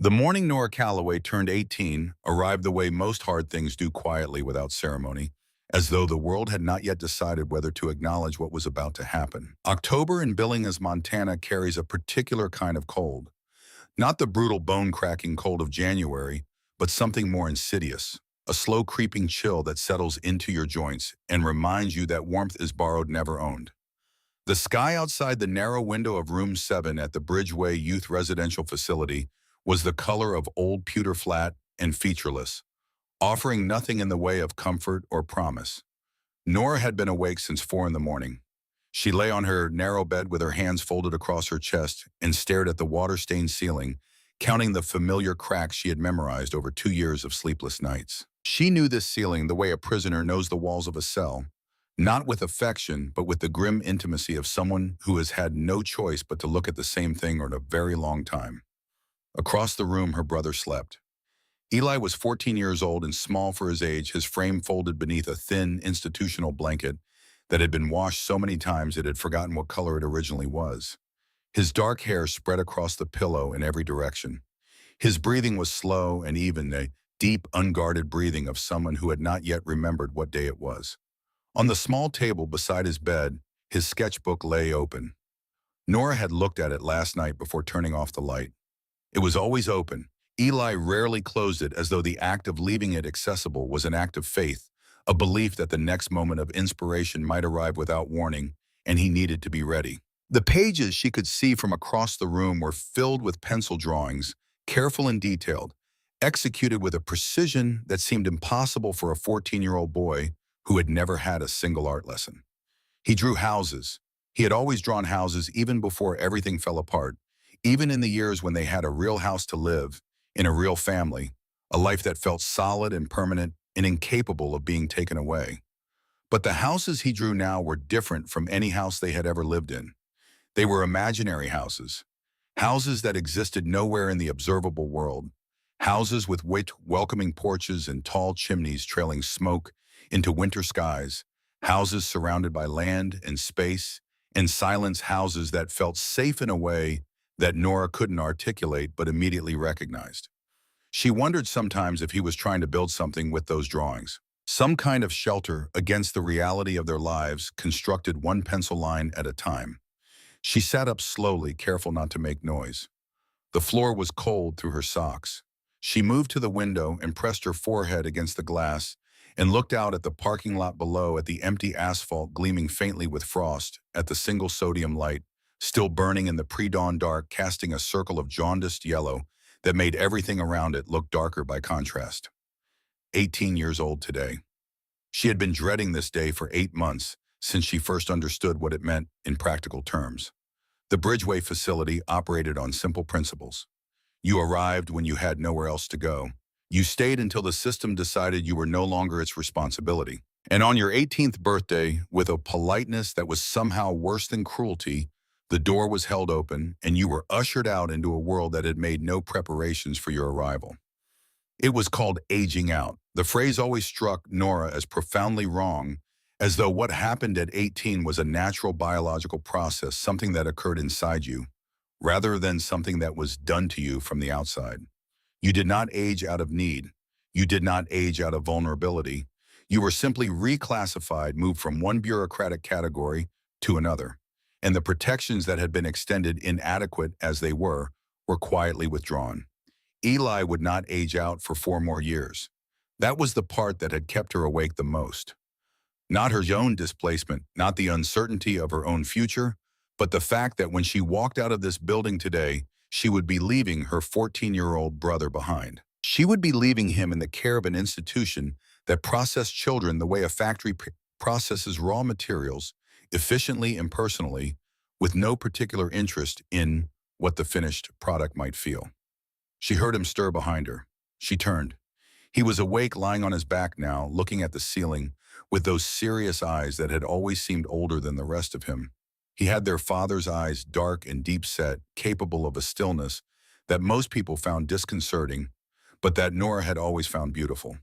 The morning Nora Calloway turned 18 arrived the way most hard things do, quietly without ceremony, as though the world had not yet decided whether to acknowledge what was about to happen. October in Billings, Montana carries a particular kind of cold. Not the brutal bone-cracking cold of January, but something more insidious. A slow creeping chill that settles into your joints and reminds you that warmth is borrowed, never owned. The sky outside the narrow window of Room 7 at the Bridgeway Youth Residential Facility was the color of old pewter flat and featureless, offering nothing in the way of comfort or promise. Nora had been awake since 4 in the morning. She lay on her narrow bed with her hands folded across her chest and stared at the water-stained ceiling, counting the familiar cracks she had memorized over 2 years of sleepless nights. She knew this ceiling the way a prisoner knows the walls of a cell, not with affection, but with the grim intimacy of someone who has had no choice but to look at the same thing for a very long time. Across the room, her brother slept. Eli was 14 years old and small for his age, his frame folded beneath a thin, institutional blanket that had been washed so many times it had forgotten what color it originally was. His dark hair spread across the pillow in every direction. His breathing was slow and even, a deep, unguarded breathing of someone who had not yet remembered what day it was. On the small table beside his bed, his sketchbook lay open. Nora had looked at it last night before turning off the light. It was always open. Eli rarely closed it, as though the act of leaving it accessible was an act of faith, a belief that the next moment of inspiration might arrive without warning, and he needed to be ready. The pages she could see from across the room were filled with pencil drawings, careful and detailed, executed with a precision that seemed impossible for a 14-year-old boy who had never had a single art lesson. He drew houses. He had always drawn houses even before everything fell apart, even in the years when they had a real house to live, in a real family, a life that felt solid and permanent and incapable of being taken away. But the houses he drew now were different from any house they had ever lived in. They were imaginary houses, houses that existed nowhere in the observable world, houses with welcoming porches and tall chimneys trailing smoke into winter skies, houses surrounded by land and space and silence, houses that felt safe in a way that Nora couldn't articulate but immediately recognized. She wondered sometimes if he was trying to build something with those drawings, some kind of shelter against the reality of their lives, constructed one pencil line at a time. She sat up slowly, careful not to make noise. The floor was cold through her socks. She moved to the window and pressed her forehead against the glass and looked out at the parking lot below, at the empty asphalt gleaming faintly with frost, at the single sodium light, still burning in the pre-dawn dark, casting a circle of jaundiced yellow that made everything around it look darker by contrast. 18 years old today. She had been dreading this day for 8 months, since she first understood what it meant in practical terms. The Bridgeway facility operated on simple principles. You arrived when you had nowhere else to go. You stayed until the system decided you were no longer its responsibility. And on your 18th birthday, with a politeness that was somehow worse than cruelty, the door was held open and you were ushered out into a world that had made no preparations for your arrival. It was called aging out. The phrase always struck Nora as profoundly wrong, as though what happened at 18 was a natural biological process, something that occurred inside you, rather than something that was done to you from the outside. You did not age out of need. You did not age out of vulnerability. You were simply reclassified, moved from one bureaucratic category to another, and the protections that had been extended, inadequate as they were quietly withdrawn. Eli would not age out for 4 more years. That was the part that had kept her awake the most. Not her own displacement, not the uncertainty of her own future, but the fact that when she walked out of this building today, she would be leaving her 14-year-old brother behind. She would be leaving him in the care of an institution that processed children the way a factory processes raw materials, efficiently and personally, with no particular interest in what the finished product might feel. She heard him stir behind her. She turned. He was awake, lying on his back now, looking at the ceiling, with those serious eyes that had always seemed older than the rest of him. He had their father's eyes, dark and deep-set, capable of a stillness that most people found disconcerting, but that Nora had always found beautiful.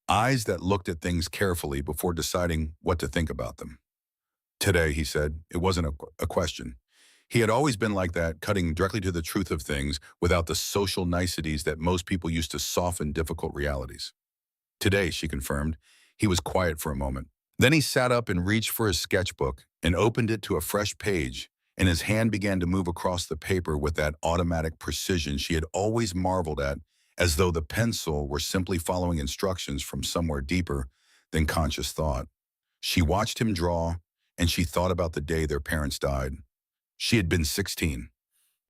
Eyes that looked at things carefully before deciding what to think about them. Today, he said, it wasn't a question. He had always been like that, cutting directly to the truth of things without the social niceties that most people use to soften difficult realities. Today, she confirmed, he was quiet for a moment. Then he sat up and reached for his sketchbook and opened it to a fresh page, and his hand began to move across the paper with that automatic precision she had always marveled at, as though the pencil were simply following instructions from somewhere deeper than conscious thought. She watched him draw, and she thought about the day their parents died. She had been 16.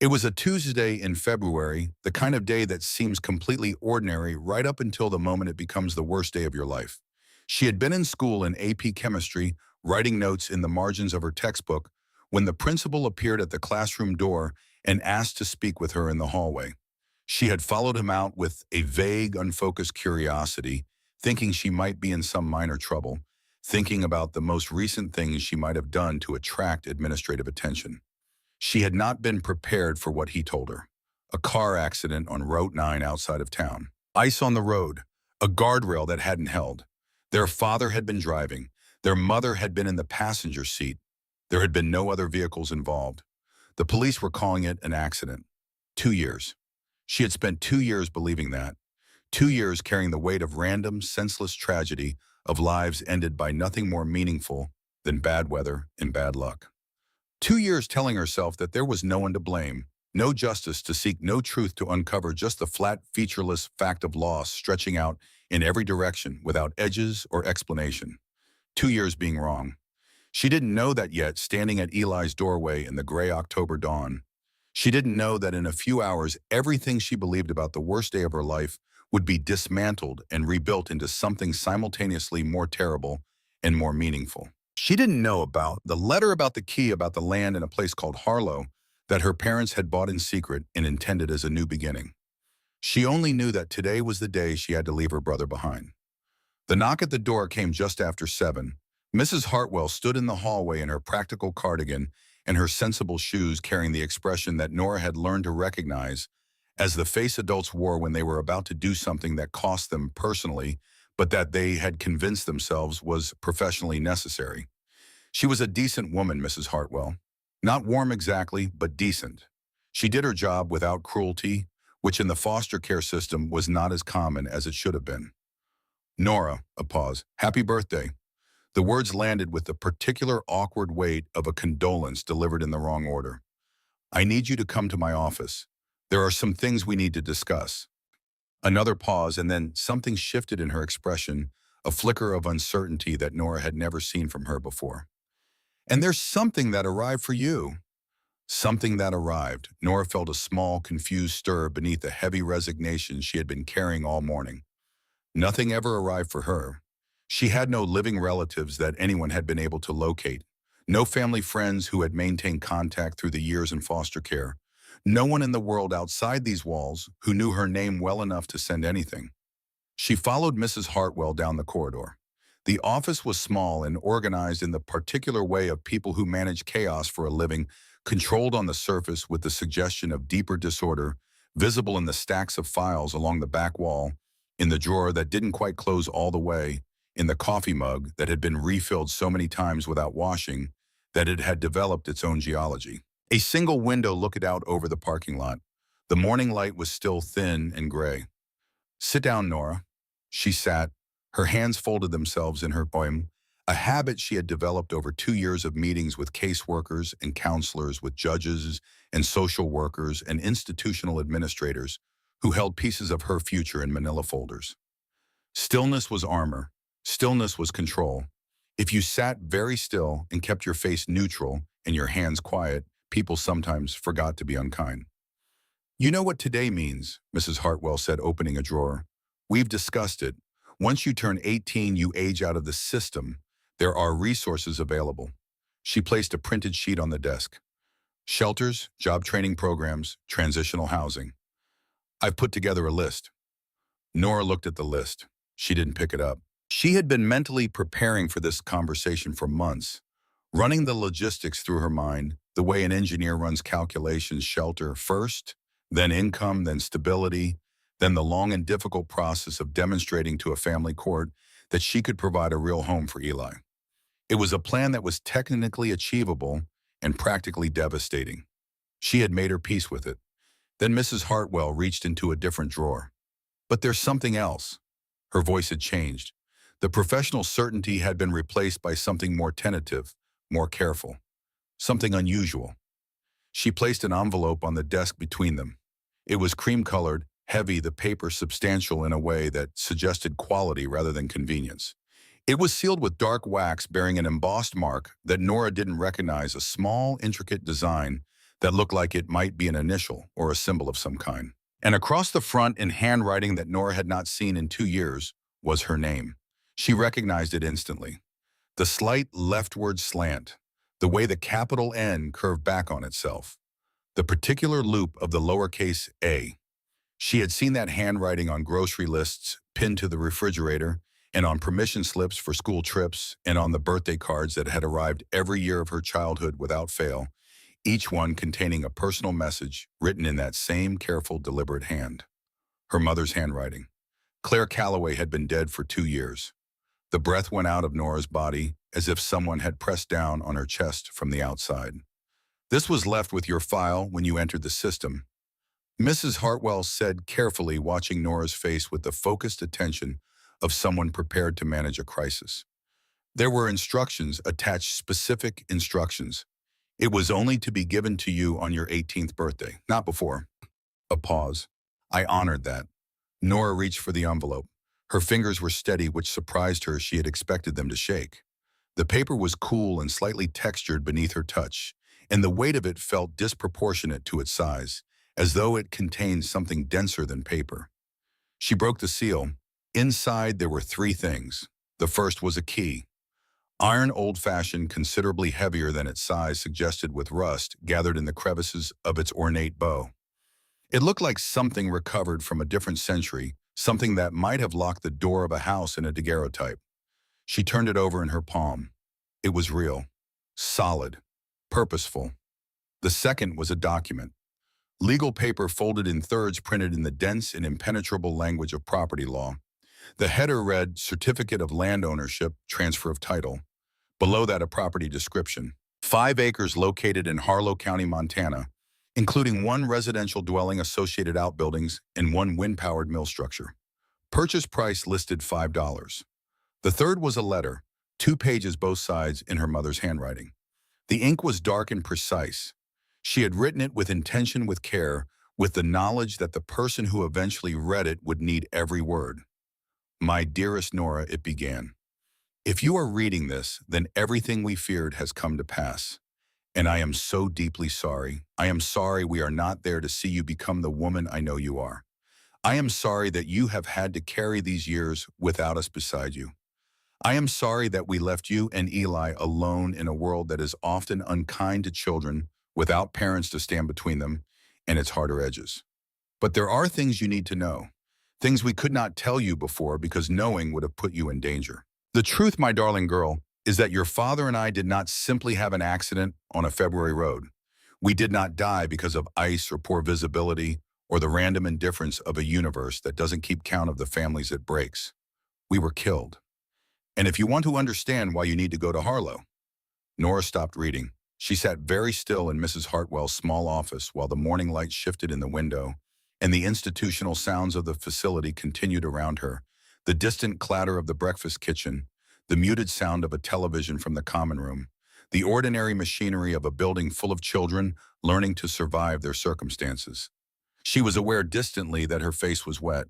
It was a Tuesday in February, the kind of day that seems completely ordinary right up until the moment it becomes the worst day of your life. She had been in school in AP Chemistry, writing notes in the margins of her textbook, when the principal appeared at the classroom door and asked to speak with her in the hallway. She had followed him out with a vague, unfocused curiosity, thinking she might be in some minor trouble, thinking about the most recent things she might have done to attract administrative attention. She had not been prepared for what he told her. A car accident on Route 9 outside of town. Ice on the road. A guardrail that hadn't held. Their father had been driving. Their mother had been in the passenger seat. There had been no other vehicles involved. The police were calling it an accident. 2 years. She had spent 2 years believing that. 2 years carrying the weight of random, senseless tragedy of lives ended by nothing more meaningful than bad weather and bad luck. 2 years telling herself that there was no one to blame, no justice to seek, no truth to uncover, just the flat, featureless fact of loss stretching out in every direction without edges or explanation. 2 years being wrong. She didn't know that yet, standing at Eli's doorway in the gray October dawn. She didn't know that in a few hours, everything she believed about the worst day of her life would be dismantled and rebuilt into something simultaneously more terrible and more meaningful. She didn't know about the letter about the key about the land in a place called Harlow that her parents had bought in secret and intended as a new beginning. She only knew that today was the day she had to leave her brother behind. The knock at the door came just after 7. Mrs. Hartwell stood in the hallway in her practical cardigan and her sensible shoes, carrying the expression that Nora had learned to recognize as the face adults wore when they were about to do something that cost them personally, but that they had convinced themselves was professionally necessary. She was a decent woman, Mrs. Hartwell. Not warm exactly, but decent. She did her job without cruelty, which in the foster care system was not as common as it should have been. Nora, a pause. Happy birthday. The words landed with the particular awkward weight of a condolence delivered in the wrong order. I need you to come to my office. There are some things we need to discuss. Another pause, and then something shifted in her expression, a flicker of uncertainty that Nora had never seen from her before. And there's something that arrived for you. Something that arrived. Nora felt a small, confused stir beneath the heavy resignation she had been carrying all morning. Nothing ever arrived for her. She had no living relatives that anyone had been able to locate, no family friends who had maintained contact through the years in foster care, no one in the world outside these walls who knew her name well enough to send anything. She followed Mrs. Hartwell down the corridor. The office was small and organized in the particular way of people who manage chaos for a living, controlled on the surface with the suggestion of deeper disorder, visible in the stacks of files along the back wall, in the drawer that didn't quite close all the way, in the coffee mug that had been refilled so many times without washing that it had developed its own geology. A single window looked out over the parking lot. The morning light was still thin and gray. Sit down, Nora. She sat, her hands folded themselves in her poem, a habit she had developed over 2 years of meetings with caseworkers and counselors, with judges and social workers and institutional administrators who held pieces of her future in manila folders. Stillness was armor. Stillness was control. If you sat very still and kept your face neutral and your hands quiet, people sometimes forgot to be unkind. You know what today means, Mrs. Hartwell said, opening a drawer. We've discussed it. Once you turn 18, you age out of the system. There are resources available. She placed a printed sheet on the desk. Shelters, job training programs, transitional housing. I've put together a list. Nora looked at the list. She didn't pick it up. She had been mentally preparing for this conversation for months, running the logistics through her mind, the way an engineer runs calculations: shelter first, then income, then stability, then the long and difficult process of demonstrating to a family court that she could provide a real home for Eli. It was a plan that was technically achievable and practically devastating. She had made her peace with it. Then Mrs. Hartwell reached into a different drawer. But there's something else. Her voice had changed. The professional certainty had been replaced by something more tentative, more careful, something unusual. She placed an envelope on the desk between them. It was cream-colored, heavy, the paper substantial in a way that suggested quality rather than convenience. It was sealed with dark wax bearing an embossed mark that Nora didn't recognize, a small, intricate design that looked like it might be an initial or a symbol of some kind. And across the front, in handwriting that Nora had not seen in 2 years, was her name. She recognized it instantly. The slight leftward slant, the way the capital N curved back on itself, the particular loop of the lowercase a. She had seen that handwriting on grocery lists pinned to the refrigerator, and on permission slips for school trips, and on the birthday cards that had arrived every year of her childhood without fail, each one containing a personal message written in that same careful, deliberate hand. Her mother's handwriting. Claire Calloway had been dead for 2 years. The breath went out of Nora's body as if someone had pressed down on her chest from the outside. This was left with your file when you entered the system, Mrs. Hartwell said carefully, watching Nora's face with the focused attention of someone prepared to manage a crisis. There were instructions attached, specific instructions. It was only to be given to you on your 18th birthday, not before. A pause. I honored that. Nora reached for the envelope. Her fingers were steady, which surprised her. She had expected them to shake. The paper was cool and slightly textured beneath her touch, and the weight of it felt disproportionate to its size, as though it contained something denser than paper. She broke the seal. Inside there were 3 things. The first was a key. Iron, old-fashioned, considerably heavier than its size suggested, with rust gathered in the crevices of its ornate bow. It looked like something recovered from a different century, something that might have locked the door of a house in a daguerreotype. She turned it over in her palm. It was real, solid, purposeful. The second was a document. Legal paper folded in thirds, printed in the dense and impenetrable language of property law. The header read, Certificate of Land Ownership, Transfer of Title. Below that, a property description. 5 acres located in Harlow County, Montana, including 1 residential dwelling, associated outbuildings, and 1 wind-powered mill structure. Purchase price listed $5. The third was a letter, 2 pages both sides, in her mother's handwriting. The ink was dark and precise. She had written it with intention, with care, with the knowledge that the person who eventually read it would need every word. My dearest Nora, it began. If you are reading this, then everything we feared has come to pass. And I am so deeply sorry. I am sorry we are not there to see you become the woman I know you are. I am sorry that you have had to carry these years without us beside you. I am sorry that we left you and Eli alone in a world that is often unkind to children, without parents to stand between them and its harder edges. But there are things you need to know, things we could not tell you before because knowing would have put you in danger. The truth, my darling girl, is that your father and I did not simply have an accident on a February road. We did not die because of ice or poor visibility or the random indifference of a universe that doesn't keep count of the families it breaks. We were killed. And if you want to understand why you need to go to Harlow. Nora stopped reading. She sat very still in Mrs. Hartwell's small office while the morning light shifted in the window, and the institutional sounds of the facility continued around her. The distant clatter of the breakfast kitchen, the muted sound of a television from the common room, the ordinary machinery of a building full of children learning to survive their circumstances. She was aware distantly that her face was wet.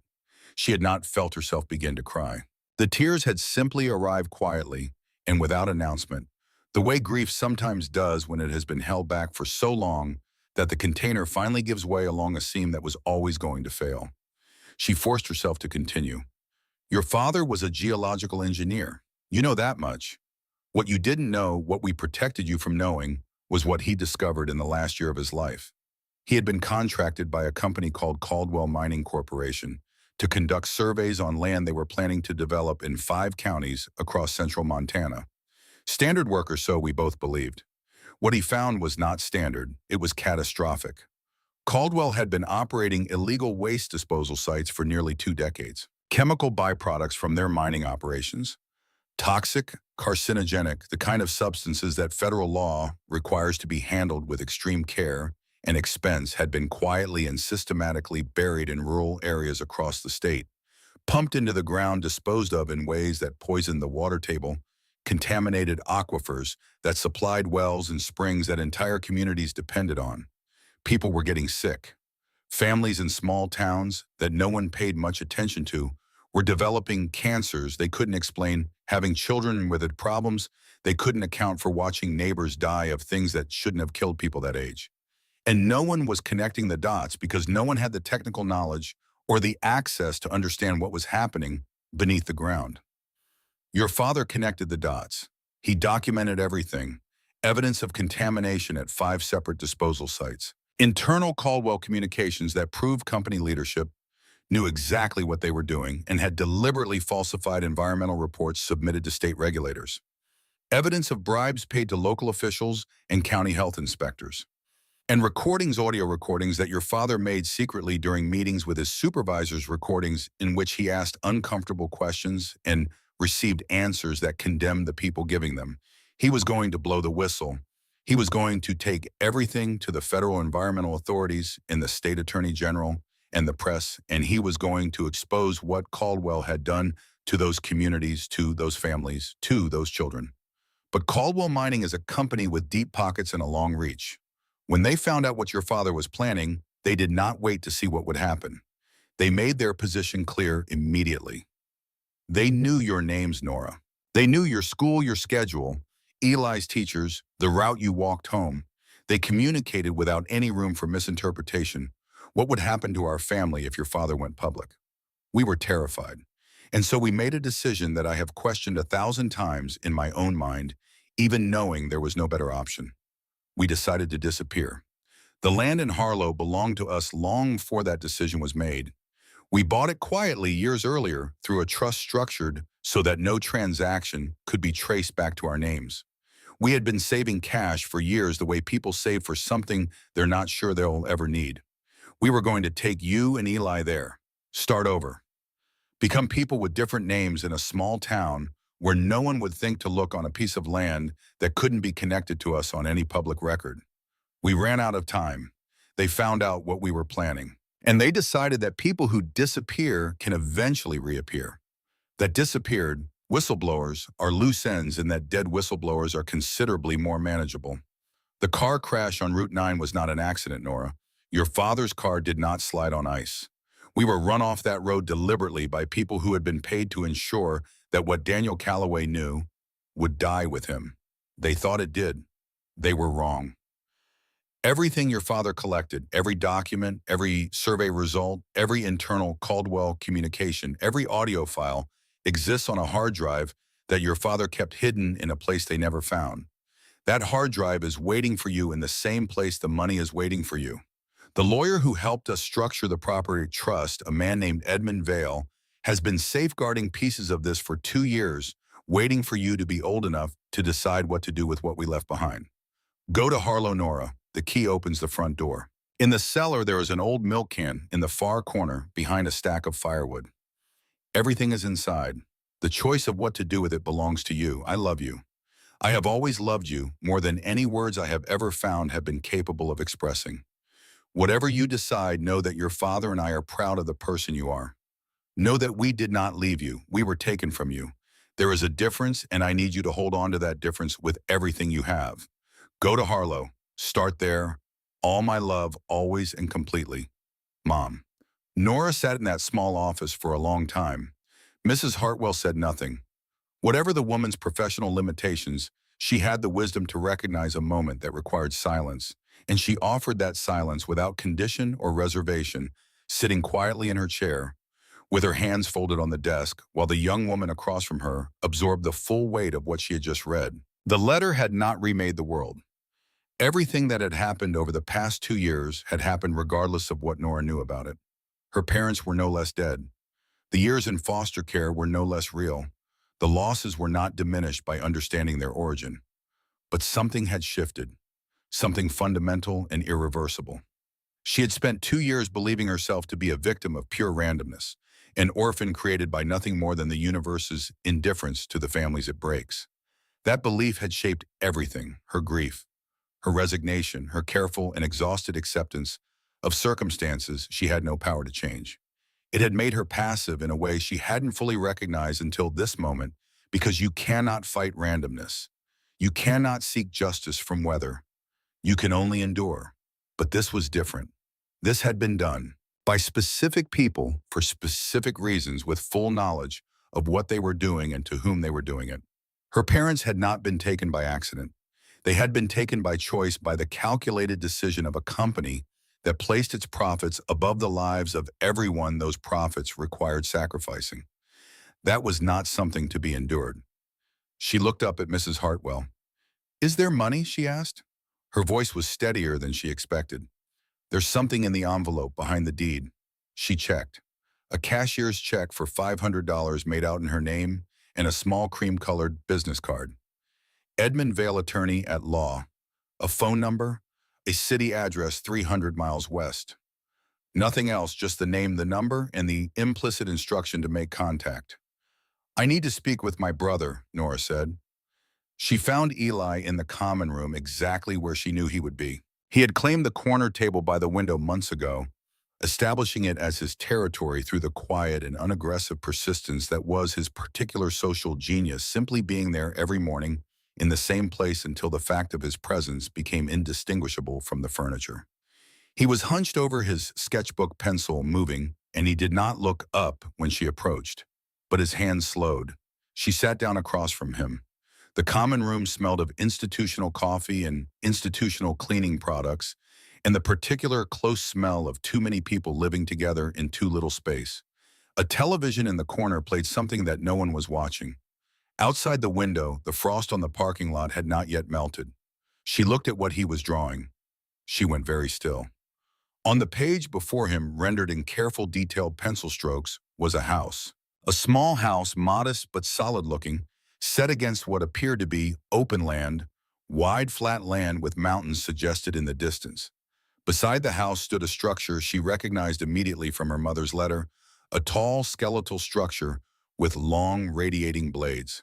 She had not felt herself begin to cry. The tears had simply arrived quietly and without announcement, the way grief sometimes does when it has been held back for so long that the container finally gives way along a seam that was always going to fail. She forced herself to continue. Your father was a geological engineer. You know that much. What you didn't know, what we protected you from knowing, was what he discovered in the last year of his life. He had been contracted by a company called Caldwell Mining Corporation to conduct surveys on land they were planning to develop in 5 counties across central Montana. Standard work or so, we both believed. What he found was not standard, it was catastrophic. Caldwell had been operating illegal waste disposal sites for nearly 2 decades. Chemical byproducts from their mining operations. Toxic, carcinogenic, the kind of substances that federal law requires to be handled with extreme care and expense had been quietly and systematically buried in rural areas across the state, pumped into the ground, disposed of in ways that poisoned the water table, contaminated aquifers that supplied wells and springs that entire communities depended on. People were getting sick. Families in small towns that no one paid much attention to were developing cancers they couldn't explain, having children with problems they couldn't account for, watching neighbors die of things that shouldn't have killed people that age. And no one was connecting the dots because no one had the technical knowledge or the access to understand what was happening beneath the ground. Your father connected the dots. He documented everything, evidence of contamination at 5 separate disposal sites, internal Caldwell communications that proved company leadership knew exactly what they were doing and had deliberately falsified environmental reports submitted to state regulators, evidence of bribes paid to local officials and county health inspectors, and recordings, audio recordings that your father made secretly during meetings with his supervisors, recordings in which he asked uncomfortable questions and received answers that condemned the people giving them. He was going to blow the whistle. He was going to take everything to the federal environmental authorities and the state attorney general and the press, and he was going to expose what Caldwell had done to those communities, to those families, to those children. But Caldwell Mining is a company with deep pockets and a long reach. When they found out what your father was planning, they did not wait to see what would happen. They made their position clear immediately. They knew your names, Nora. They knew your school, your schedule, Eli's teachers, the route you walked home. They communicated without any room for misinterpretation what would happen to our family if your father went public. We were terrified. And so we made a decision that I have questioned 1,000 times in my own mind, even knowing there was no better option. We decided to disappear. The land in Harlow belonged to us long before that decision was made. We bought it quietly years earlier through a trust structured so that no transaction could be traced back to our names. We had been saving cash for years the way people save for something they're not sure they'll ever need. We were going to take you and Eli there, start over, become people with different names in a small town where no one would think to look on a piece of land that couldn't be connected to us on any public record. We ran out of time. They found out what we were planning. And they decided that people who disappear can eventually reappear. That disappeared, whistleblowers, are loose ends, and that dead whistleblowers are considerably more manageable. The car crash on Route 9 was not an accident, Nora. Your father's car did not slide on ice. We were run off that road deliberately by people who had been paid to ensure that what Daniel Calloway knew would die with him. They thought it did. They were wrong. Everything your father collected, every document, every survey result, every internal Caldwell communication, every audio file exists on a hard drive that your father kept hidden in a place they never found. That hard drive is waiting for you in the same place the money is waiting for you. The lawyer who helped us structure the property trust, a man named Edmund Vale, has been safeguarding pieces of this for 2 years, waiting for you to be old enough to decide what to do with what we left behind. Go to Harlow, Nora. The key opens the front door. In the cellar, there is an old milk can in the far corner behind a stack of firewood. Everything is inside. The choice of what to do with it belongs to you. I love you. I have always loved you more than any words I have ever found have been capable of expressing. Whatever you decide, know that your father and I are proud of the person you are. Know that we did not leave you. We were taken from you. There is a difference, and I need you to hold on to that difference with everything you have. Go to Harlow. Start there. All my love, always and completely. Mom. Nora sat in that small office for a long time. Mrs. Hartwell said nothing. Whatever the woman's professional limitations, she had the wisdom to recognize a moment that required silence, and she offered that silence without condition or reservation, sitting quietly in her chair, with her hands folded on the desk, while the young woman across from her absorbed the full weight of what she had just read. The letter had not remade the world. Everything that had happened over the past 2 years had happened regardless of what Nora knew about it. Her parents were no less dead. The years in foster care were no less real. The losses were not diminished by understanding their origin. But something had shifted, something fundamental and irreversible. She had spent 2 years believing herself to be a victim of pure randomness, an orphan created by nothing more than the universe's indifference to the families it breaks. That belief had shaped everything: her grief, her resignation, her careful and exhausted acceptance of circumstances she had no power to change. It had made her passive in a way she hadn't fully recognized until this moment, because you cannot fight randomness. You cannot seek justice from weather. You can only endure. But this was different. This had been done by specific people for specific reasons with full knowledge of what they were doing and to whom they were doing it. Her parents had not been taken by accident. They had been taken by choice, by the calculated decision of a company that placed its profits above the lives of everyone those profits required sacrificing. That was not something to be endured. She looked up at Mrs. Hartwell. "Is there money?" she asked. Her voice was steadier than she expected. "There's something in the envelope behind the deed." She checked. A cashier's check for $500 made out in her name and a small cream-colored business card. Edmund Vale, attorney at law. A phone number, a city address 300 miles west. Nothing else, just the name, the number, and the implicit instruction to make contact. "I need to speak with my brother," Nora said. She found Eli in the common room, exactly where she knew he would be. He had claimed the corner table by the window months ago, establishing it as his territory through the quiet and unaggressive persistence that was his particular social genius, simply being there every morning in the same place until the fact of his presence became indistinguishable from the furniture. He was hunched over his sketchbook, pencil moving, and he did not look up when she approached. But his hand slowed. She sat down across from him. The common room smelled of institutional coffee and institutional cleaning products, and the particular close smell of too many people living together in too little space. A television in the corner played something that no one was watching. Outside the window, the frost on the parking lot had not yet melted. She looked at what he was drawing. She went very still. On the page before him, rendered in careful, detailed pencil strokes, was a house. A small house, modest but solid-looking, set against what appeared to be open land, wide, flat land with mountains suggested in the distance. Beside the house stood a structure she recognized immediately from her mother's letter, a tall, skeletal structure with long, radiating blades.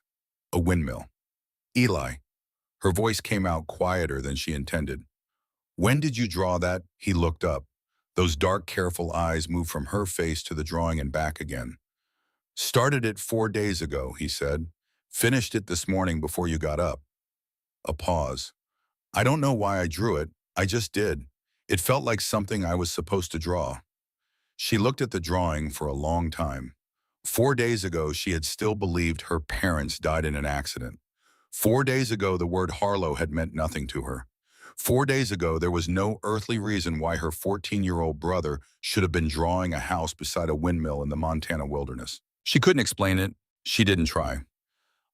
A windmill. "Eli." Her voice came out quieter than she intended. "When did you draw that?" He looked up. Those dark, careful eyes moved from her face to the drawing and back again. "Started it 4 days ago," he said. "Finished it this morning before you got up." A pause. "I don't know why I drew it. I just did. It felt like something I was supposed to draw." She looked at the drawing for a long time. 4 days ago, she had still believed her parents died in an accident. 4 days ago, the word Harlow had meant nothing to her. 4 days ago, there was no earthly reason why her 14-year-old brother should have been drawing a house beside a windmill in the Montana wilderness. She couldn't explain it. She didn't try.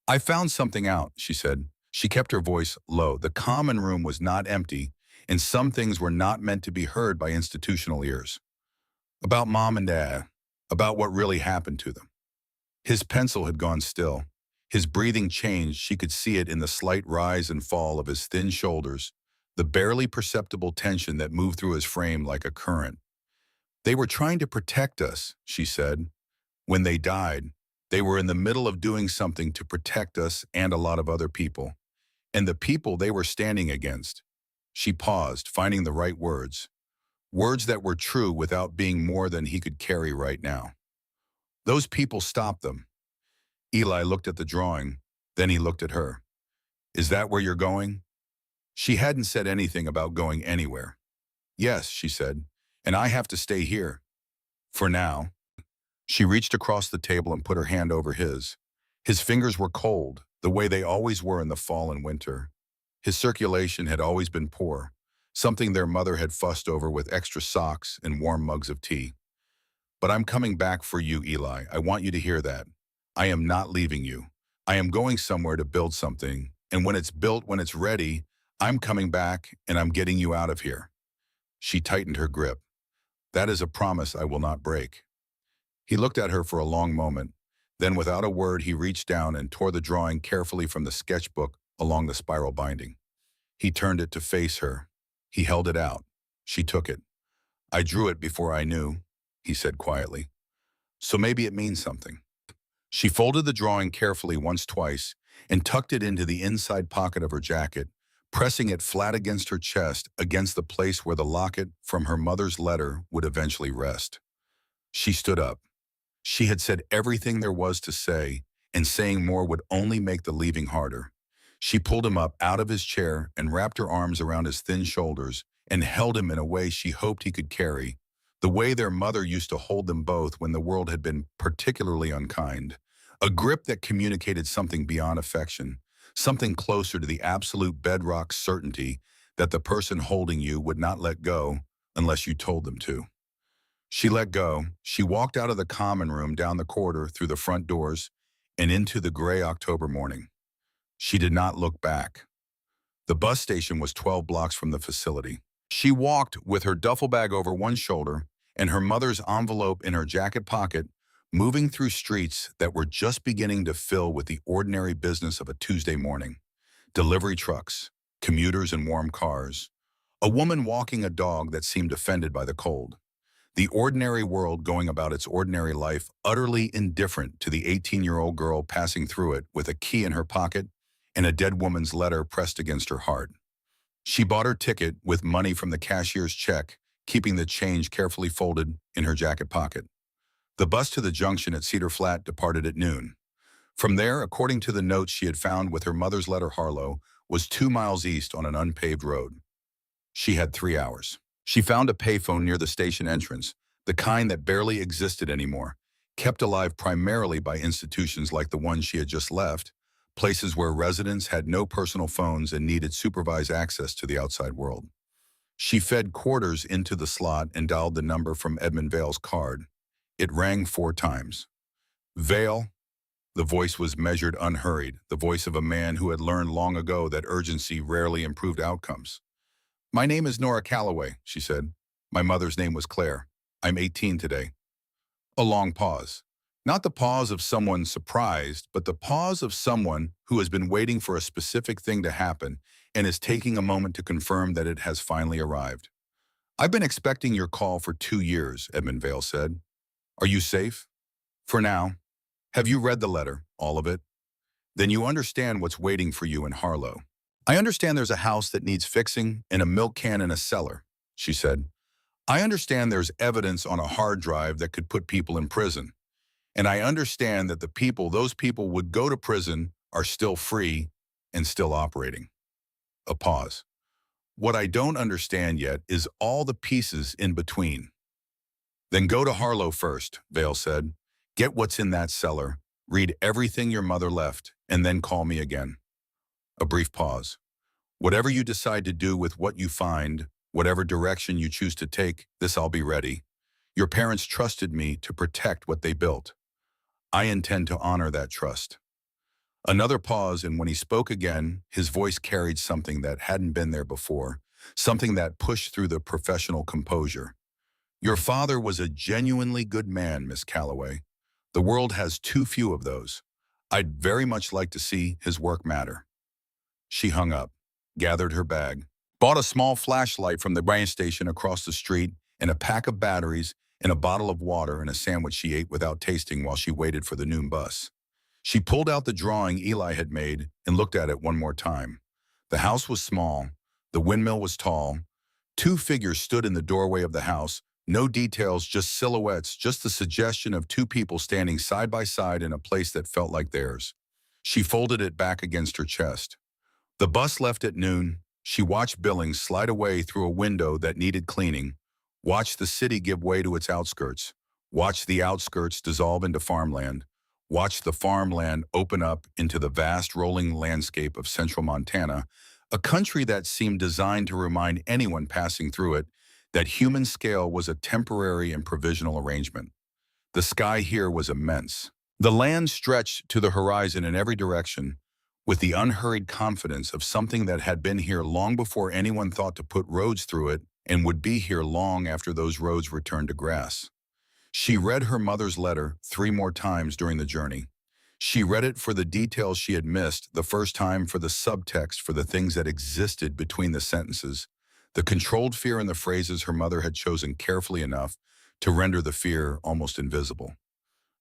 "I found something out," she said. She kept her voice low. The common room was not empty, and some things were not meant to be heard by institutional ears. "About Mom and Dad. About what really happened to them." His pencil had gone still. His breathing changed. She could see it in the slight rise and fall of his thin shoulders, the barely perceptible tension that moved through his frame like a current. "They were trying to protect us," she said. "When they died, they were in the middle of doing something to protect us and a lot of other people. And the people they were standing against." She paused, finding the right words. Words that were true without being more than he could carry right now. "Those people stopped them." Eli looked at the drawing, then he looked at her. "Is that where you're going?" She hadn't said anything about going anywhere. "Yes," she said, "and I have to stay here. For now." She reached across the table and put her hand over his. His fingers were cold, the way they always were in the fall and winter. His circulation had always been poor, something their mother had fussed over with extra socks and warm mugs of tea. "But I'm coming back for you, Eli. I want you to hear that. I am not leaving you. I am going somewhere to build something, and when it's built, when it's ready, I'm coming back and I'm getting you out of here." She tightened her grip. "That is a promise I will not break." He looked at her for a long moment. Then, without a word, he reached down and tore the drawing carefully from the sketchbook along the spiral binding. He turned it to face her. He held it out. She took it. "I drew it before I knew," he said quietly. "So maybe it means something." She folded the drawing carefully once, twice, and tucked it into the inside pocket of her jacket, pressing it flat against her chest, against the place where the locket from her mother's letter would eventually rest. She stood up. She had said everything there was to say, and saying more would only make the leaving harder. She pulled him up out of his chair and wrapped her arms around his thin shoulders and held him in a way she hoped he could carry, the way their mother used to hold them both when the world had been particularly unkind. A grip that communicated something beyond affection, something closer to the absolute bedrock certainty that the person holding you would not let go unless you told them to. She let go. She walked out of the common room, down the corridor, through the front doors, and into the gray October morning. She did not look back. The bus station was 12 blocks from the facility. She walked with her duffel bag over one shoulder and her mother's envelope in her jacket pocket, moving through streets that were just beginning to fill with the ordinary business of a Tuesday morning. Delivery trucks, commuters in warm cars, a woman walking a dog that seemed offended by the cold. The ordinary world going about its ordinary life, utterly indifferent to the 18-year-old girl passing through it with a key in her pocket and a dead woman's letter pressed against her heart. She bought her ticket with money from the cashier's check, keeping the change carefully folded in her jacket pocket. The bus to the junction at Cedar Flat departed at noon. From there, according to the notes she had found with her mother's letter, Harlow was 2 miles east on an unpaved road. She had 3 hours. She found a payphone near the station entrance, the kind that barely existed anymore, kept alive primarily by institutions like the one she had just left, places where residents had no personal phones and needed supervised access to the outside world. She fed quarters into the slot and dialed the number from Edmund Vale's card. It rang 4 times. Vale. The voice was measured, unhurried, the voice of a man who had learned long ago that urgency rarely improved outcomes. "My name is Nora Calloway," she said. "My mother's name was Claire. I'm 18 today." A long pause. Not the pause of someone surprised, but the pause of someone who has been waiting for a specific thing to happen and is taking a moment to confirm that it has finally arrived. "I've been expecting your call for 2 years, Edmund Vale said. "Are you safe?" "For now." "Have you read the letter, all of it?" "Then you understand what's waiting for you in Harlow." "I understand there's a house that needs fixing and a milk can in a cellar," she said. "I understand there's evidence on a hard drive that could put people in prison. And I understand that those people would go to prison are still free and still operating." A pause. "What I don't understand yet is all the pieces in between." "Then go to Harlow first," Vale said. "Get what's in that cellar, read everything your mother left, and then call me again." A brief pause. "Whatever you decide to do with what you find, whatever direction you choose to take, this I'll be ready. Your parents trusted me to protect what they built. I intend to honor that trust." Another pause, and when he spoke again, his voice carried something that hadn't been there before, something that pushed through the professional composure. "Your father was a genuinely good man, Miss Calloway. The world has too few of those. I'd very much like to see his work matter." She hung up, gathered her bag, bought a small flashlight from the gas station across the street and a pack of batteries and a bottle of water and a sandwich she ate without tasting while she waited for the noon bus. She pulled out the drawing Eli had made and looked at it one more time. The house was small. The windmill was tall. 2 figures stood in the doorway of the house. No details, just silhouettes, just the suggestion of 2 people standing side by side in a place that felt like theirs. She folded it back against her chest. The bus left at noon. She watched Billings slide away through a window that needed cleaning, watched the city give way to its outskirts, watched the outskirts dissolve into farmland, watched the farmland open up into the vast rolling landscape of central Montana, a country that seemed designed to remind anyone passing through it that human scale was a temporary and provisional arrangement. The sky here was immense. The land stretched to the horizon in every direction, with the unhurried confidence of something that had been here long before anyone thought to put roads through it and would be here long after those roads returned to grass. She read her mother's letter 3 more times during the journey. She read it for the details she had missed, the first time for the subtext, for the things that existed between the sentences, the controlled fear in the phrases her mother had chosen carefully enough to render the fear almost invisible.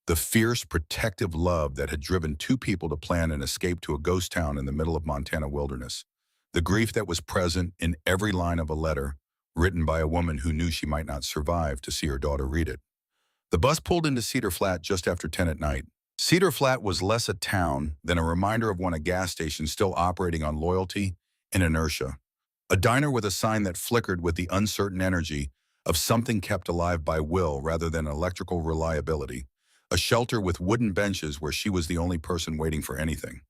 The fierce, protective love that had driven 2 people to plan an escape to a ghost town in the middle of Montana wilderness. the grief that was present in every line of a letter written by a woman who knew she might not survive to see her daughter read it. The bus pulled into Cedar Flat just after 10 at night. Cedar Flat was less a town than a reminder of one a gas station still operating on loyalty and inertia. A diner with a sign that flickered with the uncertain energy of something kept alive by will rather than electrical reliability. A shelter with wooden benches where she was the only person waiting for anything.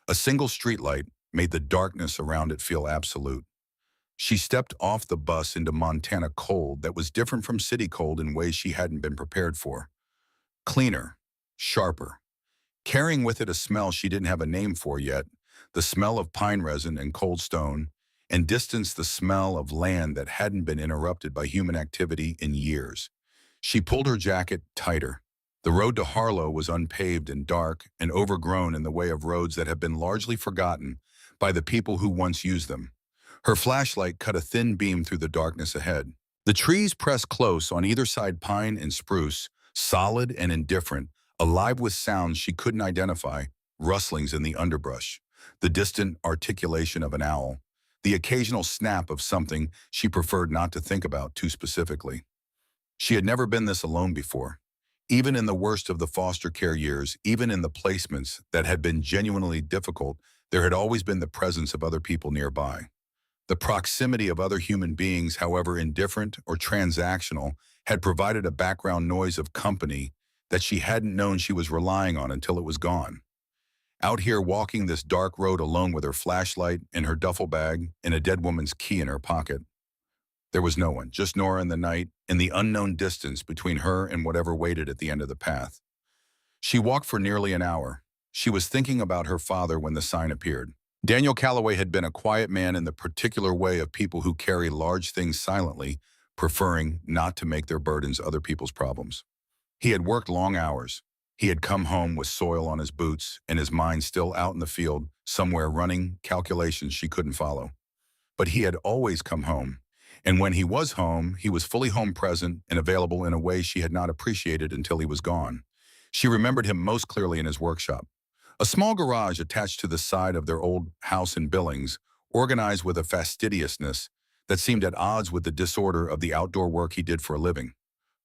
A single streetlight made the darkness around it feel absolute. She stepped off the bus into Montana cold that was different from city cold in ways she hadn't been prepared for. Cleaner, sharper, carrying with it a smell she didn't have a name for yet, the smell of pine resin and cold stone, and distance the smell of land that hadn't been interrupted by human activity in years. She pulled her jacket tighter. The road to Harlow was unpaved and dark and overgrown in the way of roads that have been largely forgotten by the people who once used them. Her flashlight cut a thin beam through the darkness ahead. The trees pressed close on either side, pine and spruce, solid and indifferent, alive with sounds she couldn't identify, rustlings in the underbrush, the distant articulation of an owl, the occasional snap of something she preferred not to think about too specifically. She had never been this alone before. Even in the worst of the foster care years, even in the placements that had been genuinely difficult, there had always been the presence of other people nearby. The proximity of other human beings, however indifferent or transactional, had provided a background noise of company that she hadn't known she was relying on until it was gone. Out here walking this dark road alone with her flashlight and her duffel bag and a dead woman's key in her pocket. There was no one, just Nora and the night, and the unknown distance between her and whatever waited at the end of the path. She walked for nearly an hour. She was thinking about her father when the sign appeared. Daniel Calloway had been a quiet man in the particular way of people who carry large things silently, preferring not to make their burdens other people's problems. He had worked long hours. He had come home with soil on his boots and his mind still out in the field, somewhere running calculations she couldn't follow. But he had always come home. And when he was home, he was fully home present and available in a way she had not appreciated until he was gone. She remembered him most clearly in his workshop. A small garage attached to the side of their old house in Billings, organized with a fastidiousness that seemed at odds with the disorder of the outdoor work he did for a living.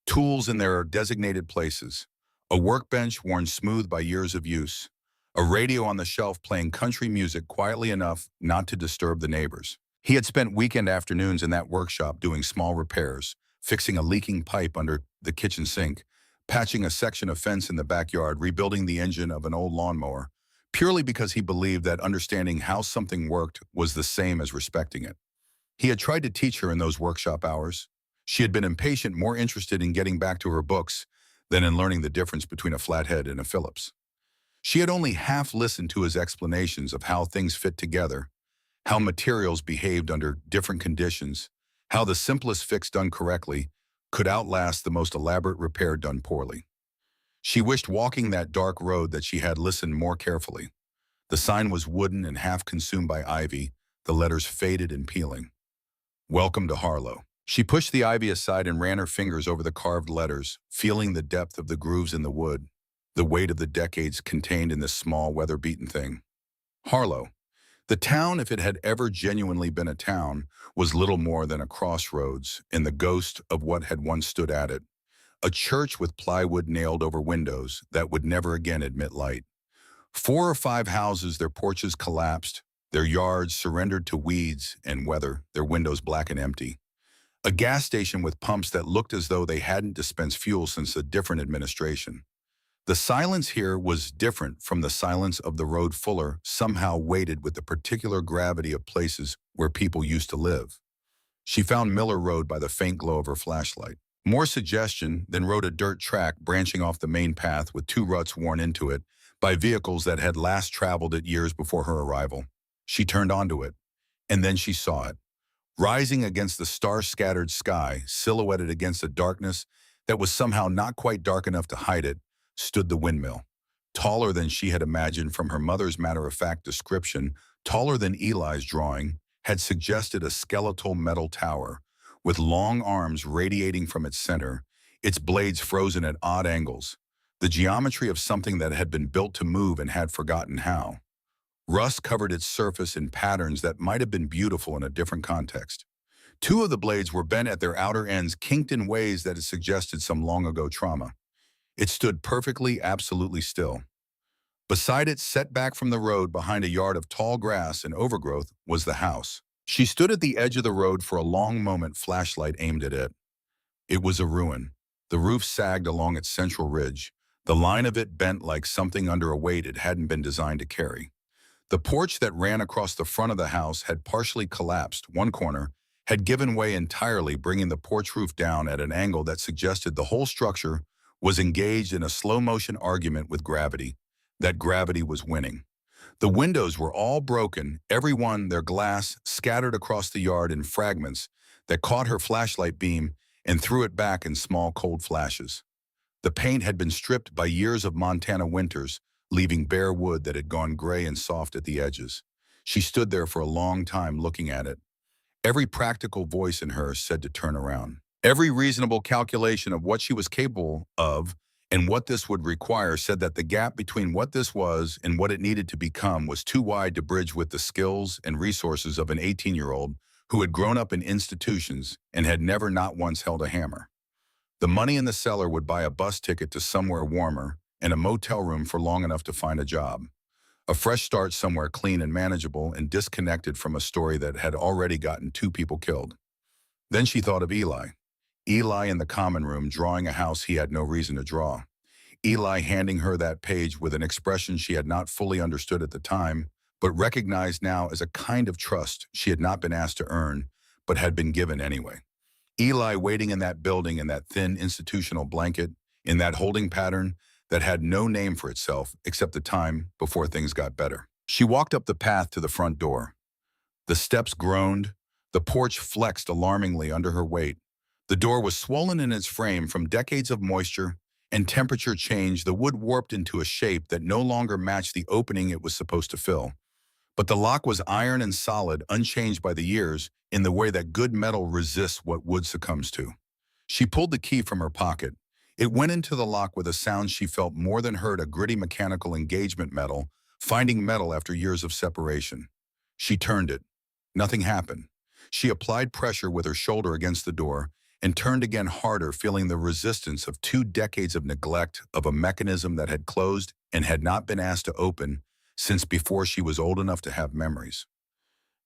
Tools in their designated places. A workbench worn smooth by years of use. A radio on the shelf playing country music quietly enough not to disturb the neighbors. He had spent weekend afternoons in that workshop doing small repairs, fixing a leaking pipe under the kitchen sink, patching a section of fence in the backyard, rebuilding the engine of an old lawnmower, purely because he believed that understanding how something worked was the same as respecting it. He had tried to teach her in those workshop hours. She had been impatient, more interested in getting back to her books than in learning the difference between a flathead and a Phillips. She had only half listened to his explanations of how things fit together, how materials behaved under different conditions, how the simplest fix done correctly could outlast the most elaborate repair done poorly. She wished walking that dark road that she had listened more carefully. The sign was wooden and half consumed by ivy, the letters faded and peeling. Welcome to Harlow. She pushed the ivy aside and ran her fingers over the carved letters, feeling the depth of the grooves in the wood, the weight of the decades contained in this small, weather-beaten thing. Harlow. The town, if it had ever genuinely been a town, was little more than a crossroads in the ghost of what had once stood at it. A church with plywood nailed over windows that would never again admit light. 4 or 5 houses, their porches collapsed, their yards surrendered to weeds and weather, their windows black and empty. A gas station with pumps that looked as though they hadn't dispensed fuel since a different administration. The silence here was different from the silence of the road Fuller somehow weighted with the particular gravity of places where people used to live. She found Miller Road by the faint glow of her flashlight. More suggestion than rode a dirt track branching off the main path with 2 ruts worn into it by vehicles that had last traveled it years before her arrival. She turned onto it, and then she saw it. Rising against the star-scattered sky, silhouetted against a darkness that was somehow not quite dark enough to hide it, stood the Windmill. Taller than she had imagined from her mother's matter-of-fact description, taller than Eli's drawing, had suggested a skeletal metal tower, with long arms radiating from its center, its blades frozen at odd angles, the geometry of something that had been built to move and had forgotten how. Rust covered its surface in patterns that might have been beautiful in a different context. Two of the blades were bent at their outer ends, kinked in ways that had suggested some long-ago trauma. It stood perfectly, absolutely still. Beside it, set back from the road behind a yard of tall grass and overgrowth, was the house. She stood at the edge of the road for a long moment, flashlight aimed at it. It was a ruin. The roof sagged along its central ridge, the line of it bent like something under a weight it hadn't been designed to carry. The porch that ran across the front of the house had partially collapsed. One corner had given way entirely, bringing the porch roof down at an angle that suggested the whole structure was engaged in a slow-motion argument with gravity. That gravity was winning. The windows were all broken, every one, their glass scattered across the yard in fragments that caught her flashlight beam and threw it back in small, cold flashes. The paint had been stripped by years of Montana winters, leaving bare wood that had gone gray and soft at the edges. She stood there for a long time looking at it. Every practical voice in her said to turn around. Every reasonable calculation of what she was capable of and what this would require said that the gap between what this was and what it needed to become was too wide to bridge with the skills and resources of an 18-year-old who had grown up in institutions and had never not once held a hammer. The money in the cellar would buy a bus ticket to somewhere warmer and a motel room for long enough to find a job. A fresh start somewhere clean and manageable and disconnected from a story that had already gotten two people killed. Then she thought of Eli. Eli in the common room drawing a house he had no reason to draw. Eli handing her that page with an expression she had not fully understood at the time, but recognized now as a kind of trust she had not been asked to earn, but had been given anyway. Eli waiting in that building in that thin institutional blanket, in that holding pattern that had no name for itself except the time before things got better. She walked up the path to the front door. The steps groaned, the porch flexed alarmingly under her weight. The door was swollen in its frame from decades of moisture and temperature change, the wood warped into a shape that no longer matched the opening it was supposed to fill. But the lock was iron and solid, unchanged by the years, in the way that good metal resists what wood succumbs to. She pulled the key from her pocket. It went into the lock with a sound she felt more than heard, a gritty mechanical engagement metal, finding metal after years of separation. She turned it. Nothing happened. She applied pressure with her shoulder against the door and turned again harder, feeling the resistance of 2 decades of neglect of a mechanism that had closed and had not been asked to open since before she was old enough to have memories.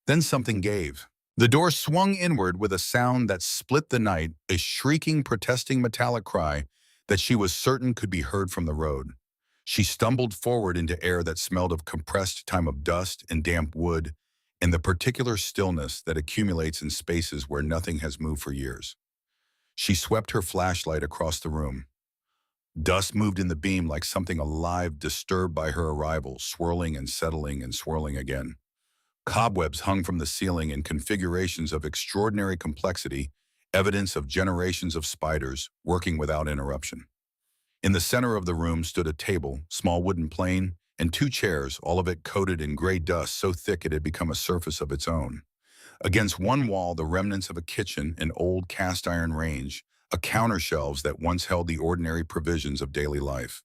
Then something gave. The door swung inward with a sound that split the night, a shrieking, protesting metallic cry that she was certain could be heard from the road. She stumbled forward into air that smelled of compressed time, of dust and damp wood, and the particular stillness that accumulates in spaces where nothing has moved for years. She swept her flashlight across the room. Dust moved in the beam like something alive, disturbed by her arrival, swirling and settling and swirling again. Cobwebs hung from the ceiling in configurations of extraordinary complexity, evidence of generations of spiders working without interruption. In the center of the room stood a table, small wooden plane, and 2 chairs, all of it coated in gray dust so thick it had become a surface of its own. Against one wall, the remnants of a kitchen, an old cast-iron range, a counter-shelves that once held the ordinary provisions of daily life.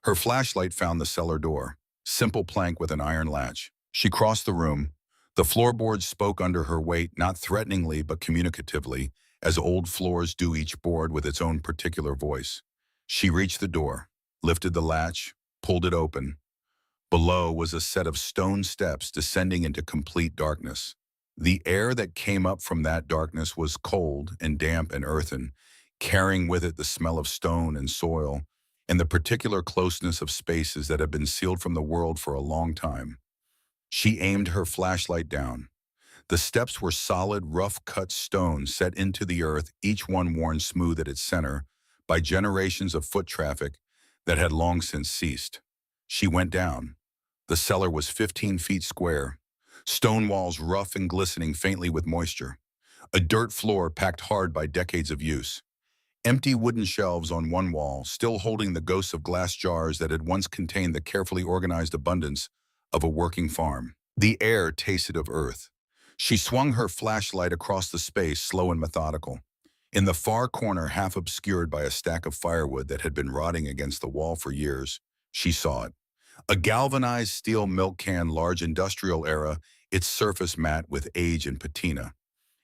Her flashlight found the cellar door, simple plank with an iron latch. She crossed the room. The floorboards spoke under her weight, not threateningly but communicatively, as old floors do, each board with its own particular voice. She reached the door, lifted the latch, pulled it open. Below was a set of stone steps descending into complete darkness. The air that came up from that darkness was cold and damp and earthen, carrying with it the smell of stone and soil, and the particular closeness of spaces that had been sealed from the world for a long time. She aimed her flashlight down. The steps were solid, rough-cut stone set into the earth, each one worn smooth at its center by generations of foot traffic that had long since ceased. She went down. The cellar was 15 feet square, stone walls rough and glistening faintly with moisture, a dirt floor packed hard by decades of use, empty wooden shelves on one wall still holding the ghosts of glass jars that had once contained the carefully organized abundance of a working farm. The air tasted of earth. She swung her flashlight across the space, slow and methodical. In the far corner, half obscured by a stack of firewood that had been rotting against the wall for years, she saw it. A galvanized steel milk can, large industrial era, its surface matte with age and patina.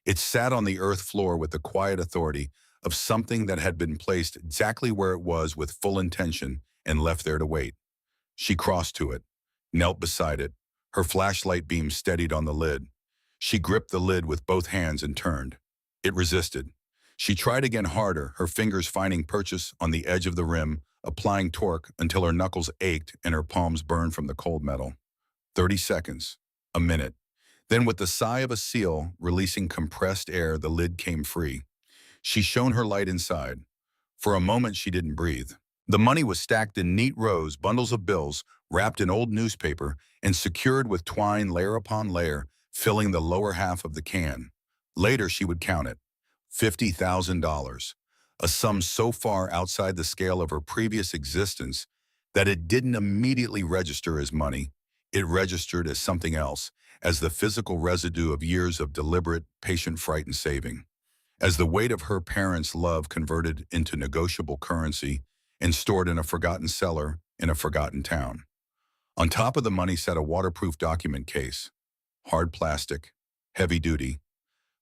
It sat on the earth floor with the quiet authority of something that had been placed exactly where it was with full intention and left there to wait. She crossed to it, knelt beside it, her flashlight beam steadied on the lid. She gripped the lid with both hands and turned. It resisted. She tried again harder, her fingers finding purchase on the edge of the rim, applying torque until her knuckles ached and her palms burned from the cold metal. 30 seconds. A minute. Then with the sigh of a seal, releasing compressed air, the lid came free. She shone her light inside. For a moment, she didn't breathe. The money was stacked in neat rows, bundles of bills, wrapped in old newspaper, and secured with twine layer upon layer, filling the lower half of the can. Later, she would count it. $50,000. A sum so far outside the scale of her previous existence that it didn't immediately register as money. It registered as something else, as the physical residue of years of deliberate, patient, frightened saving. As the weight of her parents' love converted into negotiable currency and stored in a forgotten cellar in a forgotten town. On top of the money sat a waterproof document case, hard plastic, heavy duty,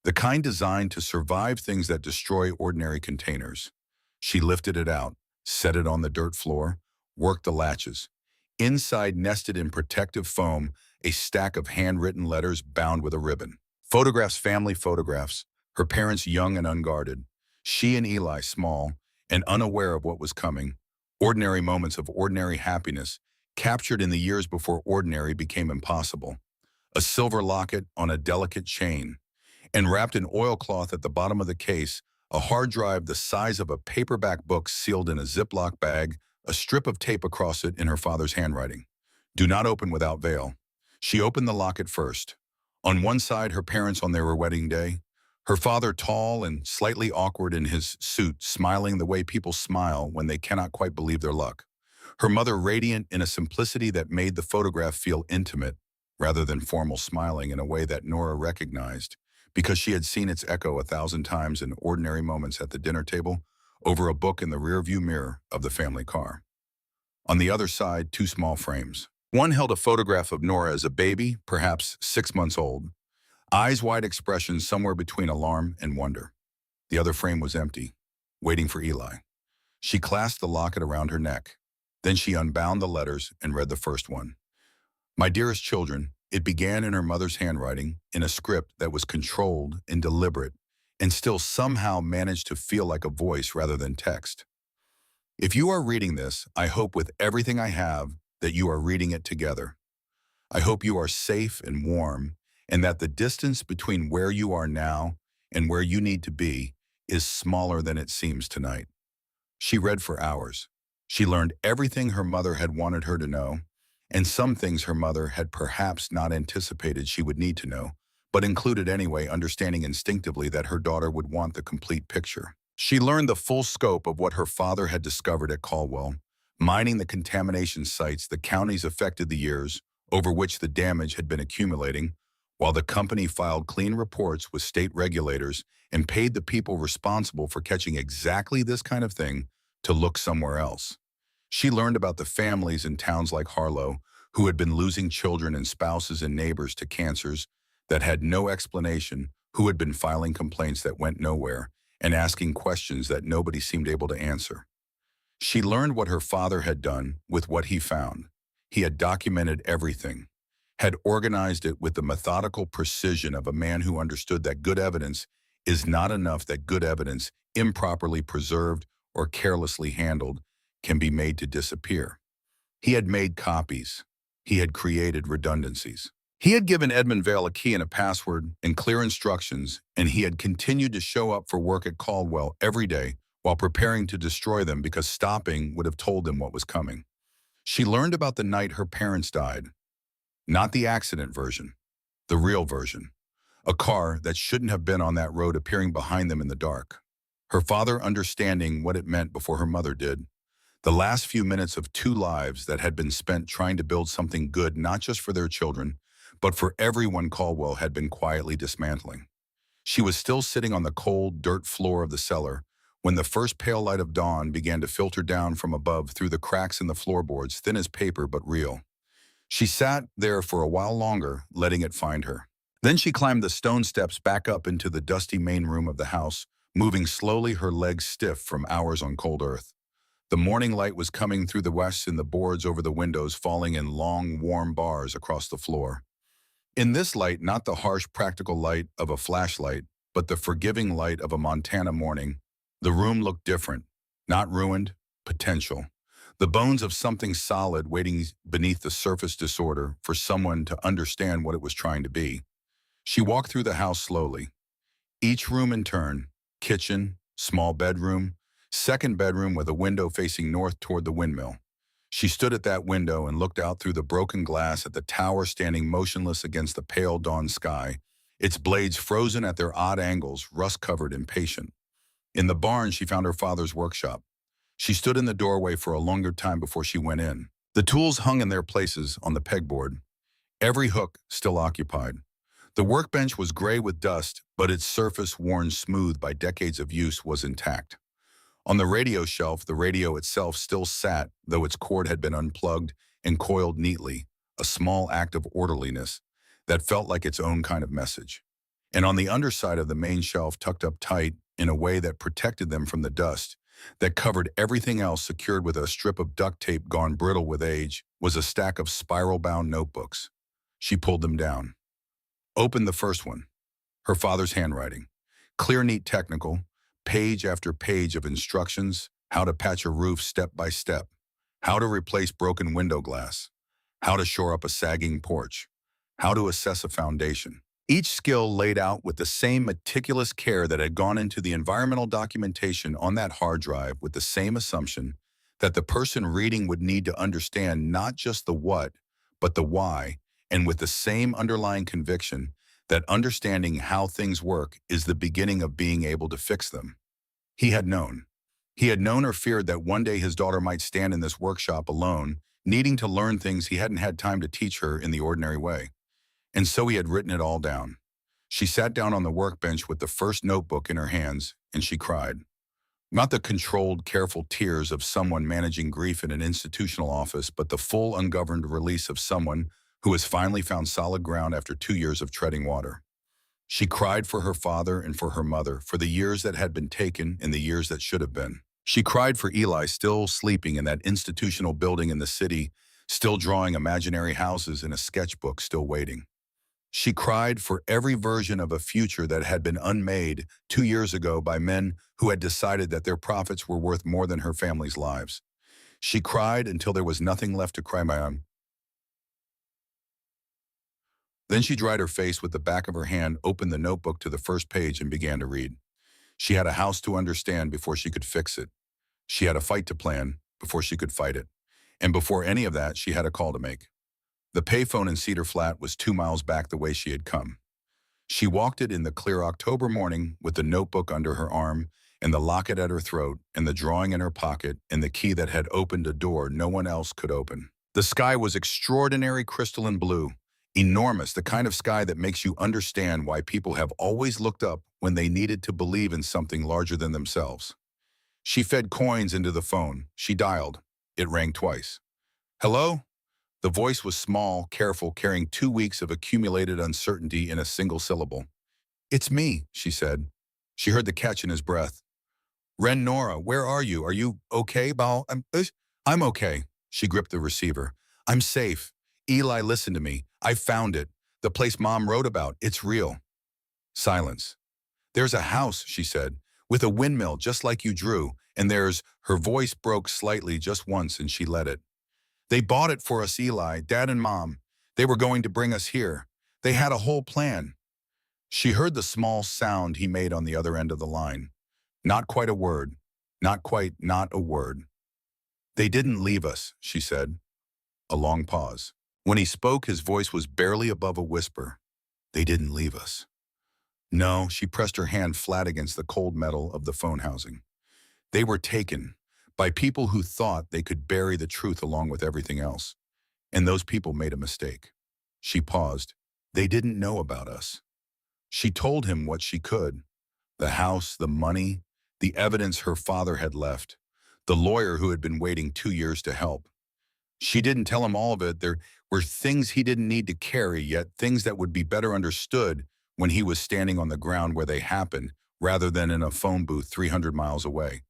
the kind designed to survive things that destroy ordinary containers. She lifted it out, set it on the dirt floor, worked the latches. Inside, nested in protective foam, a stack of handwritten letters bound with a ribbon. Photographs, family photographs, her parents young and unguarded, she and Eli small and unaware of what was coming, ordinary moments of ordinary happiness, captured in the years before ordinary became impossible. A silver locket on a delicate chain, and wrapped in oilcloth at the bottom of the case, a hard drive the size of a paperback book sealed in a Ziploc bag, a strip of tape across it in her father's handwriting. Do not open without veil. She opened the locket first. On one side, her parents on their wedding day. Her father, tall and slightly awkward in his suit, smiling the way people smile when they cannot quite believe their luck. Her mother, radiant in a simplicity that made the photograph feel intimate, rather than formal, smiling in a way that Nora recognized, because she had seen its echo 1,000 times in ordinary moments at the dinner table, over a book in the rearview mirror of the family car. On the other side, two small frames. One held a photograph of Nora as a baby, perhaps 6 months old, eyes wide, expression somewhere between alarm and wonder. The other frame was empty, waiting for Eli. She clasped the locket around her neck. Then she unbound the letters and read the first one. My dearest children, it began in her mother's handwriting, in a script that was controlled and deliberate, and still somehow managed to feel like a voice rather than text. If you are reading this, I hope with everything I have that you are reading it together. I hope you are safe and warm, and that the distance between where you are now and where you need to be is smaller than it seems tonight. She read for hours. She learned everything her mother had wanted her to know, and some things her mother had perhaps not anticipated she would need to know, but included anyway, understanding instinctively that her daughter would want the complete picture. She learned the full scope of what her father had discovered at Caldwell, mining the contamination sites the counties affected the years over which the damage had been accumulating, while the company filed clean reports with state regulators and paid the people responsible for catching exactly this kind of thing to look somewhere else. She learned about the families in towns like Harlow who had been losing children and spouses and neighbors to cancers that had no explanation, who had been filing complaints that went nowhere and asking questions that nobody seemed able to answer. She learned what her father had done with what he found. He had documented everything, had organized it with the methodical precision of a man who understood that good evidence is not enough, that good evidence, improperly preserved or carelessly handled, can be made to disappear. He had made copies. He had created redundancies. He had given Edmund Vale a key and a password and clear instructions, and he had continued to show up for work at Caldwell every day while preparing to destroy them because stopping would have told them what was coming. She learned about the night her parents died. Not the accident version, the real version. A car that shouldn't have been on that road appearing behind them in the dark. Her father understanding what it meant before her mother did. The last few minutes of two lives that had been spent trying to build something good not just for their children, but for everyone Caldwell had been quietly dismantling. She was still sitting on the cold dirt floor of the cellar, When the first pale light of dawn began to filter down from above through the cracks in the floorboards, thin as paper but real, she sat there for a while longer, letting it find her. Then she climbed the stone steps back up into the dusty main room of the house, moving slowly, her legs stiff from hours on cold earth. The morning light was coming through the west and the boards over the windows falling in long, warm bars across the floor. In this light, not the harsh, practical light of a flashlight, but the forgiving light of a Montana morning, the room looked different. Not ruined, potential. The bones of something solid waiting beneath the surface disorder for someone to understand what it was trying to be. She walked through the house slowly. Each room in turn, kitchen, small bedroom, second bedroom with a window facing north toward the windmill. She stood at that window and looked out through the broken glass at the tower standing motionless against the pale dawn sky, its blades frozen at their odd angles, rust-covered, impatient. In the barn, she found her father's workshop. She stood in the doorway for a longer time before she went in. The tools hung in their places on the pegboard, every hook still occupied. The workbench was gray with dust, but its surface, worn smooth by decades of use, was intact. On the radio shelf, the radio itself still sat, though its cord had been unplugged and coiled neatly, a small act of orderliness that felt like its own kind of message. And on the underside of the main shelf, tucked up tight in a way that protected them from the dust, that covered everything else secured with a strip of duct tape gone brittle with age, was a stack of spiral-bound notebooks. She pulled them down. Opened the first one. Her father's handwriting. Clear, neat, technical. Page after page of instructions, how to patch a roof step by step, how to replace broken window glass, how to shore up a sagging porch, how to assess a foundation. Each skill laid out with the same meticulous care that had gone into the environmental documentation on that hard drive, with the same assumption that the person reading would need to understand not just the what, but the why, and with the same underlying conviction that understanding how things work is the beginning of being able to fix them. He had known. He had known or feared that one day his daughter might stand in this workshop alone, needing to learn things he hadn't had time to teach her in the ordinary way. And so he had written it all down. She sat down on the workbench with the first notebook in her hands, and she cried. Not the controlled, careful tears of someone managing grief in an institutional office, but the full, ungoverned release of someone who has finally found solid ground after 2 years of treading water. She cried for her father and for her mother, for the years that had been taken and the years that should have been. She cried for Eli, still sleeping in that institutional building in the city, still drawing imaginary houses in a sketchbook, still waiting. She cried for every version of a future that had been unmade 2 years ago by men who had decided that their profits were worth more than her family's lives. She cried until there was nothing left to cry on. Then she dried her face with the back of her hand, opened the notebook to the first page, and began to read. She had a house to understand before she could fix it. She had a fight to plan before she could fight it. And before any of that, she had a call to make. The payphone in Cedar Flat was 2 miles back the way she had come. She walked it in the clear October morning with the notebook under her arm and the locket at her throat and the drawing in her pocket and the key that had opened a door no one else could open. The sky was extraordinary crystalline blue, enormous, the kind of sky that makes you understand why people have always looked up when they needed to believe in something larger than themselves. She fed coins into the phone. She dialed. It rang twice. Hello? The voice was small, careful, carrying 2 weeks of accumulated uncertainty in a single syllable. It's me, she said. She heard the catch in his breath. Ren Nora, where are you? Are you okay, Bal? I'm okay. She gripped the receiver. I'm safe. Eli, listen to me. I found it. The place Mom wrote about. It's real. Silence. There's a house, she said, with a windmill just like you drew, and her voice broke slightly just once and she let it. They bought it for us, Eli, Dad and Mom. They were going to bring us here. They had a whole plan. She heard the small sound he made on the other end of the line. Not quite a word. Not a word. They didn't leave us, she said. A long pause. When he spoke, his voice was barely above a whisper. They didn't leave us. No, she pressed her hand flat against the cold metal of the phone housing. They were taken by people who thought they could bury the truth along with everything else. And those people made a mistake. She paused. They didn't know about us. She told him what she could. The house, the money. the evidence her father had left, the lawyer who had been waiting 2 years to help. She didn't tell him all of it. There were things he didn't need to carry, yet things that would be better understood when he was standing on the ground where they happened, rather than in a phone booth 300 miles away.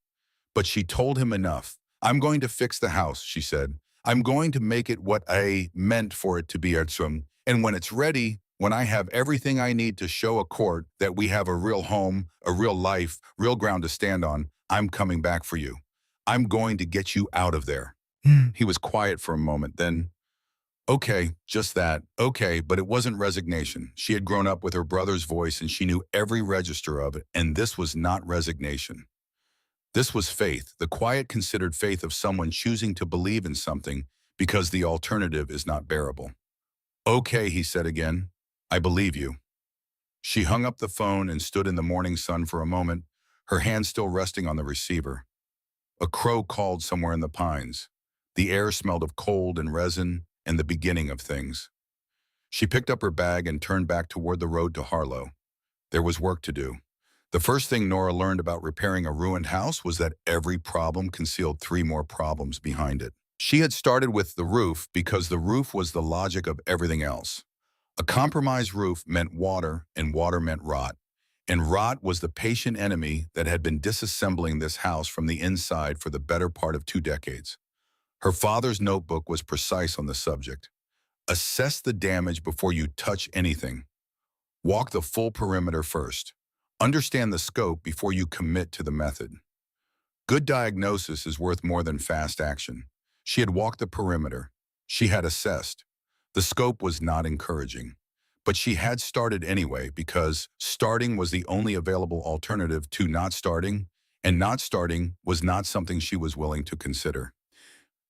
But she told him enough. "I'm going to fix the house," she said. "I'm going to make it what I meant for it to be at some. And when it's ready, when I have everything I need to show a court that we have a real home, a real life, real ground to stand on, I'm coming back for you. I'm going to get you out of there." He was quiet for a moment, then, "Okay, just that. Okay," but it wasn't resignation. She had grown up with her brother's voice and she knew every register of it, and this was not resignation. This was faith, the quiet, considered faith of someone choosing to believe in something because the alternative is not bearable. "Okay," he said again. "I believe you." She hung up the phone and stood in the morning sun for a moment, her hand still resting on the receiver. A crow called somewhere in the pines. The air smelled of cold and resin and the beginning of things. She picked up her bag and turned back toward the road to Harlow. There was work to do. The first thing Nora learned about repairing a ruined house was that every problem concealed three more problems behind it. She had started with the roof because the roof was the logic of everything else. A compromised roof meant water, and water meant rot. And rot was the patient enemy that had been disassembling this house from the inside for the better part of 2 decades. Her father's notebook was precise on the subject. Assess the damage before you touch anything. Walk the full perimeter first. Understand the scope before you commit to the method. Good diagnosis is worth more than fast action. She had walked the perimeter. She had assessed. The scope was not encouraging. But she had started anyway because starting was the only available alternative to not starting, and not starting was not something she was willing to consider.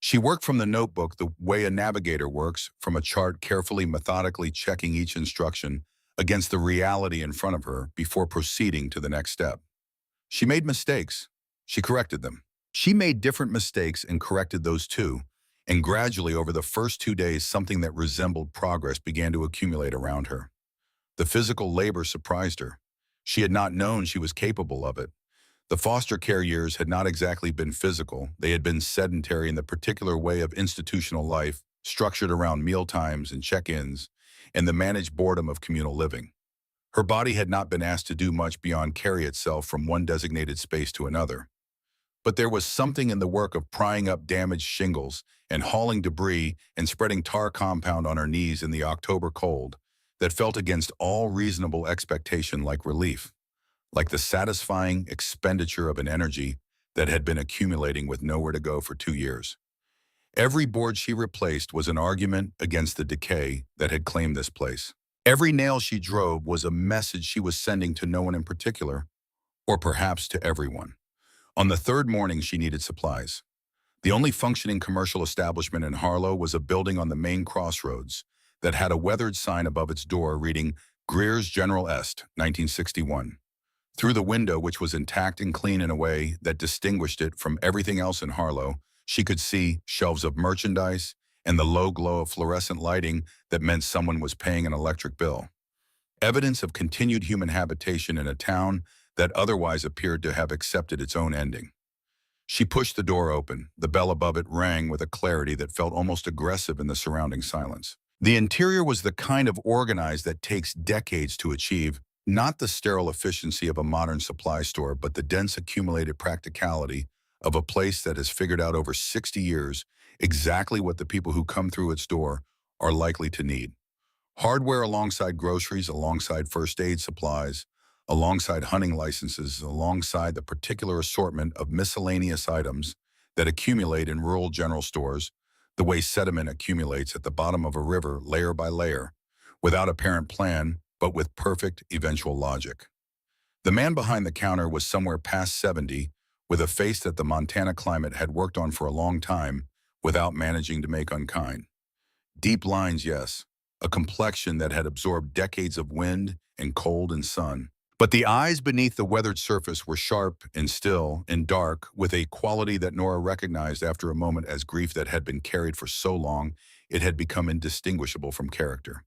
She worked from the notebook the way a navigator works, from a chart carefully, methodically checking each instruction against the reality in front of her before proceeding to the next step. She made mistakes. She corrected them. She made different mistakes and corrected those too, and gradually over the first 2 days something that resembled progress began to accumulate around her. The physical labor surprised her. She had not known she was capable of it. The foster care years had not exactly been physical. They had been sedentary in the particular way of institutional life, structured around mealtimes and check-ins, and the managed boredom of communal living. Her body had not been asked to do much beyond carry itself from one designated space to another. But there was something in the work of prying up damaged shingles and hauling debris and spreading tar compound on her knees in the October cold that felt against all reasonable expectation like relief, like the satisfying expenditure of an energy that had been accumulating with nowhere to go for 2 years. Every board she replaced was an argument against the decay that had claimed this place. Every nail she drove was a message she was sending to no one in particular, or perhaps to everyone. On the third morning, she needed supplies. The only functioning commercial establishment in Harlow was a building on the main crossroads that had a weathered sign above its door reading Greer's General Est, 1961. Through the window, which was intact and clean in a way that distinguished it from everything else in Harlow, she could see shelves of merchandise and the low glow of fluorescent lighting that meant someone was paying an electric bill. Evidence of continued human habitation in a town that otherwise appeared to have accepted its own ending. She pushed the door open. The bell above it rang with a clarity that felt almost aggressive in the surrounding silence. The interior was the kind of organized that takes decades to achieve, not the sterile efficiency of a modern supply store, but the dense accumulated practicality of a place that has figured out over 60 years exactly what the people who come through its door are likely to need. Hardware alongside groceries, alongside first aid supplies, alongside hunting licenses, alongside the particular assortment of miscellaneous items that accumulate in rural general stores, the way sediment accumulates at the bottom of a river layer by layer, without apparent plan, but with perfect eventual logic. The man behind the counter was somewhere past 70, with a face that the Montana climate had worked on for a long time without managing to make unkind. Deep lines, yes, a complexion that had absorbed decades of wind and cold and sun. But the eyes beneath the weathered surface were sharp and still and dark, with a quality that Nora recognized after a moment as grief that had been carried for so long it had become indistinguishable from character.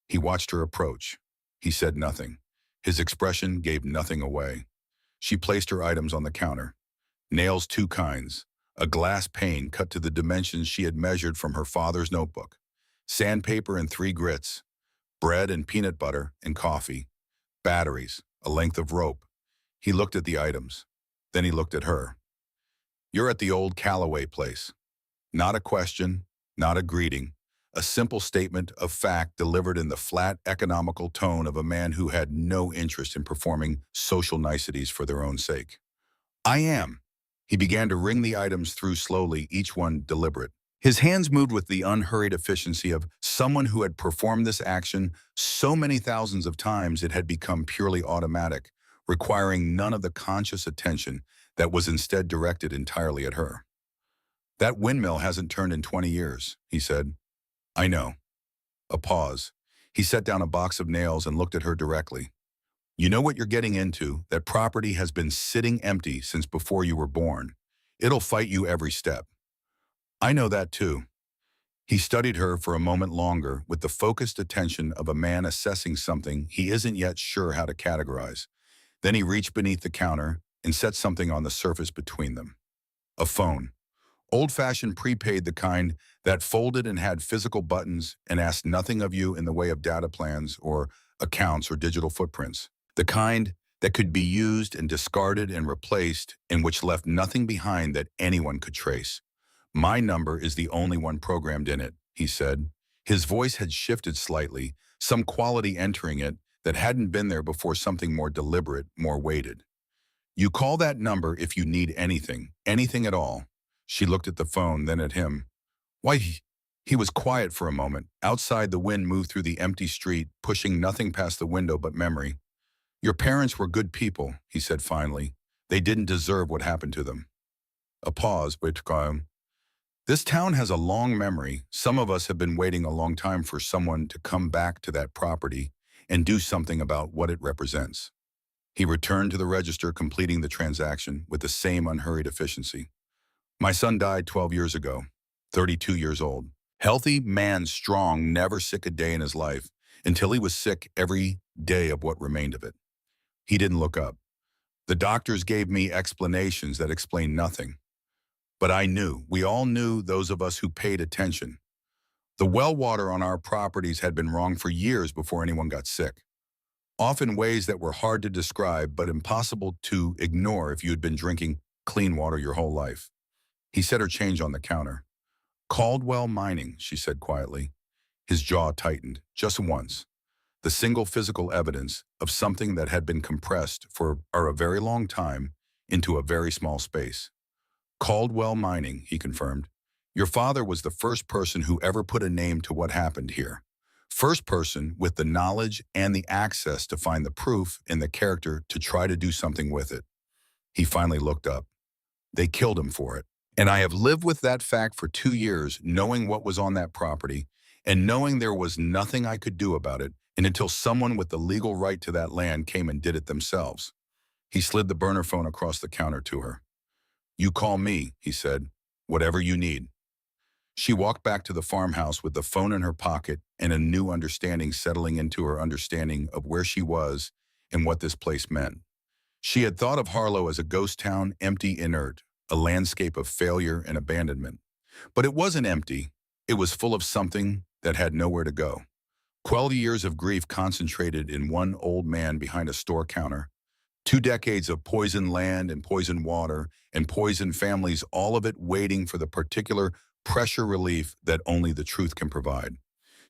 He watched her approach. He said nothing. His expression gave nothing away. She placed her items on the counter. Nails two kinds, a glass pane cut to the dimensions she had measured from her father's notebook, sandpaper and three grits, bread and peanut butter and coffee, batteries, a length of rope. He looked at the items. Then he looked at her. "You're at the old Calloway place." Not a question, not a greeting, a simple statement of fact delivered in the flat, economical tone of a man who had no interest in performing social niceties for their own sake. "I am." He began to ring the items through slowly, each one deliberate. His hands moved with the unhurried efficiency of someone who had performed this action so many thousands of times it had become purely automatic, requiring none of the conscious attention that was instead directed entirely at her. "That windmill hasn't turned in 20 years, he said. "I know." A pause. He set down a box of nails and looked at her directly. "You know what you're getting into. That property has been sitting empty since before you were born. It'll fight you every step." "I know that too." He studied her for a moment longer with the focused attention of a man assessing something he isn't yet sure how to categorize. Then he reached beneath the counter and set something on the surface between them. A phone. Old-fashioned prepaid, the kind that folded and had physical buttons and asked nothing of you in the way of data plans or accounts or digital footprints. The kind that could be used and discarded and replaced and which left nothing behind that anyone could trace. "My number is the only one programmed in it," he said. His voice had shifted slightly, some quality entering it that hadn't been there before, something more deliberate, more weighted. "You call that number if you need anything, anything at all." She looked at the phone, then at him. "Why?" He was quiet for a moment. Outside, the wind moved through the empty street, pushing nothing past the window but memory. "Your parents were good people," he said finally. "They didn't deserve what happened to them." A pause, but "This town has a long memory. Some of us have been waiting a long time for someone to come back to that property and do something about what it represents." He returned to the register, completing the transaction with the same unhurried efficiency. "My son died 12 years ago, 32 years old. Healthy man, strong, never sick a day in his life, until he was sick every day of what remained of it." He didn't look up. "The doctors gave me explanations that explained nothing. But I knew, we all knew, those of us who paid attention. The well water on our properties had been wrong for years before anyone got sick. Often ways that were hard to describe but impossible to ignore if you had been drinking clean water your whole life." He set her change on the counter. "Caldwell Mining," she said quietly. His jaw tightened, just once. The single physical evidence of something that had been compressed for a very long time into a very small space. "Caldwell Mining," he confirmed. "Your father was the first person who ever put a name to what happened here. First person with the knowledge and the access to find the proof and the character to try to do something with it." He finally looked up. "They killed him for it. And I have lived with that fact for 2 years, knowing what was on that property and knowing there was nothing I could do about it, and until someone with the legal right to that land came and did it themselves." He slid the burner phone across the counter to her. "You call me," he said, "whatever you need." She walked back to the farmhouse with the phone in her pocket and a new understanding settling into her understanding of where she was and what this place meant. She had thought of Harlow as a ghost town, empty, inert, a landscape of failure and abandonment. But it wasn't empty. It was full of something that had nowhere to go. 12 years of grief concentrated in one old man behind a store counter. 2 decades of poisoned land and poisoned water and poisoned families, all of it waiting for the particular pressure relief that only the truth can provide.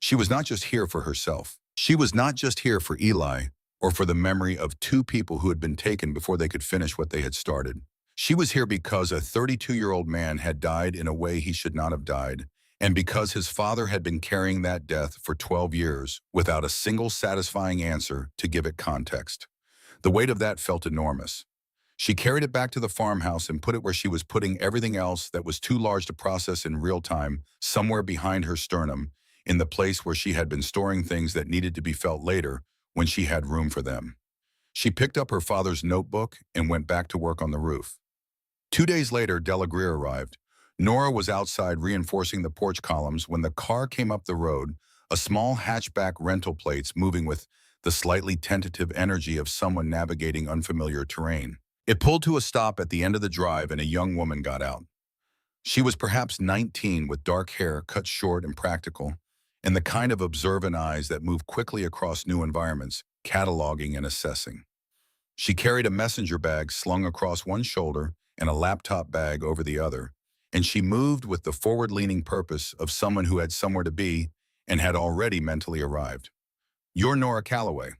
She was not just here for herself. She was not just here for Eli or for the memory of two people who had been taken before they could finish what they had started. She was here because a 32-year-old man had died in a way he should not have died, and because his father had been carrying that death for 12 years without a single satisfying answer to give it context. The weight of that felt enormous. She carried it back to the farmhouse and put it where she was putting everything else that was too large to process in real time, somewhere behind her sternum, in the place where she had been storing things that needed to be felt later when she had room for them. She picked up her father's notebook and went back to work on the roof. 2 days later, Della Greer arrived. Nora was outside reinforcing the porch columns when the car came up the road, a small hatchback rental plates moving with the slightly tentative energy of someone navigating unfamiliar terrain. It pulled to a stop at the end of the drive and a young woman got out. She was perhaps 19 with dark hair cut short and practical, and the kind of observant eyes that move quickly across new environments, cataloging and assessing. She carried a messenger bag slung across one shoulder and a laptop bag over the other, and she moved with the forward-leaning purpose of someone who had somewhere to be and had already mentally arrived. "You're Nora Calloway."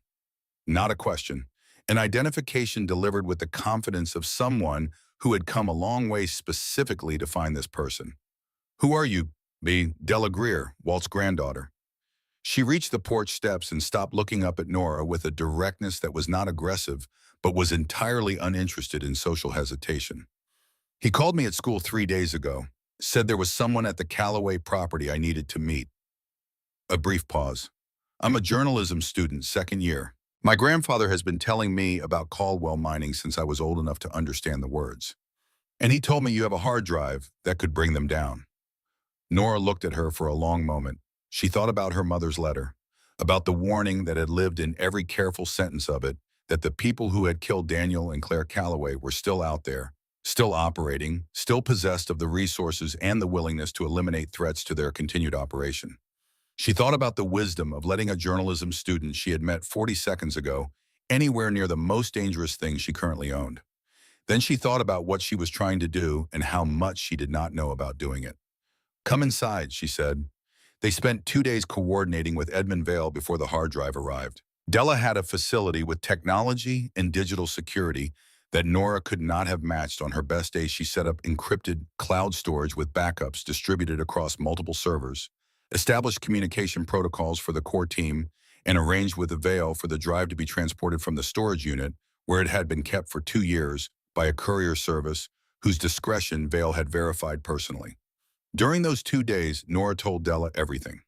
Not a question. An identification delivered with the confidence of someone who had come a long way specifically to find this person. "Who are you?" "Me, Della Greer, Walt's granddaughter." She reached the porch steps and stopped looking up at Nora with a directness that was not aggressive, but was entirely uninterested in social hesitation. "He called me at school 3 days ago, said there was someone at the Calloway property I needed to meet." A brief pause. "I'm a journalism student, second year. My grandfather has been telling me about Caldwell mining since I was old enough to understand the words. And he told me you have a hard drive that could bring them down." Nora looked at her for a long moment. She thought about her mother's letter, about the warning that had lived in every careful sentence of it, that the people who had killed Daniel and Claire Calloway were still out there, still operating, still possessed of the resources and the willingness to eliminate threats to their continued operation. She thought about the wisdom of letting a journalism student she had met 40 seconds ago anywhere near the most dangerous thing she currently owned. Then she thought about what she was trying to do and how much she did not know about doing it. "Come inside," she said. They spent 2 days coordinating with Edmund Vale before the hard drive arrived. Della had a facility with technology and digital security that Nora could not have matched. On her best day, she set up encrypted cloud storage with backups distributed across multiple servers, established communication protocols for the core team, and arranged with the Vale for the drive to be transported from the storage unit, where it had been kept for 2 years, by a courier service whose discretion Vale had verified personally. During those 2 days, Nora told Della everything.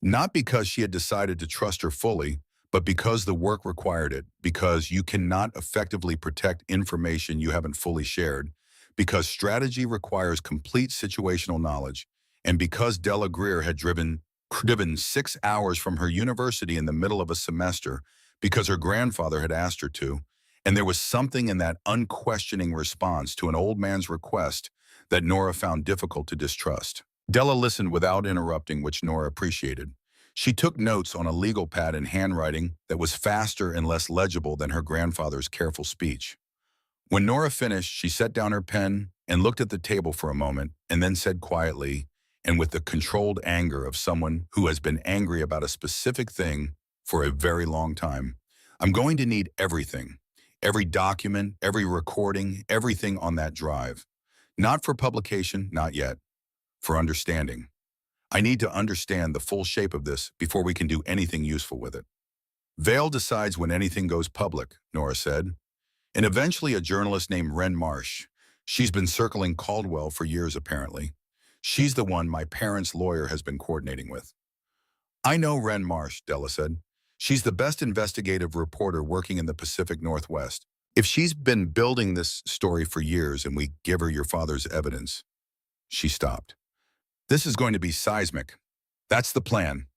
Not because she had decided to trust her fully, but because the work required it, because you cannot effectively protect information you haven't fully shared, because strategy requires complete situational knowledge, and because Della Greer had driven 6 hours from her university in the middle of a semester because her grandfather had asked her to, and there was something in that unquestioning response to an old man's request that Nora found difficult to distrust. Della listened without interrupting, which Nora appreciated. She took notes on a legal pad in handwriting that was faster and less legible than her grandfather's careful speech. When Nora finished, she set down her pen and looked at the table for a moment, and then said quietly, and with the controlled anger of someone who has been angry about a specific thing for a very long time, "I'm going to need everything. Every document, every recording, everything on that drive. Not for publication, not yet. For understanding. I need to understand the full shape of this before we can do anything useful with it." "Vale decides when anything goes public," Nora said. "And eventually a journalist named Wren Marsh. She's been circling Caldwell for years, apparently. She's the one my parents' lawyer has been coordinating with." "I know Wren Marsh," Della said. "She's the best investigative reporter working in the Pacific Northwest. If she's been building this story for years and we give her your father's evidence—" She stopped. "This is going to be seismic. That's the plan."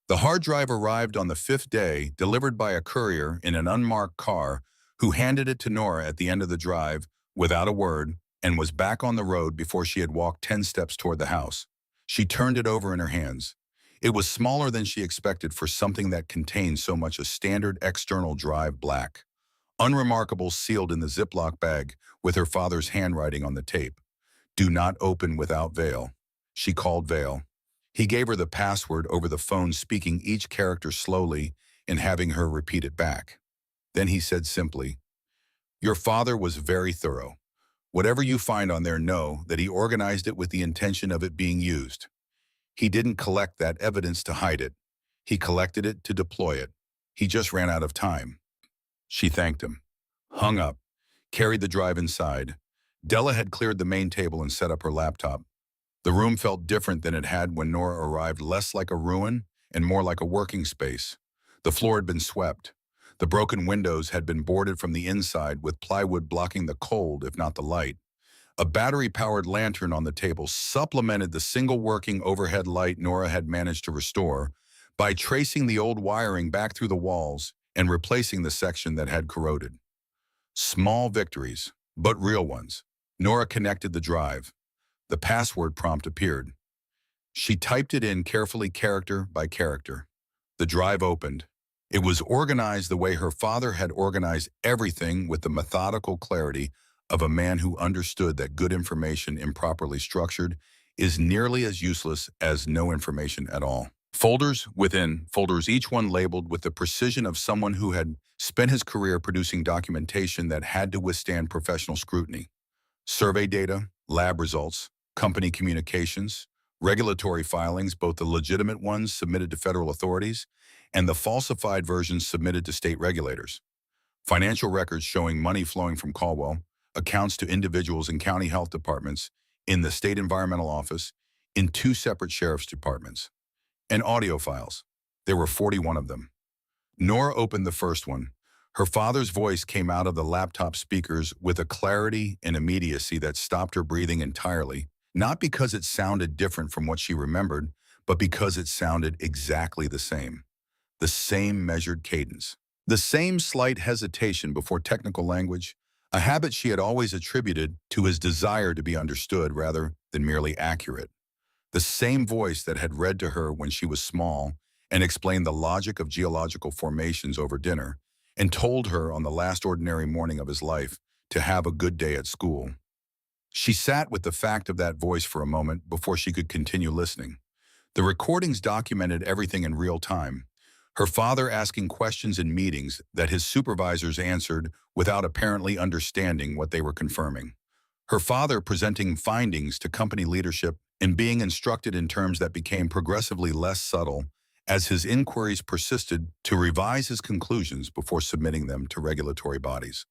The hard drive arrived on the 5th day, delivered by a courier in an unmarked car, who handed it to Nora at the end of the drive without a word, and was back on the road before she had walked 10 steps toward the house. She turned it over in her hands. It was smaller than she expected for something that contained so much. A standard external drive, black, unremarkable, sealed in the Ziploc bag with her father's handwriting on the tape. "Do not open without Vale." She called Vale. He gave her the password over the phone, speaking each character slowly and having her repeat it back. Then he said simply, "Your father was very thorough. Whatever you find on there, know that he organized it with the intention of it being used. He didn't collect that evidence to hide it. He collected it to deploy it. He just ran out of time." She thanked him, hung up, carried the drive inside. Della had cleared the main table and set up her laptop. The room felt different than it had when Nora arrived, less like a ruin and more like a working space. The floor had been swept. The broken windows had been boarded from the inside, with plywood blocking the cold, if not the light. A battery-powered lantern on the table supplemented the single working overhead light Nora had managed to restore by tracing the old wiring back through the walls and replacing the section that had corroded. Small victories, but real ones. Nora connected the drive. The password prompt appeared. She typed it in carefully, character by character. The drive opened. It was organized the way her father had organized everything, with the methodical clarity of a man who understood that good information improperly structured is nearly as useless as no information at all. Folders within folders, each one labeled with the precision of someone who had spent his career producing documentation that had to withstand professional scrutiny. Survey data, lab results, company communications, regulatory filings, both the legitimate ones submitted to federal authorities and the falsified versions submitted to state regulators. Financial records showing money flowing from Caldwell, accounts to individuals in county health departments, in the state environmental office, in 2 separate sheriff's departments. And audio files. There were 41 of them. Nora opened the first one. Her father's voice came out of the laptop speakers with a clarity and immediacy that stopped her breathing entirely, not because it sounded different from what she remembered, but because it sounded exactly the same. The same measured cadence. The same slight hesitation before technical language, a habit she had always attributed to his desire to be understood rather than merely accurate. The same voice that had read to her when she was small and explained the logic of geological formations over dinner and told her on the last ordinary morning of his life to have a good day at school. She sat with the fact of that voice for a moment before she could continue listening. The recordings documented everything in real time. Her father asking questions in meetings that his supervisors answered without apparently understanding what they were confirming. Her father presenting findings to company leadership and being instructed in terms that became progressively less subtle as his inquiries persisted to revise his conclusions before submitting them to regulatory bodies.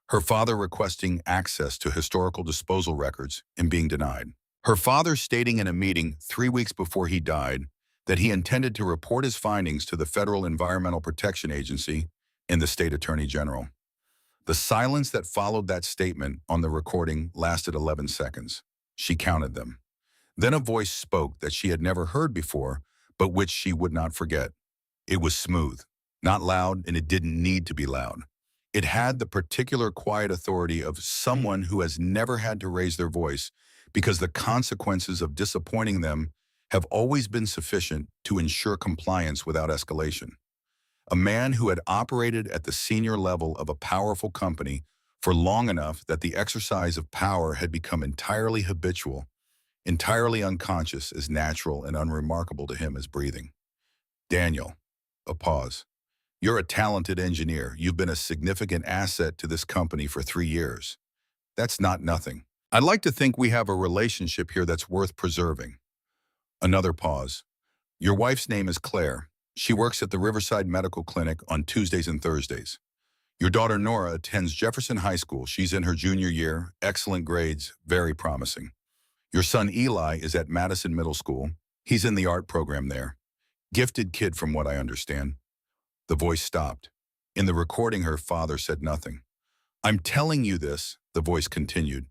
Her father requesting access to historical disposal records and being denied. Her father stating in a meeting 3 weeks before he died that he intended to report his findings to the Federal Environmental Protection Agency and the State Attorney General. The silence that followed that statement on the recording lasted 11 seconds. She counted them. Then a voice spoke that she had never heard before, but which she would not forget. It was smooth, not loud, and it didn't need to be loud. It had the particular quiet authority of someone who has never had to raise their voice because the consequences of disappointing them have always been sufficient to ensure compliance without escalation. A man who had operated at the senior level of a powerful company for long enough that the exercise of power had become entirely habitual, entirely unconscious, as natural and unremarkable to him as breathing. Daniel, a pause. You're a talented engineer. You've been a significant asset to this company for 3 years. That's not nothing. I'd like to think we have a relationship here that's worth preserving. Another pause. Your wife's name is Claire. She works at the Riverside Medical Clinic on Tuesdays and Thursdays. Your daughter Nora attends Jefferson High School. She's in her junior year, excellent grades, very promising. Your son Eli is at Madison Middle School. He's in the art program there. Gifted kid from what I understand. The voice stopped. In the recording, her father said nothing. I'm telling you this, the voice continued,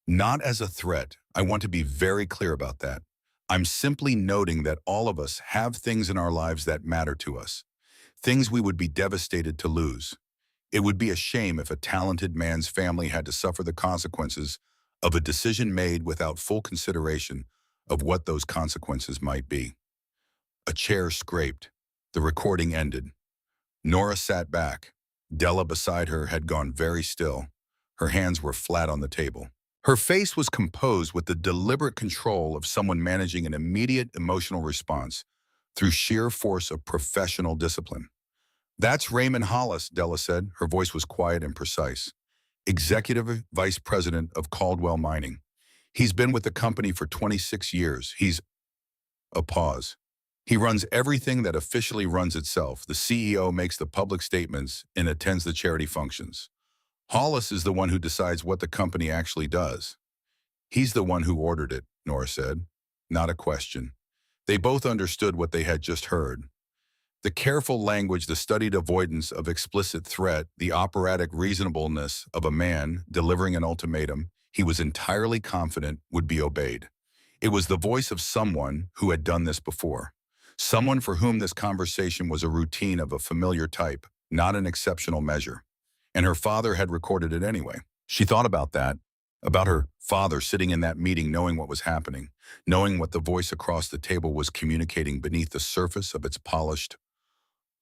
not as a threat. I want to be very clear about that. I'm simply noting that all of us have things in our lives that matter to us, things we would be devastated to lose. It would be a shame if a talented man's family had to suffer the consequences of a decision made without full consideration of what those consequences might be. A chair scraped. The recording ended. Nora sat back. Della beside her had gone very still. Her hands were flat on the table. Her face was composed with the deliberate control of someone managing an immediate emotional response through sheer force of professional discipline. That's Raymond Hollis, Della said. Her voice was quiet and precise. Executive Vice President of Caldwell Mining. He's been with the company for 26 years. He's... A pause. He runs everything that officially runs itself. The CEO makes the public statements and attends the charity functions. Hollis is the one who decides what the company actually does. He's the one who ordered it, Nora said. Not a question. They both understood what they had just heard. The careful language, the studied avoidance of explicit threat, the operatic reasonableness of a man delivering an ultimatum he was entirely confident would be obeyed. It was the voice of someone who had done this before. Someone for whom this conversation was a routine of a familiar type, not an exceptional measure. and her father had recorded it anyway. She thought about that, about her father sitting in that meeting knowing what was happening, knowing what the voice across the table was communicating beneath the surface of its polished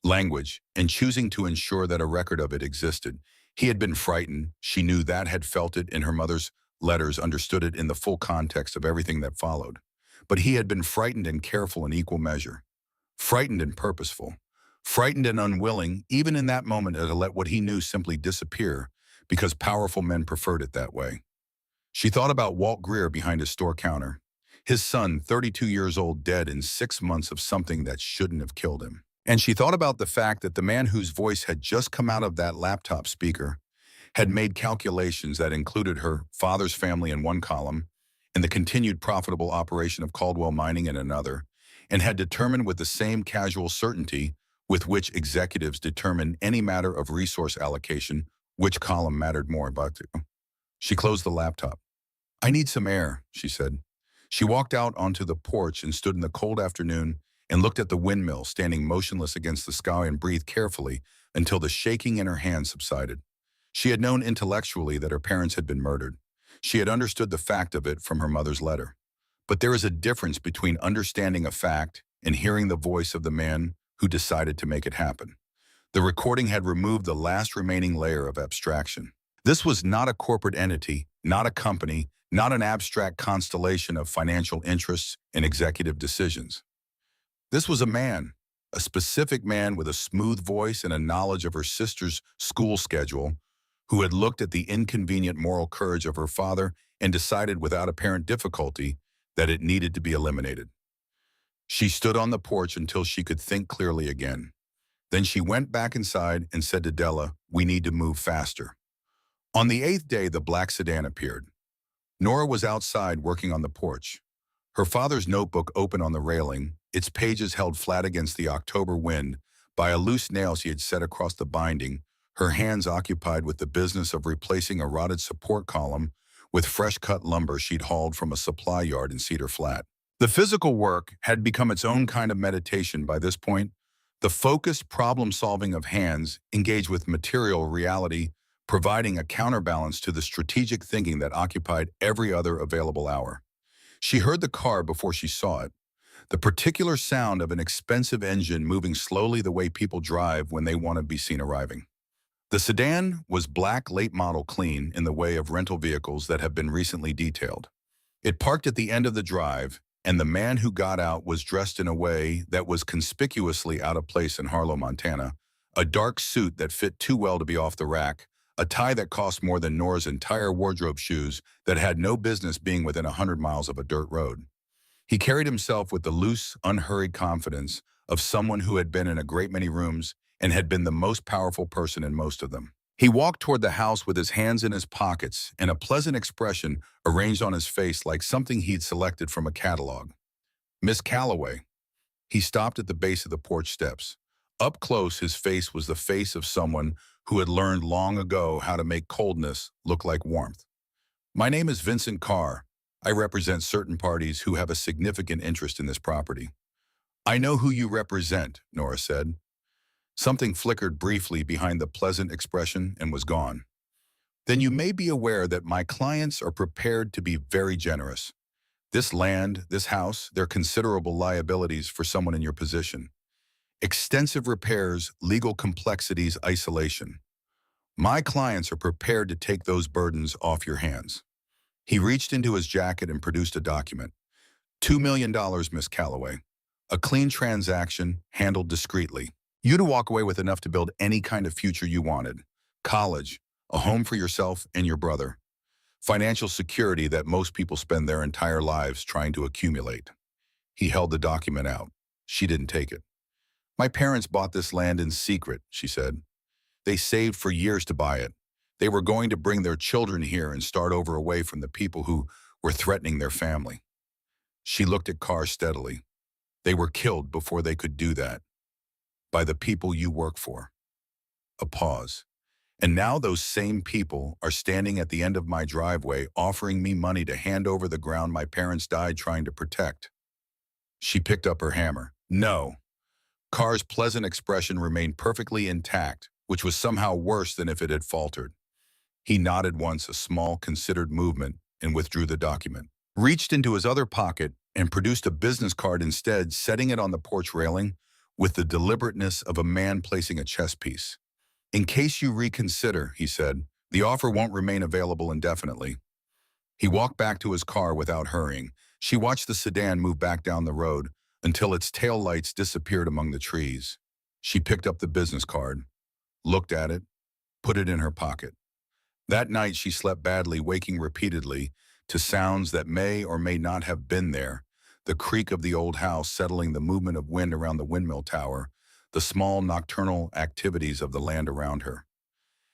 language, and choosing to ensure that a record of it existed. He had been frightened. She knew that, had felt it in her mother's letters, understood it in the full context of everything that followed. But he had been frightened and careful in equal measure, frightened and purposeful, frightened and unwilling, even in that moment, to let what he knew simply disappear because powerful men preferred it that way. She thought about Walt Greer behind his store counter, his son, 32 years old, dead in 6 months of something that shouldn't have killed him. And she thought about the fact that the man whose voice had just come out of that laptop speaker had made calculations that included her father's family in one column and the continued profitable operation of Caldwell Mining in another, and had determined with the same casual certainty with which executives determine any matter of resource allocation which column mattered more. But she closed the laptop. "I need some air," she said. She walked out onto the porch and stood in the cold afternoon and looked at the windmill standing motionless against the sky and breathed carefully until the shaking in her hands subsided. She had known intellectually that her parents had been murdered. She had understood the fact of it from her mother's letter. But there is a difference between understanding a fact and hearing the voice of the man who decided to make it happen. The recording had removed the last remaining layer of abstraction. This was not a corporate entity, not a company, not an abstract constellation of financial interests and executive decisions. This was a specific man with a smooth voice and a knowledge of her sister's school schedule, who had looked at the inconvenient moral courage of her father and decided without apparent difficulty that it needed to be eliminated. She stood on the porch until she could think clearly again. Then she went back inside and said to Della, "We need to move faster." On the 8th day, the black sedan appeared. Nora was outside working on the porch, her father's notebook open on the railing, its pages held flat against the October wind by a loose nail she had set across the binding, her hands occupied with the business of replacing a rotted support column with fresh-cut lumber she'd hauled from a supply yard in Cedar Flat. The physical work had become its own kind of meditation by this point, the focused problem-solving of hands engaged with material reality, providing a counterbalance to the strategic thinking that occupied every other available hour. She heard the car before she saw it, the particular sound of an expensive engine moving slowly the way people drive when they want to be seen arriving. The sedan was black, late model, clean in the way of rental vehicles that have been recently detailed. It parked at the end of the drive, and the man who got out was dressed in a way that was conspicuously out of place in Harlow, Montana, a dark suit that fit too well to be off the rack, a tie that cost more than Nora's entire wardrobe, shoes that had no business being within 100 miles of a dirt road. He carried himself with the loose, unhurried confidence of someone who had been in a great many rooms and had been the most powerful person in most of them. He walked toward the house with his hands in his pockets and a pleasant expression arranged on his face like something he'd selected from a catalog. "Miss Calloway." He stopped at the base of the porch steps. Up close, his face was the face of someone who had learned long ago how to make coldness look like warmth. "My name is Vincent Carr. I represent certain parties who have a significant interest in this property." "I know who you represent," Nora said. Something flickered briefly behind the pleasant expression and was gone. "Then you may be aware that my clients are prepared to be very generous. This land, this house, they're considerable liabilities for someone in your position. Extensive repairs, legal complexities, isolation. My clients are prepared to take those burdens off your hands." He reached into his jacket and produced a document. $2 million, Miss Calloway. A clean transaction, handled discreetly. You to walk away with enough to build any kind of future you wanted. College, a home for yourself and your brother. Financial security that most people spend their entire lives trying to accumulate. He held the document out. She didn't take it. "My parents bought this land in secret," she said. "They saved for years to buy it. They were going to bring their children here and start over away from the people who were threatening their family." She looked at Carr steadily. "They were killed before they could do that. By the people you work for." A pause. "And now those same people are standing at the end of my driveway offering me money to hand over the ground my parents died trying to protect." She picked up her hammer. "No." Carr's pleasant expression remained perfectly intact, which was somehow worse than if it had faltered. He nodded once, a small, considered movement, and withdrew the document. Reached into his other pocket and produced a business card instead, setting it on the porch railing with the deliberateness of a man placing a chess piece. "In case you reconsider," he said, "the offer won't remain available indefinitely." He walked back to his car without hurrying. She watched the sedan move back down the road until its tail lights disappeared among the trees. She picked up the business card, looked at it, put it in her pocket. That night she slept badly, waking repeatedly to sounds that may or may not have been there: the creak of the old house settling, the movement of wind around the windmill tower, the small nocturnal activities of the land around her.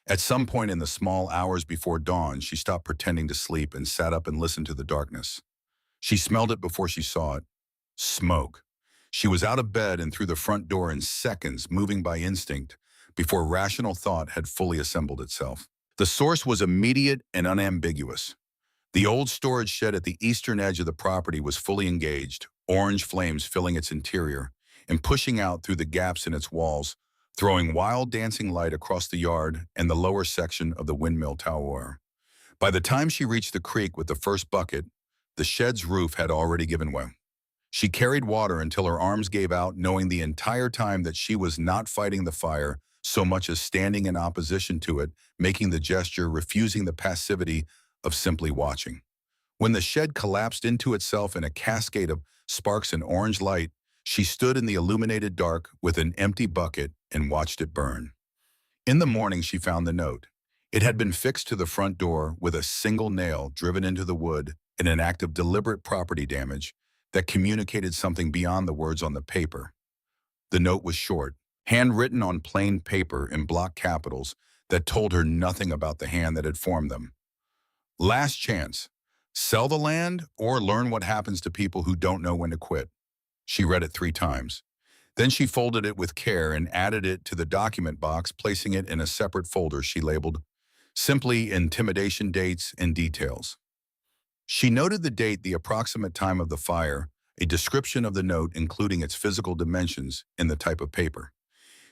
At some point in the small hours before dawn, she stopped pretending to sleep and sat up and listened to the darkness. She smelled it before she saw it. Smoke. She was out of bed and through the front door in seconds, moving by instinct, before rational thought had fully assembled itself. The source was immediate and unambiguous. The old storage shed at the eastern edge of the property was fully engaged, orange flames filling its interior and pushing out through the gaps in its walls, throwing wild dancing light across the yard and the lower section of the windmill tower. By the time she reached the creek with the first bucket, the shed's roof had already given way. She carried water until her arms gave out, knowing the entire time that she was not fighting the fire so much as standing in opposition to it, making the gesture, refusing the passivity of simply watching. When the shed collapsed into itself in a cascade of sparks and orange light, she stood in the illuminated dark with an empty bucket and watched it burn. In the morning, she found the note. It had been fixed to the front door with a single nail driven into the wood in an act of deliberate property damage that communicated something beyond the words on the paper. The note was short, handwritten on plain paper in block capitals that told her nothing about the hand that had formed them. Last chance. Sell the land or learn what happens to people who don't know when to quit. She read it 3 times. Then she folded it with care and added it to the document box, placing it in a separate folder she labeled simply "Intimidation Dates and Details." She noted the date, the approximate time of the fire, a description of the note including its physical dimensions and the type of paper.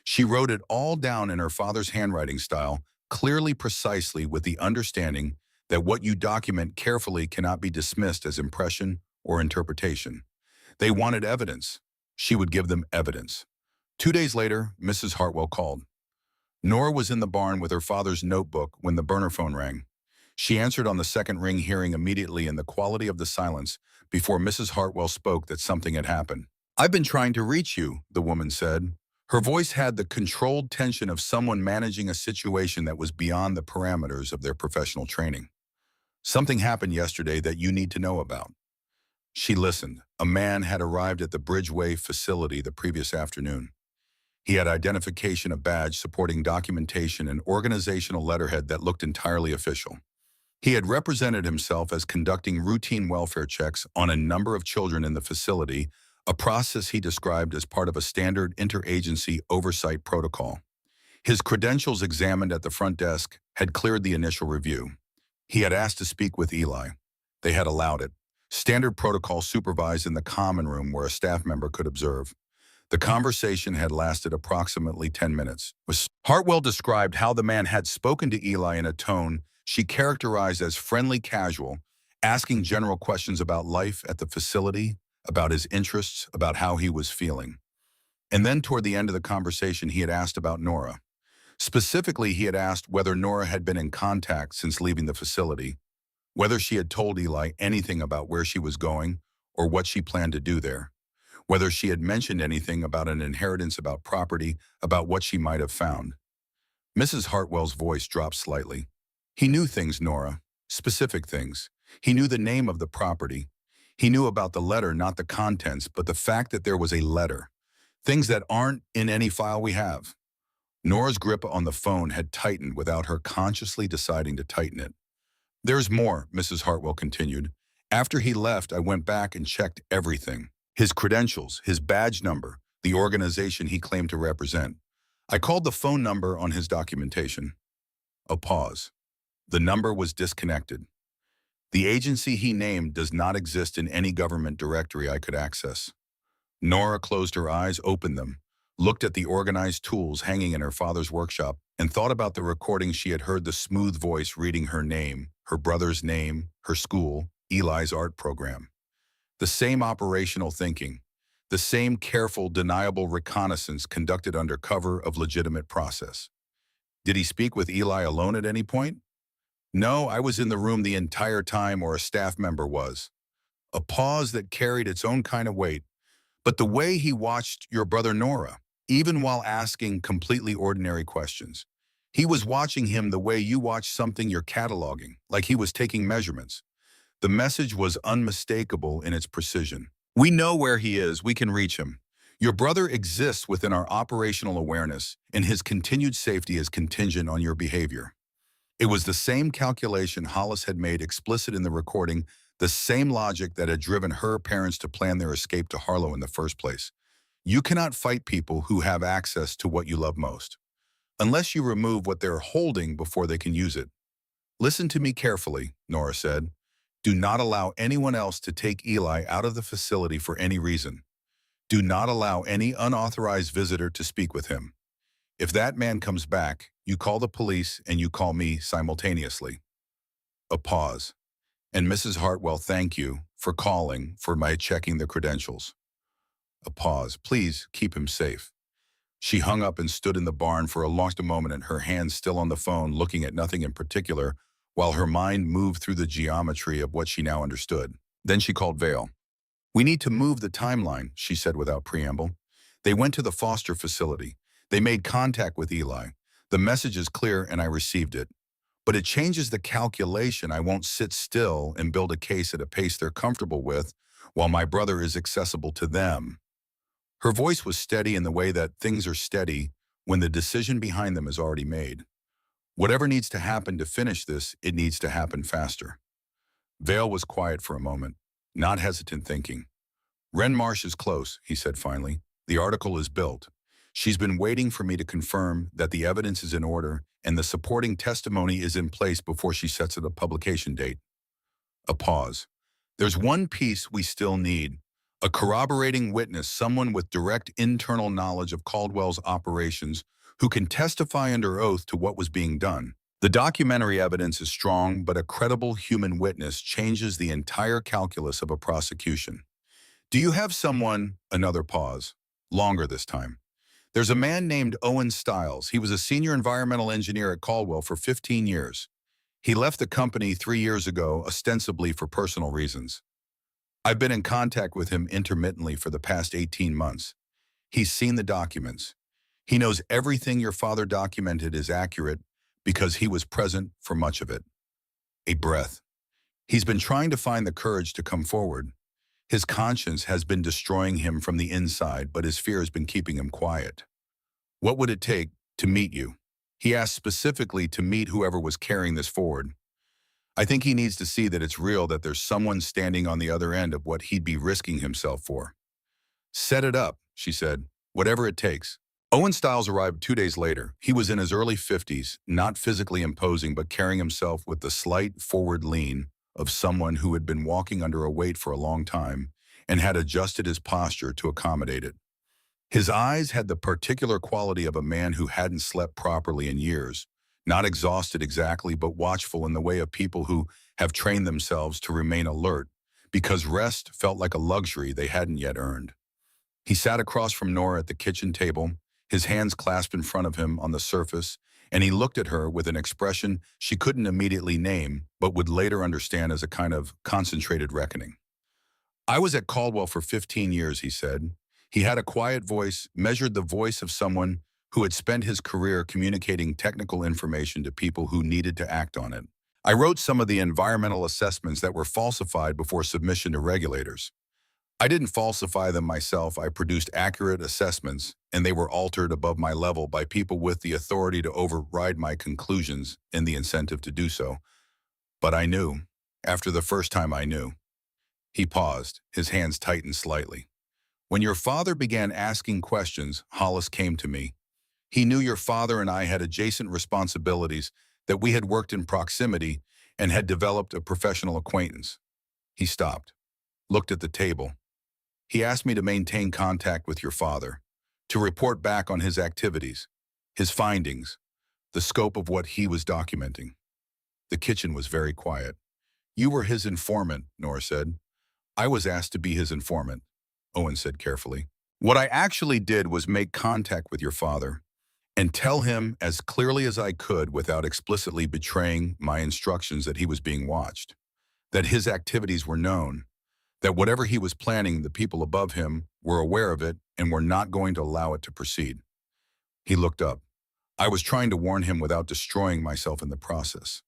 She wrote it all down in her father's handwriting style, clearly, precisely, with the understanding that what you document carefully cannot be dismissed as impression or interpretation. They wanted evidence. She would give them evidence. 2 days later, Mrs. Hartwell called. Nora was in the barn with her father's notebook when the burner phone rang. She answered on the second ring, hearing immediately in the quality of the silence before Mrs. Hartwell spoke that something had happened. "I've been trying to reach you," the woman said. Her voice had the controlled tension of someone managing a situation that was beyond the parameters of their professional training. "Something happened yesterday that you need to know about." She listened. A man had arrived at the Bridgeway facility the previous afternoon. He had identification, a badge supporting documentation, and organizational letterhead that looked entirely official. He had represented himself as conducting routine welfare checks on a number of children in the facility, a process he described as part of a standard interagency oversight protocol. His credentials, examined at the front desk, had cleared the initial review. He had asked to speak with Eli. They had allowed it. Standard protocol, supervised in the common room where a staff member could observe. The conversation had lasted approximately 10 minutes. Hartwell described how the man had spoken to Eli in a tone she characterized as friendly casual, asking general questions about life at the facility, about his interests, about how he was feeling. And then toward the end of the conversation, he had asked about Nora. Specifically, he had asked whether Nora had been in contact since leaving the facility, whether she had told Eli anything about where she was going or what she planned to do there, whether she had mentioned anything about an inheritance, about property, about what she might have found. Mrs. Hartwell's voice dropped slightly. He knew things, Nora, specific things. He knew the name of the property. He knew about the letter, not the contents, but the fact that there was a letter. Things that aren't in any file we have. Nora's grip on the phone had tightened without her consciously deciding to tighten it. "There's more," Mrs. Hartwell continued. "After he left, I went back and checked everything. His credentials, his badge number, the organization he claimed to represent. I called the phone number on his documentation." A pause. The number was disconnected. "The agency he named does not exist in any government directory I could access." Nora closed her eyes, opened them, looked at the organized tools hanging in her father's workshop, and thought about the recording she had heard the smooth voice reading her name, her brother's name, her school, Eli's art program. The same operational thinking, the same careful, deniable reconnaissance conducted under cover of legitimate process. Did he speak with Eli alone at any point? No, I was in the room the entire time, or a staff member was. A pause that carried its own kind of weight. But the way he watched your brother Nora, even while asking completely ordinary questions, he was watching him the way you watch something you're cataloging, like he was taking measurements. The message was unmistakable in its precision. We know where he is. We can reach him. Your brother exists within our operational awareness, and his continued safety is contingent on your behavior. It was the same calculation Hollis had made explicit in the recording, the same logic that had driven her parents to plan their escape to Harlow in the first place. You cannot fight people who have access to what you love most, unless you remove what they're holding before they can use it. Listen to me carefully, Nora said. Do not allow anyone else to take Eli out of the facility for any reason. Do not allow any unauthorized visitor to speak with him. If that man comes back, you call the police and you call me simultaneously. A pause. And Mrs. Hartwell, thank you for calling, for my checking the credentials. A pause. Please keep him safe. She hung up and stood in the barn for a long moment, and her hands still on the phone, looking at nothing in particular, while her mind moved through the geometry of what she now understood. Then she called Vale. We need to move the timeline, she said without preamble. They went to the foster facility. They made contact with Eli. The message is clear and I received it. But it changes the calculation. I won't sit still and build a case at a pace they're comfortable with while my brother is accessible to them. Her voice was steady in the way that things are steady when the decision behind them is already made. Whatever needs to happen to finish this, it needs to happen faster. Vale was quiet for a moment, not hesitant, thinking. Ren Marsh is close, he said finally. The article is built. She's been waiting for me to confirm that the evidence is in order and the supporting testimony is in place before she sets a publication date. A pause. There's one piece we still need. A corroborating witness, someone with direct internal knowledge of Caldwell's operations who can testify under oath to what was being done. The documentary evidence is strong, but a credible human witness changes the entire calculus of a prosecution. Do you have someone? Another pause. Longer this time. There's a man named Owen Stiles. He was a senior environmental engineer at Caldwell for 15 years. He left the company 3 years ago, ostensibly for personal reasons. I've been in contact with him intermittently for the past 18 months. He's seen the documents. He knows everything your father documented is accurate because he was present for much of it. A breath. He's been trying to find the courage to come forward. His conscience has been destroying him from the inside, but his fear has been keeping him quiet. What would it take to meet you? He asked specifically to meet whoever was carrying this forward. I think he needs to see that it's real, that there's someone standing on the other end of what he'd be risking himself for. Set it up, she said, whatever it takes. Owen Stiles arrived 2 days later. He was in his early 50s, not physically imposing, but carrying himself with the slight forward lean of someone who had been walking under a weight for a long time and had adjusted his posture to accommodate it. His eyes had the particular quality of a man who hadn't slept properly in years, not exhausted exactly, but watchful in the way of people who have trained themselves to remain alert because rest felt like a luxury they hadn't yet earned. He sat across from Nora at the kitchen table, his hands clasped in front of him on the surface, and he looked at her with an expression she couldn't immediately name, but would later understand as a kind of concentrated reckoning. I was at Caldwell for 15 years, he said. He had a quiet voice, measured the voice of someone who had spent his career communicating technical information to people who needed to act on it. I wrote some of the environmental assessments that were falsified before submission to regulators. I didn't falsify them myself. I produced accurate assessments, and they were altered above my level by people with the authority to override my conclusions and the incentive to do so. But I knew. After the first time I knew. He paused, his hands tightened slightly. When your father began asking questions, Hollis came to me. He knew your father and I had adjacent responsibilities, that we had worked in proximity and had developed a professional acquaintance. He stopped, looked at the table. He asked me to maintain contact with your father, to report back on his activities, his findings. the scope of what he was documenting. The kitchen was very quiet. You were his informant, Nora said. I was asked to be his informant, Owen said carefully. What I actually did was make contact with your father and tell him as clearly as I could without explicitly betraying my instructions that he was being watched, that his activities were known, that whatever he was planning, the people above him were aware of it and were not going to allow it to proceed. He looked up. I was trying to warn him without destroying myself in the process.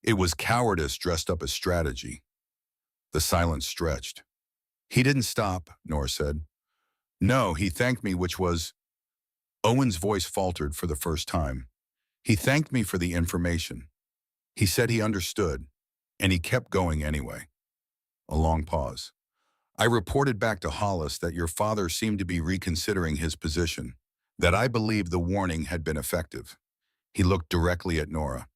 It was cowardice dressed up as strategy. The silence stretched. He didn't stop, Nora said. No, he thanked me, which was... Owen's voice faltered for the first time. He thanked me for the information. He said he understood, and he kept going anyway. A long pause. I reported back to Hollis that your father seemed to be reconsidering his position, that I believed the warning had been effective. He looked directly at Nora.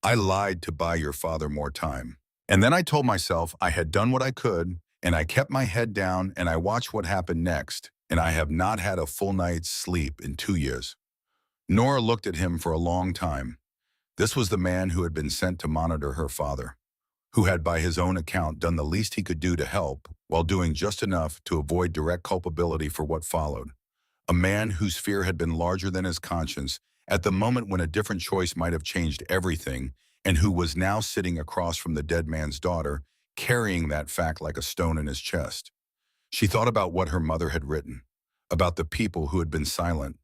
I lied to buy your father more time. And then I told myself I had done what I could, and I kept my head down and I watched what happened next, and I have not had a full night's sleep in 2 years. Nora looked at him for a long time. This was the man who had been sent to monitor her father, who had by his own account done the least he could do to help while doing just enough to avoid direct culpability for what followed. A man whose fear had been larger than his conscience at the moment when a different choice might have changed everything, and who was now sitting across from the dead man's daughter, carrying that fact like a stone in his chest. She thought about what her mother had written, about the people who had been silent,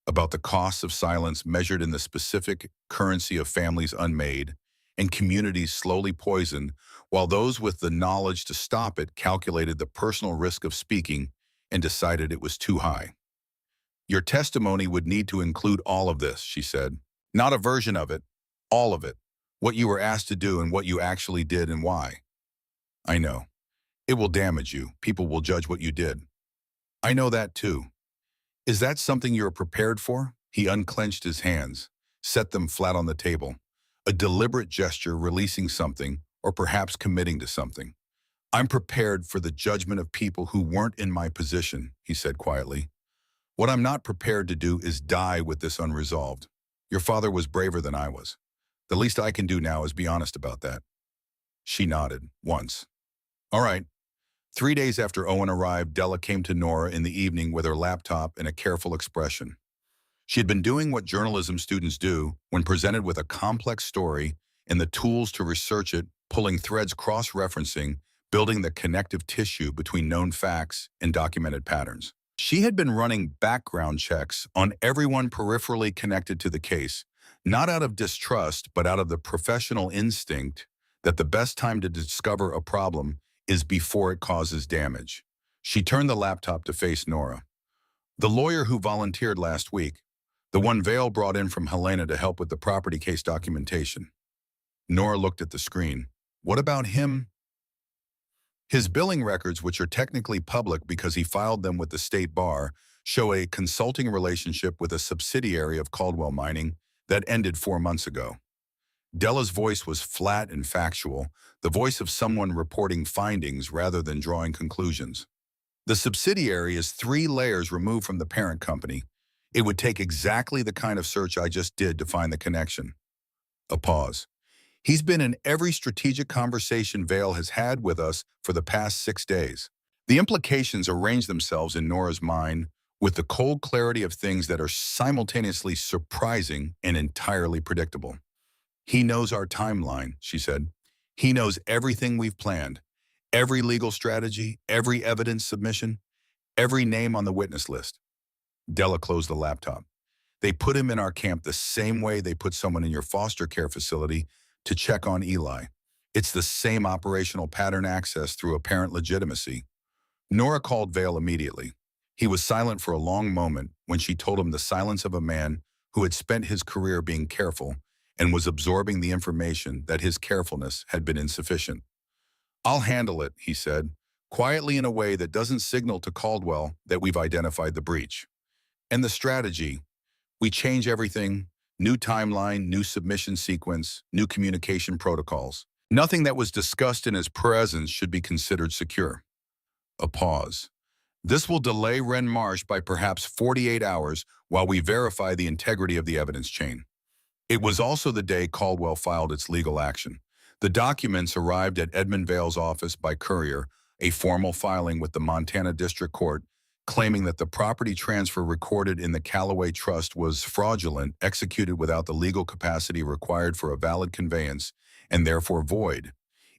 about the costs of silence measured in the specific currency of families unmade and communities slowly poisoned, while those with the knowledge to stop it calculated the personal risk of speaking and decided it was too high. Your testimony would need to include all of this, she said. Not a version of it, all of it. What you were asked to do and what you actually did and why. I know. It will damage you. People will judge what you did. I know that too. Is that something you're prepared for? He unclenched his hands, set them flat on the table. A deliberate gesture releasing something, or perhaps committing to something. I'm prepared for the judgment of people who weren't in my position, he said quietly. What I'm not prepared to do is die with this unresolved. Your father was braver than I was. The least I can do now is be honest about that. She nodded, once. All right. 3 days after Owen arrived, Della came to Nora in the evening with her laptop and a careful expression. She had been doing what journalism students do when presented with a complex story and the tools to research it, pulling threads cross-referencing, building the connective tissue between known facts and documented patterns. She had been running background checks on everyone peripherally connected to the case, not out of distrust, but out of the professional instinct that the best time to discover a problem is before it causes damage. She turned the laptop to face Nora. The lawyer who volunteered last week, the one Vale brought in from Helena to help with the property case documentation. Nora looked at the screen. What about him? His billing records, which are technically public because he filed them with the state bar, show a consulting relationship with a subsidiary of Caldwell Mining that ended 4 months ago. Della's voice was flat and factual, the voice of someone reporting findings rather than drawing conclusions. The subsidiary is 3 layers removed from the parent company. It would take exactly the kind of search I just did to find the connection. A pause. He's been in every strategic conversation Vale has had with us for the past 6 days. The implications arrange themselves in Nora's mind with the cold clarity of things that are simultaneously surprising and entirely predictable. He knows our timeline, she said. He knows everything we've planned, every legal strategy, every evidence submission, every name on the witness list. Della closed the laptop. They put him in our camp the same way they put someone in your foster care facility to check on Eli. It's the same operational pattern access through apparent legitimacy. Nora called Vale immediately. He was silent for a long moment when she told him the silence of a man who had spent his career being careful and was absorbing the information that his carefulness had been insufficient. I'll handle it, he said, quietly in a way that doesn't signal to Caldwell that we've identified the breach. And the strategy, we change everything, new timeline, new submission sequence, new communication protocols. Nothing that was discussed in his presence should be considered secure. A pause. This will delay Ren Marsh by perhaps 48 hours while we verify the integrity of the evidence chain. It was also the day Caldwell filed its legal action. The documents arrived at Edmund Vale's office by courier, a formal filing with the Montana District Court, claiming that the property transfer recorded in the Callaway Trust was fraudulent, executed without the legal capacity required for a valid conveyance, and therefore void.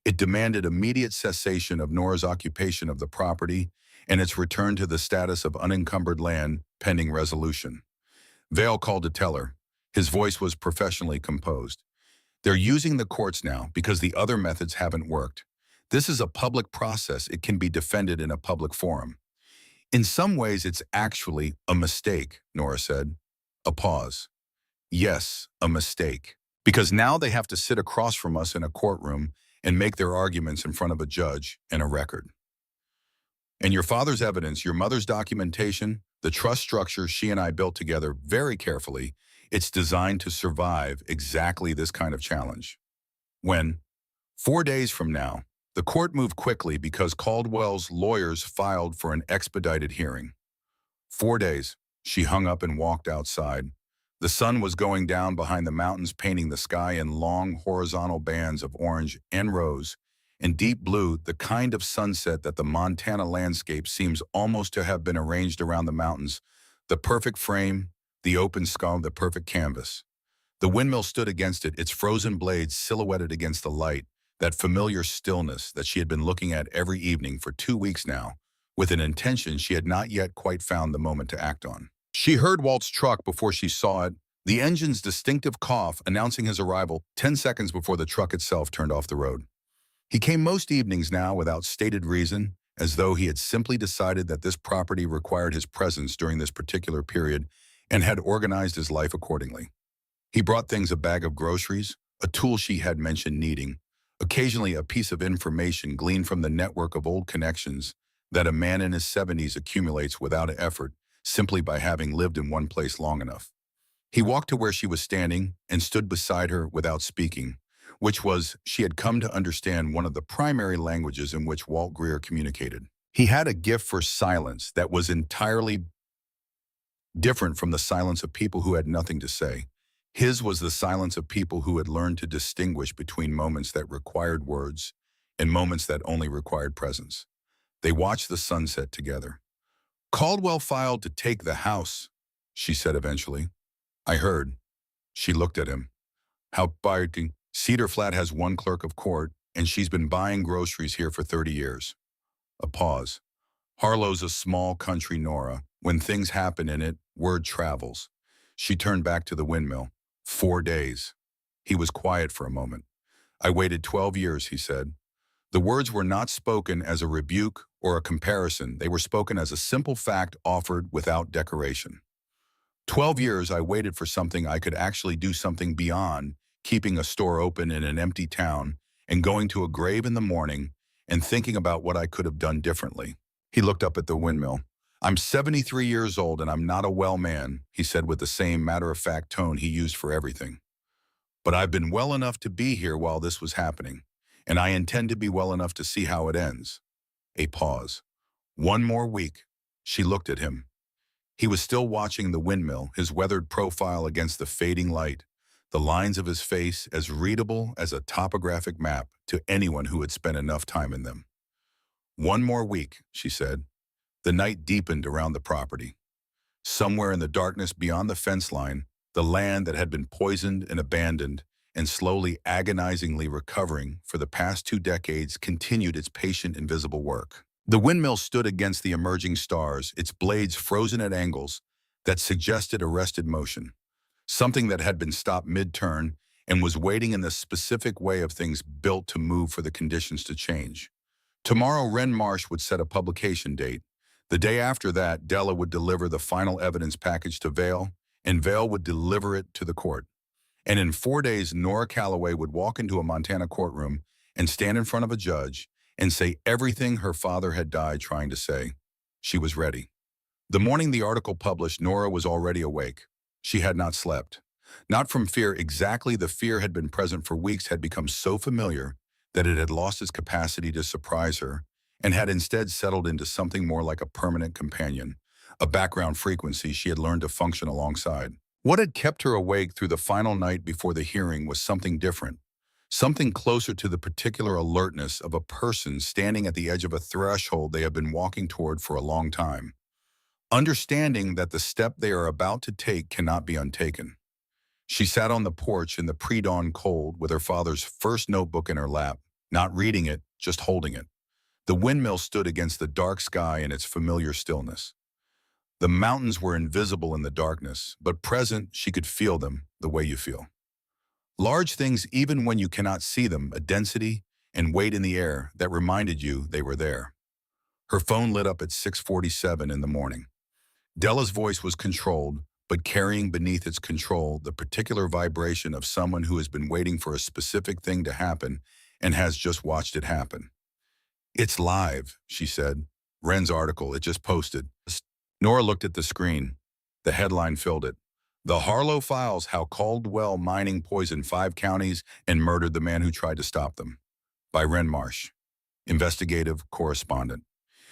It demanded immediate cessation of Nora's occupation of the property and its return to the status of unencumbered land pending resolution. Vale called to tell her. His voice was professionally composed. They're using the courts now because the other methods haven't worked. This is a public process. It can be defended in a public forum. In some ways, it's actually a mistake, Nora said. A pause. Yes, a mistake. Because now they have to sit across from us in a courtroom and make their arguments in front of a judge and a record. And your father's evidence, your mother's documentation, the trust structure she and I built together very carefully, it's designed to survive exactly this kind of challenge. When, 4 days from now, the court moved quickly because Caldwell's lawyers filed for an expedited hearing. 4 days, she hung up and walked outside. The sun was going down behind the mountains, painting the sky in long horizontal bands of orange and rose, and deep blue, the kind of sunset that the Montana landscape seems almost to have been arranged around the mountains, the perfect frame, the open sky, the perfect canvas. The windmill stood against it, its frozen blades silhouetted against the light, that familiar stillness that she had been looking at every evening for 2 weeks now, with an intention she had not yet quite found the moment to act on. She heard Walt's truck before she saw it, the engine's distinctive cough announcing his arrival 10 seconds before the truck itself turned off the road. He came most evenings now without stated reason, as though he had simply decided that this property required his presence during this particular period and had organized his life accordingly. He brought things: a bag of groceries, a tool she had mentioned needing, occasionally a piece of information gleaned from the network of old connections that a man in his 70s accumulates without effort, simply by having lived in one place long enough. He walked to where she was standing and stood beside her without speaking, which was, she had come to understand, one of the primary languages in which Walt Greer communicated. He had a gift for silence that was entirely different from the silence of people who had nothing to say. His was the silence of people who had learned to distinguish between moments that required words and moments that only required presence. They watched the sunset together. Caldwell filed to take the house, she said eventually. I heard. She looked at him. How biting. Cedar Flat has one clerk of court, and she's been buying groceries here for 30 years. A pause. Harlow's a small country, Nora. When things happen in it, word travels. She turned back to the windmill. 4 days. He was quiet for a moment. I waited 12 years, he said. The words were not spoken as a rebuke or a comparison. They were spoken as a simple fact offered without decoration. 12 years I waited for something I could actually do, something beyond keeping a store open in an empty town and going to a grave in the morning and thinking about what I could have done differently. He looked up at the windmill. I'm 73 years old and I'm not a well man, he said with the same matter-of-fact tone he used for everything. But I've been well enough to be here while this was happening, and I intend to be well enough to see how it ends. A pause. 1 more week. She looked at him. He was still watching the windmill, his weathered profile against the fading light, the lines of his face as readable as a topographic map to anyone who had spent enough time in them. 1 more week, she said. The night deepened around the property. Somewhere in the darkness beyond the fence line, the land that had been poisoned and abandoned and slowly, agonizingly recovering for the past 2 decades continued its patient, invisible work. The windmill stood against the emerging stars, its blades frozen at angles that suggested arrested motion, something that had been stopped mid-turn and was waiting in the specific way of things built to move for the conditions to change. Tomorrow, Ren Marsh would set a publication date. The day after that, Della would deliver the final evidence package to Vale, and Vale would deliver it to the court. And in 4 days, Nora Callaway would walk into a Montana courtroom and stand in front of a judge and say everything her father had died trying to say. She was ready. The morning the article published, Nora was already awake. She had not slept. Not from fear. Exactly, the fear had been present for weeks, had become so familiar that it had lost its capacity to surprise her and had instead settled into something more like a permanent companion, a background frequency she had learned to function alongside. What had kept her awake through the final night before the hearing was something different, something closer to the particular alertness of a person standing at the edge of a threshold they have been walking toward for a long time, understanding that the step they are about to take cannot be untaken. She sat on the porch in the pre-dawn cold with her father's first notebook in her lap, not reading it, just holding it. The windmill stood against the dark sky in its familiar stillness. The mountains were invisible in the darkness, but present she could feel them the way you feel. Large things even when you cannot see them, a density and weight in the air that reminded you they were there. Her phone lit up at 6:47 in the morning. Della's voice was controlled, but carrying beneath its control the particular vibration of someone who has been waiting for a specific thing to happen and has just watched it happen. "It's live," she said. "Ren's article, it just posted." Nora looked at the screen. The headline filled it. "The Harlow Files: How Caldwell Mining Poisoned 5 counties and Murdered the Man Who Tried to Stop Them," by Ren Marsh, investigative correspondent.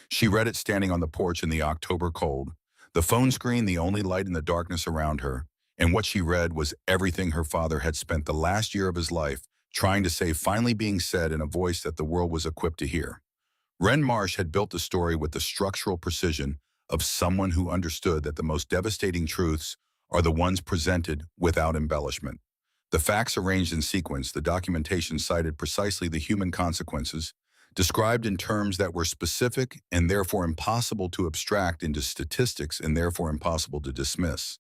She read it standing on the porch in the October cold, the phone screen the only light in the darkness around her, and what she read was everything her father had spent the last year of his life trying to say finally being said in a voice that the world was equipped to hear. Ren Marsh had built the story with the structural precision of someone who understood that the most devastating truths are the ones presented without embellishment. The facts arranged in sequence, the documentation cited precisely the human consequences, described in terms that were specific and therefore impossible to abstract into statistics and therefore impossible to dismiss.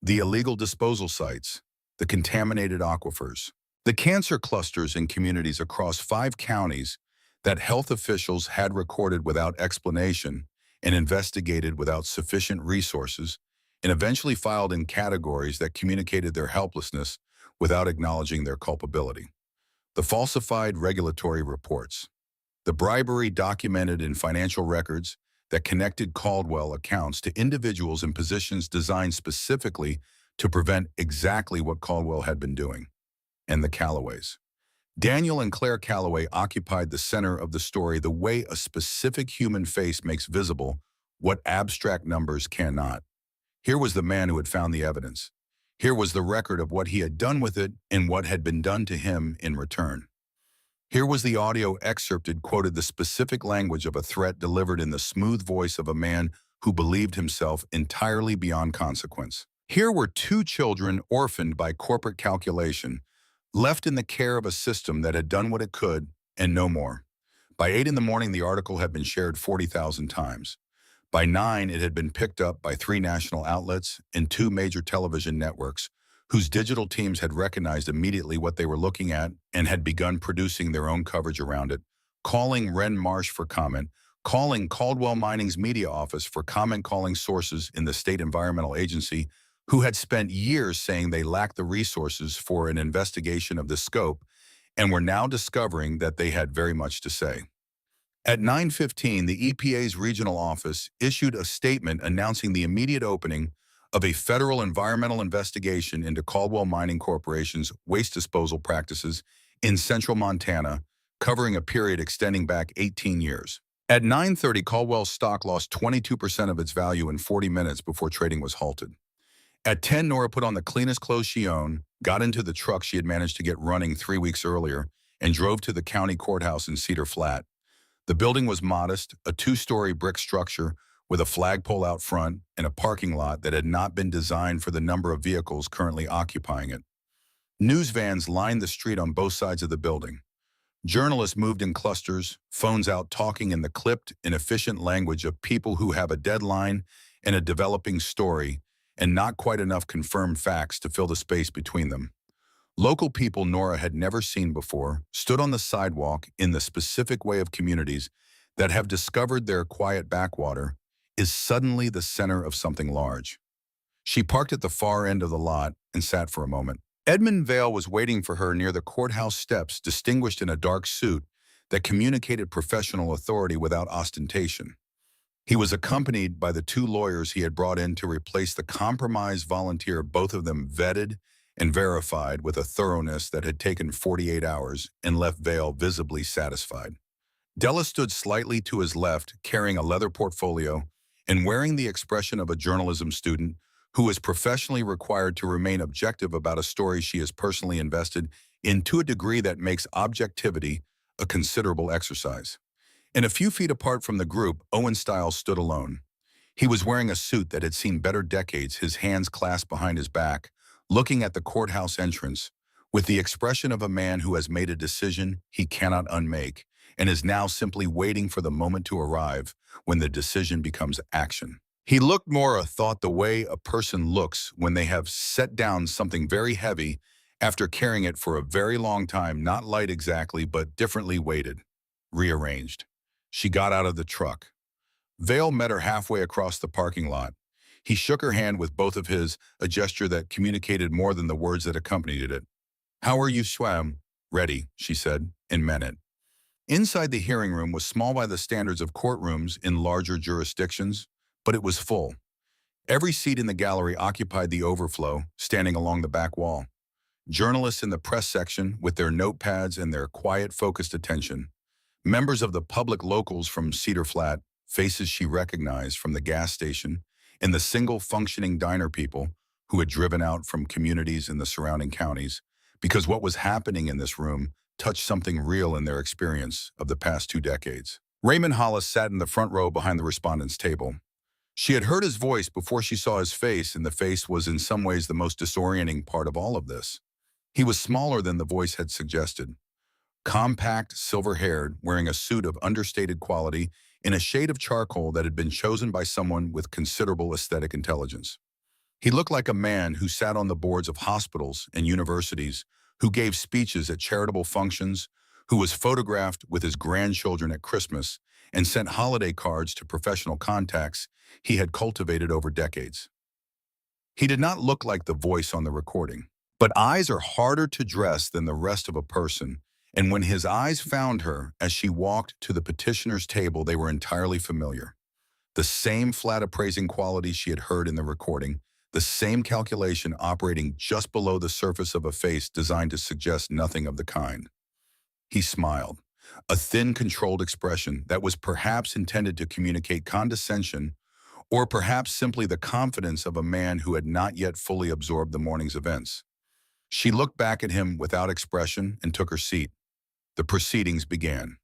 The illegal disposal sites, the contaminated aquifers, the cancer clusters in communities across 5 counties that health officials had recorded without explanation and investigated without sufficient resources, and eventually filed in categories that communicated their helplessness without acknowledging their culpability. The falsified regulatory reports, the bribery documented in financial records that connected Caldwell accounts to individuals in positions designed specifically to prevent exactly what Caldwell had been doing, and the Callaways. Daniel and Claire Calloway occupied the center of the story the way a specific human face makes visible what abstract numbers cannot. Here was the man who had found the evidence. Here was the record of what he had done with it and what had been done to him in return. Here was the audio excerpted quoted the specific language of a threat delivered in the smooth voice of a man who believed himself entirely beyond consequence. Here were 2 children orphaned by corporate calculation, left in the care of a system that had done what it could and no more. By 8 in the morning, the article had been shared 40,000 times. By 9, it had been picked up by 3 national outlets and 2 major television networks, whose digital teams had recognized immediately what they were looking at and had begun producing their own coverage around it, calling Ren Marsh for comment, calling Caldwell Mining's media office for comment, calling sources in the state environmental agency who had spent years saying they lacked the resources for an investigation of this scope and were now discovering that they had very much to say. At 9:15, the EPA's regional office issued a statement announcing the immediate opening of a federal environmental investigation into Caldwell Mining Corporation's waste disposal practices in central Montana, covering a period extending back 18 years. At 9:30, Caldwell's stock lost 22% of its value in 40 minutes before trading was halted. At 10, Nora put on the cleanest clothes she owned, got into the truck she had managed to get running 3 weeks earlier, and drove to the county courthouse in Cedar Flat. The building was modest, a 2-story brick structure with a flagpole out front and a parking lot that had not been designed for the number of vehicles currently occupying it. News vans lined the street on both sides of the building. Journalists moved in clusters, phones out talking in the clipped and efficient language of people who have a deadline and a developing story and not quite enough confirmed facts to fill the space between them. Local people Nora had never seen before stood on the sidewalk in the specific way of communities that have discovered their quiet backwater is suddenly the center of something large. She parked at the far end of the lot and sat for a moment. Edmund Vale was waiting for her near the courthouse steps, distinguished in a dark suit that communicated professional authority without ostentation. He was accompanied by the 2 lawyers he had brought in to replace the compromised volunteer, both of them vetted and verified with a thoroughness that had taken 48 hours and left Vale visibly satisfied. Della stood slightly to his left, carrying a leather portfolio and wearing the expression of a journalism student who is professionally required to remain objective about a story she is personally invested in to a degree that makes objectivity a considerable exercise. And a few feet apart from the group, Owen Stiles stood alone. He was wearing a suit that had seen better decades, his hands clasped behind his back, looking at the courthouse entrance, with the expression of a man who has made a decision he cannot unmake, and is now simply waiting for the moment to arrive when the decision becomes action. He looked more thought the way a person looks when they have set down something very heavy after carrying it for a very long time, not light exactly, but differently weighted, rearranged. She got out of the truck. Vale met her halfway across the parking lot. He shook her hand with both of his, a gesture that communicated more than the words that accompanied it. "How are you, Swam?" "Ready," she said, and meant it. Inside the hearing room was small by the standards of courtrooms in larger jurisdictions, but it was full. Every seat in the gallery occupied the overflow, standing along the back wall. Journalists in the press section with their notepads and their quiet, focused attention. Members of the public locals from Cedar Flat, faces she recognized from the gas station, and the single functioning diner people who had driven out from communities in the surrounding counties, because what was happening in this room touched something real in their experience of the past 2 decades. Raymond Hollis sat in the front row behind the respondent's table. She had heard his voice before she saw his face, and the face was in some ways the most disorienting part of all of this. He was smaller than the voice had suggested. Compact, silver-haired, wearing a suit of understated quality in a shade of charcoal that had been chosen by someone with considerable aesthetic intelligence. He looked like a man who sat on the boards of hospitals and universities, who gave speeches at charitable functions, who was photographed with his grandchildren at Christmas, and sent holiday cards to professional contacts he had cultivated over decades. He did not look like the voice on the recording. But eyes are harder to dress than the rest of a person, and when his eyes found her as she walked to the petitioner's table, they were entirely familiar. The same flat appraising quality she had heard in the recording, the same calculation operating just below the surface of a face designed to suggest nothing of the kind. He smiled, a thin, controlled expression that was perhaps intended to communicate condescension, or perhaps simply the confidence of a man who had not yet fully absorbed the morning's events. She looked back at him without expression and took her seat. The proceedings began.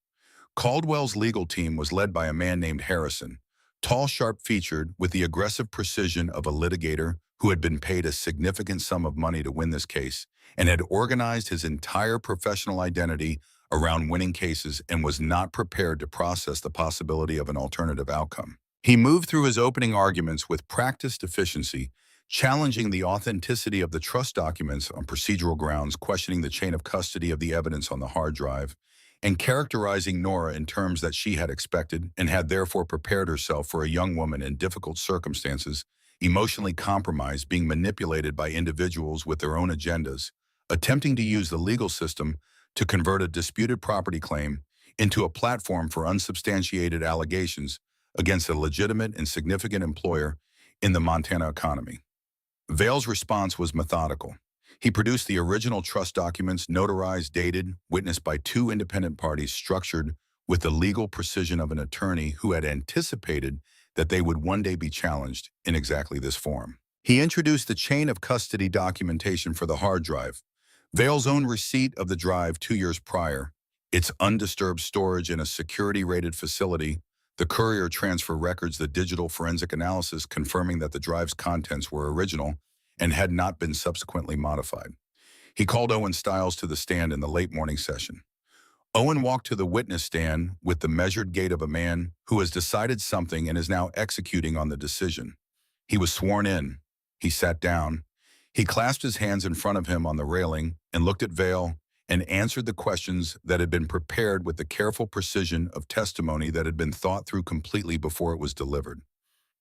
Caldwell's legal team was led by a man named Harrison, tall, sharp-featured, with the aggressive precision of a litigator who had been paid a significant sum of money to win this case and had organized his entire professional identity around winning cases and was not prepared to process the possibility of an alternative outcome. He moved through his opening arguments with practiced efficiency, challenging the authenticity of the trust documents on procedural grounds, questioning the chain of custody of the evidence on the hard drive, and characterizing Nora in terms that she had expected and had therefore prepared herself for a young woman in difficult circumstances, emotionally compromised, being manipulated by individuals with their own agendas, attempting to use the legal system to convert a disputed property claim into a platform for unsubstantiated allegations against a legitimate and significant employer in the Montana economy. Vale's response was methodical. He produced the original trust documents, notarized, dated, witnessed by 2 independent parties, structured with the legal precision of an attorney who had anticipated that they would one day be challenged in exactly this form. He introduced the chain of custody documentation for the hard drive, Vale's own receipt of the drive 2 years prior, its undisturbed storage in a security-rated facility, the courier transfer records, the digital forensic analysis confirming that the drive's contents were original and had not been subsequently modified. He called Owen Stiles to the stand in the late morning session. Owen walked to the witness stand with the measured gait of a man who has decided something and is now executing on the decision. He was sworn in. He sat down. He clasped his hands in front of him on the railing and looked at Vale and answered the questions that had been prepared with the careful precision of testimony that had been thought through completely before it was delivered.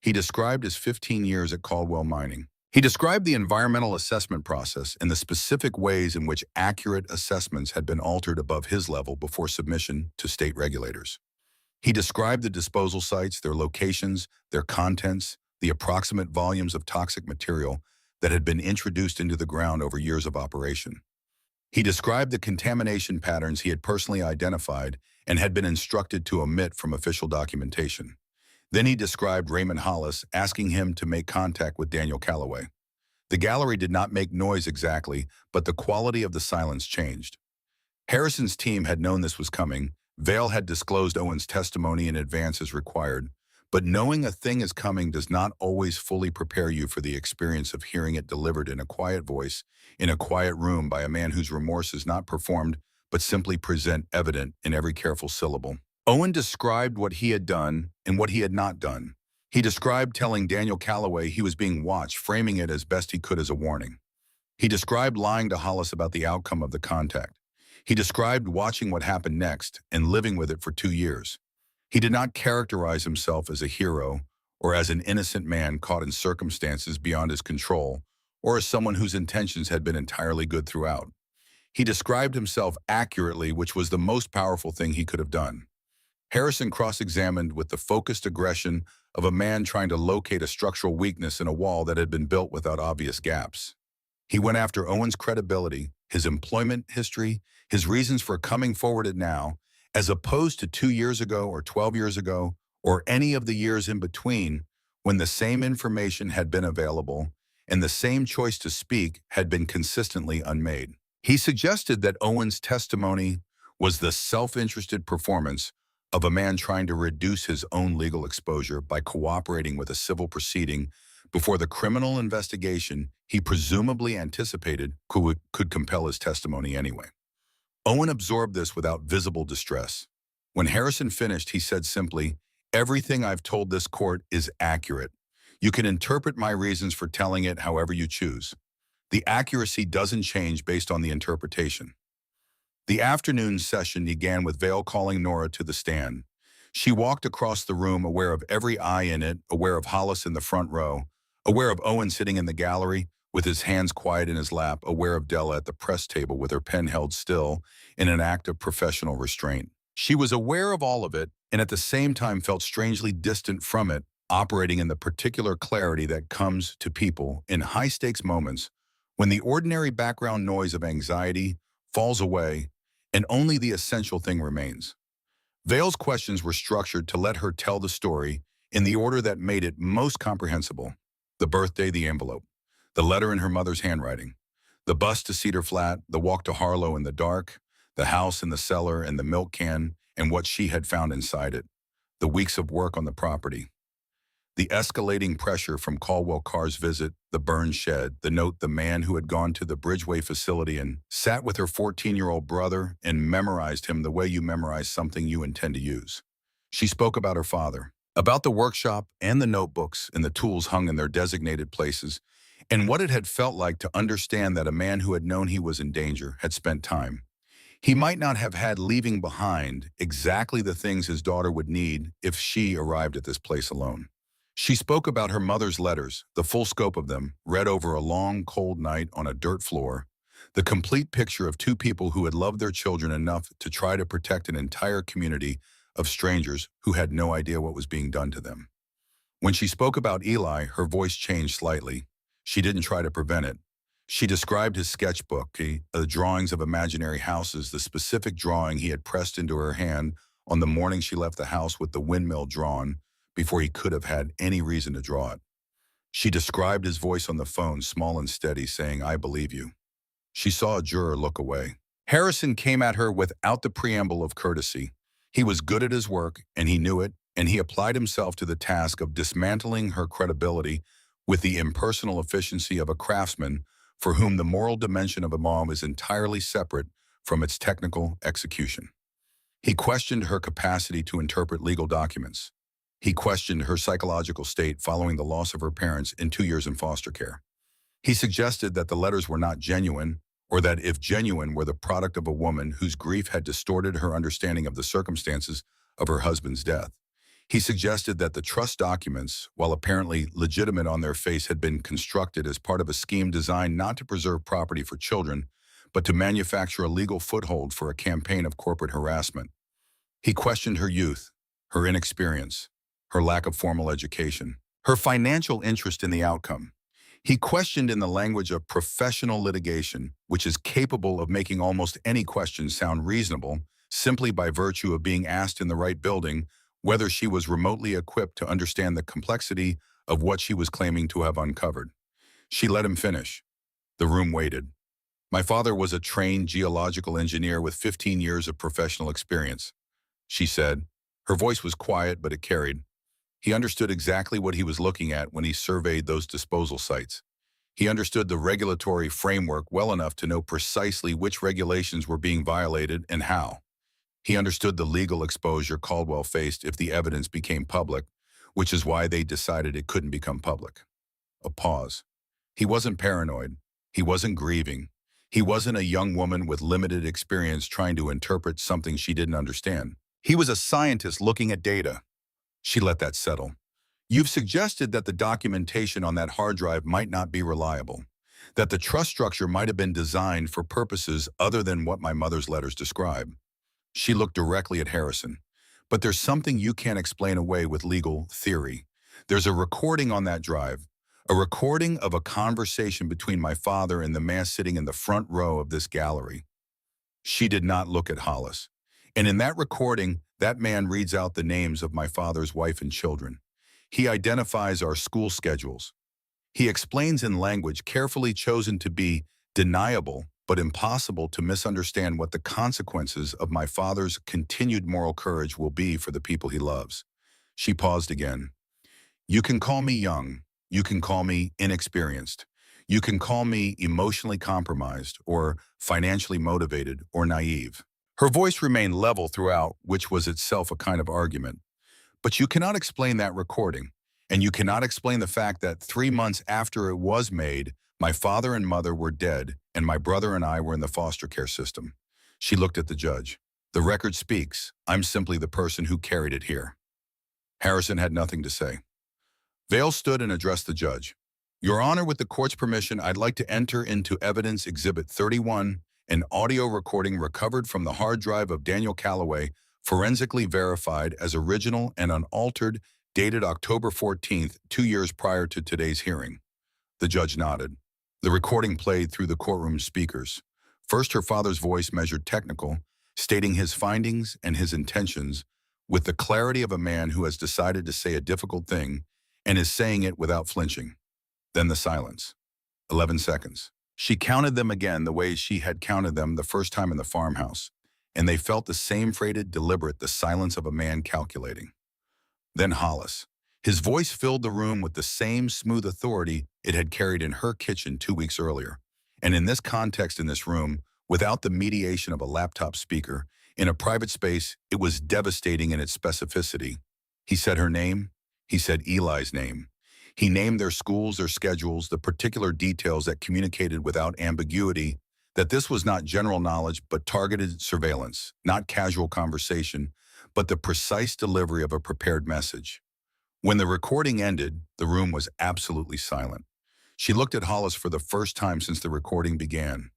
He described his 15 years at Caldwell Mining. He described the environmental assessment process and the specific ways in which accurate assessments had been altered above his level before submission to state regulators. He described the disposal sites, their locations, their contents, the approximate volumes of toxic material that had been introduced into the ground over years of operation. He described the contamination patterns he had personally identified and had been instructed to omit from official documentation. Then he described Raymond Hollis asking him to make contact with Daniel Calloway. The gallery did not make noise exactly, but the quality of the silence changed. Harrison's team had known this was coming. Vale had disclosed Owen's testimony in advance as required, but knowing a thing is coming does not always fully prepare you for the experience of hearing it delivered in a quiet voice, in a quiet room by a man whose remorse is not performed, but simply present evident in every careful syllable. Owen described what he had done and what he had not done. He described telling Daniel Calloway he was being watched, framing it as best he could as a warning. He described lying to Hollis about the outcome of the contact. He described watching what happened next and living with it for 2 years. He did not characterize himself as a hero or as an innocent man caught in circumstances beyond his control or as someone whose intentions had been entirely good throughout. He described himself accurately, which was the most powerful thing he could have done. Harrison cross-examined with the focused aggression of a man trying to locate a structural weakness in a wall that had been built without obvious gaps. He went after Owen's credibility, his employment history, his reasons for coming forward at now, as opposed to 2 years ago or 12 years ago, or any of the years in between when the same information had been available and the same choice to speak had been consistently unmade. He suggested that Owen's testimony was the self-interested performance of a man trying to reduce his own legal exposure by cooperating with a civil proceeding before the criminal investigation he presumably anticipated could compel his testimony anyway. Owen absorbed this without visible distress. When Harrison finished, he said simply, "Everything I've told this court is accurate. You can interpret my reasons for telling it however you choose. The accuracy doesn't change based on the interpretation." The afternoon session began with Vale calling Nora to the stand. She walked across the room, aware of every eye in it, aware of Hollis in the front row, aware of Owen sitting in the gallery with his hands quiet in his lap, aware of Della at the press table with her pen held still in an act of professional restraint. She was aware of all of it and at the same time felt strangely distant from it, operating in the particular clarity that comes to people in high-stakes moments when the ordinary background noise of anxiety falls away and only the essential thing remains. Vale's questions were structured to let her tell the story in the order that made it most comprehensible. The birthday, the envelope, the letter in her mother's handwriting, the bus to Cedar Flat, the walk to Harlow in the dark, the house in the cellar and the milk can and what she had found inside it, the weeks of work on the property, the escalating pressure from Caldwell Carr's visit, the burned shed, the note the man who had gone to the Bridgeway facility and sat with her 14-year-old brother and memorized him the way you memorize something you intend to use. She spoke about her father, about the workshop and the notebooks and the tools hung in their designated places, and what it had felt like to understand that a man who had known he was in danger had spent time. He might not have had leaving behind exactly the things his daughter would need if she arrived at this place alone. She spoke about her mother's letters, the full scope of them, read over a long, cold night on a dirt floor, the complete picture of two people who had loved their children enough to try to protect an entire community of strangers who had no idea what was being done to them. When she spoke about Eli, her voice changed slightly. She didn't try to prevent it. She described his sketchbook, the drawings of imaginary houses, the specific drawing he had pressed into her hand on the morning she left the house with the windmill drawn, before he could have had any reason to draw it. She described his voice on the phone, small and steady, saying, "I believe you." She saw a juror look away. Harrison came at her without the preamble of courtesy. He was good at his work, and he knew it, and he applied himself to the task of dismantling her credibility with the impersonal efficiency of a craftsman for whom the moral dimension of a mom is entirely separate from its technical execution. He questioned her capacity to interpret legal documents. He questioned her psychological state following the loss of her parents in 2 years in foster care. He suggested that the letters were not genuine, or that if genuine were the product of a woman whose grief had distorted her understanding of the circumstances of her husband's death. He suggested that the trust documents, while apparently legitimate on their face, had been constructed as part of a scheme designed not to preserve property for children, but to manufacture a legal foothold for a campaign of corporate harassment. He questioned her youth, her inexperience, her lack of formal education, her financial interest in the outcome. He questioned in the language of professional litigation, which is capable of making almost any question sound reasonable simply by virtue of being asked in the right building whether she was remotely equipped to understand the complexity of what she was claiming to have uncovered. She let him finish. The room waited. My father was a trained geological engineer with 15 years of professional experience, she said. Her voice was quiet, but it carried. He understood exactly what he was looking at when he surveyed those disposal sites. He understood the regulatory framework well enough to know precisely which regulations were being violated and how. He understood the legal exposure Caldwell faced if the evidence became public, which is why they decided it couldn't become public. A pause. He wasn't paranoid. He wasn't grieving. He wasn't a young woman with limited experience trying to interpret something she didn't understand. He was a scientist looking at data. She let that settle. You've suggested that the documentation on that hard drive might not be reliable, that the trust structure might have been designed for purposes other than what my mother's letters describe. She looked directly at Harrison. But there's something you can't explain away with legal theory. There's a recording on that drive, a recording of a conversation between my father and the man sitting in the front row of this gallery. She did not look at Hollis. And in that recording, that man reads out the names of my father's wife and children. He identifies our school schedules. He explains in language carefully chosen to be deniable but impossible to misunderstand what the consequences of my father's continued moral courage will be for the people he loves. She paused again. You can call me young. You can call me inexperienced. You can call me emotionally compromised or financially motivated or naive. Her voice remained level throughout, which was itself a kind of argument. But you cannot explain that recording, and you cannot explain the fact that 3 months after it was made, my father and mother were dead, and my brother and I were in the foster care system. She looked at the judge. The record speaks. I'm simply the person who carried it here. Harrison had nothing to say. Vale stood and addressed the judge. Your Honor, with the court's permission, I'd like to enter into evidence Exhibit 31, an audio recording recovered from the hard drive of Daniel Calloway, forensically verified as original and unaltered, dated October 14th, 2 years prior to today's hearing. The judge nodded. The recording played through the courtroom speakers. First, her father's voice measured technical, stating his findings and his intentions with the clarity of a man who has decided to say a difficult thing and is saying it without flinching. Then the silence. 11 seconds. She counted them again the way she had counted them the first time in the farmhouse, and they felt the same freighted, deliberate, the silence of a man calculating. Then Hollis. His voice filled the room with the same smooth authority it had carried in her kitchen 2 weeks earlier. And in this context, in this room, without the mediation of a laptop speaker, in a private space, it was devastating in its specificity. He said her name. He said Eli's name. He named their schools, their schedules, the particular details that communicated without ambiguity that this was not general knowledge but targeted surveillance, not casual conversation, but the precise delivery of a prepared message. When the recording ended, the room was absolutely silent. She looked at Hollis for the first time since the recording began.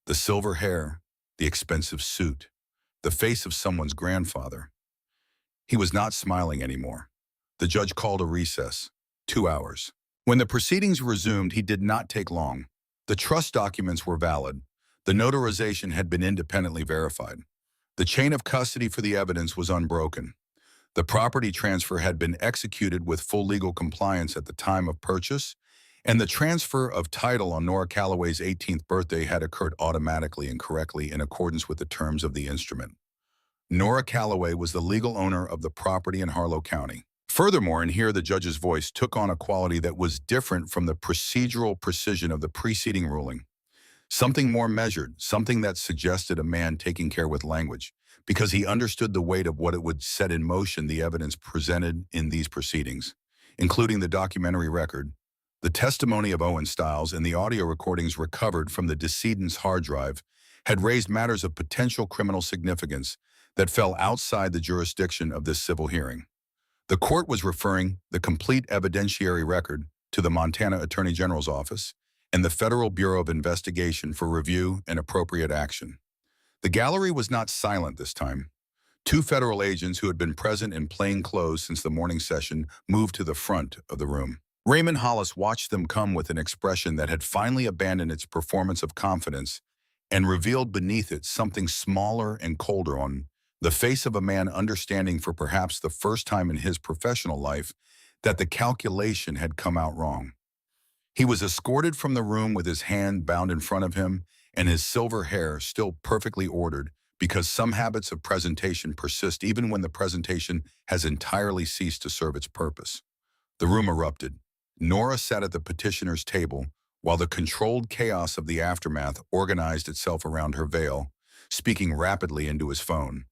The silver hair, the expensive suit, the face of someone's grandfather. He was not smiling anymore. The judge called a recess. 2 hours. When the proceedings resumed, he did not take long. The trust documents were valid. The notarization had been independently verified. The chain of custody for the evidence was unbroken. The property transfer had been executed with full legal compliance at the time of purchase, and the transfer of title on Nora Calloway's 18th birthday had occurred automatically and correctly in accordance with the terms of the instrument. Nora Calloway was the legal owner of the property in Harlow County. Furthermore, and here the judge's voice took on a quality that was different from the procedural precision of the preceding ruling. Something more measured, something that suggested a man taking care with language, because he understood the weight of what it would set in motion the evidence presented in these proceedings, including the documentary record, the testimony of Owen Stiles, and the audio recordings recovered from the decedent's hard drive had raised matters of potential criminal significance that fell outside the jurisdiction of this civil hearing. The court was referring the complete evidentiary record to the Montana Attorney General's office and the Federal Bureau of Investigation for review and appropriate action. The gallery was not silent this time. 2 federal agents who had been present in plain clothes since the morning session moved to the front of the room. Raymond Hollis watched them come with an expression that had finally abandoned its performance of confidence and revealed beneath it something smaller and colder on The face of a man understanding for perhaps the first time in his professional life that the calculation had come out wrong. He was escorted from the room with his hand bound in front of him and his silver hair still perfectly ordered, because some habits of presentation persist even when the presentation has entirely ceased to serve its purpose. The room erupted. Nora sat at the petitioner's table while the controlled chaos of the aftermath organized itself around her veil, speaking rapidly into his phone.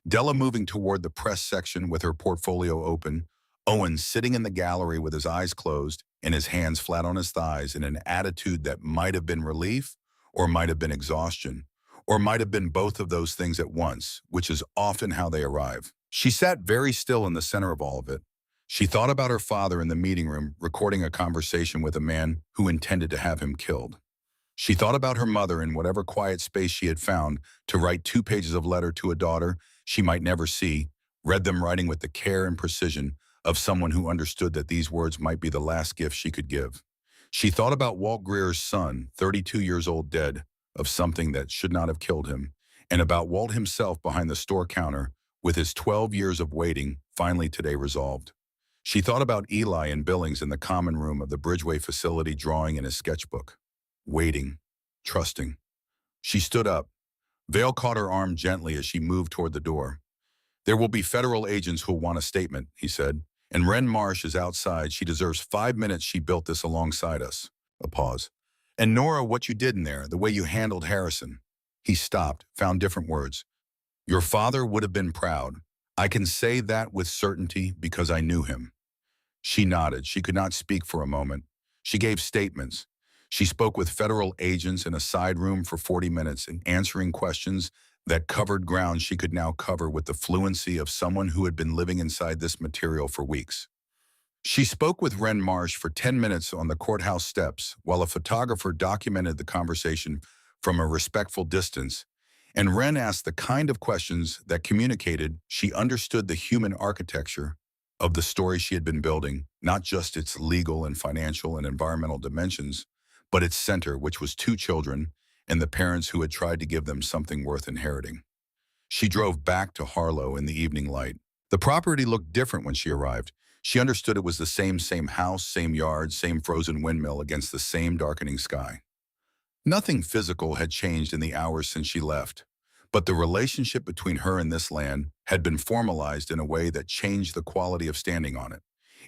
Della moving toward the press section with her portfolio open, Owen sitting in the gallery with his eyes closed and his hands flat on his thighs in an attitude that might have been relief or might have been exhaustion, or might have been both of those things at once, which is often how they arrive. She sat very still in the center of all of it. She thought about her father in the meeting room recording a conversation with a man who intended to have him killed. She thought about her mother in whatever quiet space she had found to write 2 pages of letter to a daughter she might never see, read them writing with the care and precision of someone who understood that these words might be the last gift she could give. She thought about Walt Greer's son, 32 years old, dead of something that should not have killed him, and about Walt himself behind the store counter with his 12 years of waiting finally today resolved. She thought about Eli and Billings in the common room of the Bridgeway facility drawing in his sketchbook. Waiting, trusting. She stood up. Vale caught her arm gently as she moved toward the door. "There will be federal agents who'll want a statement," he said. "And Wren Marsh is outside. She deserves 5 minutes. She built this alongside us." A pause. "And Nora, what you did in there, the way you handled Harrison." He stopped, found different words. "Your father would have been proud. I can say that with certainty because I knew him." She nodded. She could not speak for a moment. She gave statements. She spoke with federal agents in a side room for 40 minutes and answering questions that covered ground she could now cover with the fluency of someone who had been living inside this material for weeks. She spoke with Wren Marsh for 10 minutes on the courthouse steps while a photographer documented the conversation from a respectful distance, and Wren asked the kind of questions that communicated she understood the human architecture of the story she had been building, not just its legal and financial and environmental dimensions, but its center, which was 2 children and the parents who had tried to give them something worth inheriting. She drove back to Harlow in the evening light. The property looked different when she arrived. She understood it was the same house, same yard, same frozen windmill against the same darkening sky. Nothing physical had changed in the hours since she left, but the relationship between her and this land had been formalized in a way that changed the quality of standing on it.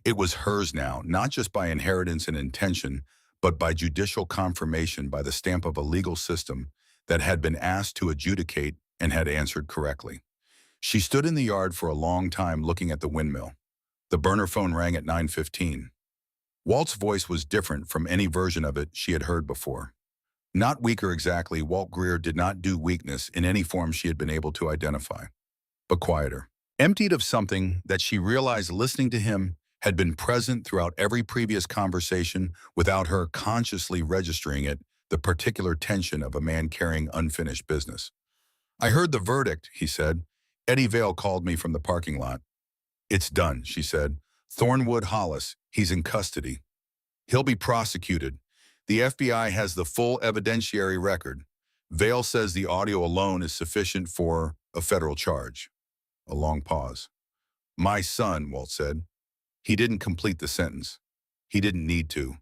It was hers now, not just by inheritance and intention, but by judicial confirmation, by the stamp of a legal system that had been asked to adjudicate and had answered correctly. She stood in the yard for a long time looking at the windmill. The burner phone rang at 9:15. Walt's voice was different from any version of it she had heard before. Not weaker exactly, Walt Greer did not do weakness in any form she had been able to identify, but quieter. Emptied of something that she realized listening to him had been present throughout every previous conversation without her consciously registering it, the particular tension of a man carrying unfinished business. "I heard the verdict," he said. "Eddie Vale called me from the parking lot." "It's done," she said. "Thornwood Hollis, he's in custody. He'll be prosecuted. The FBI has the full evidentiary record. Vale says the audio alone is sufficient for a federal charge." A long pause. "My son," Walt said. He didn't complete the sentence. He didn't need to.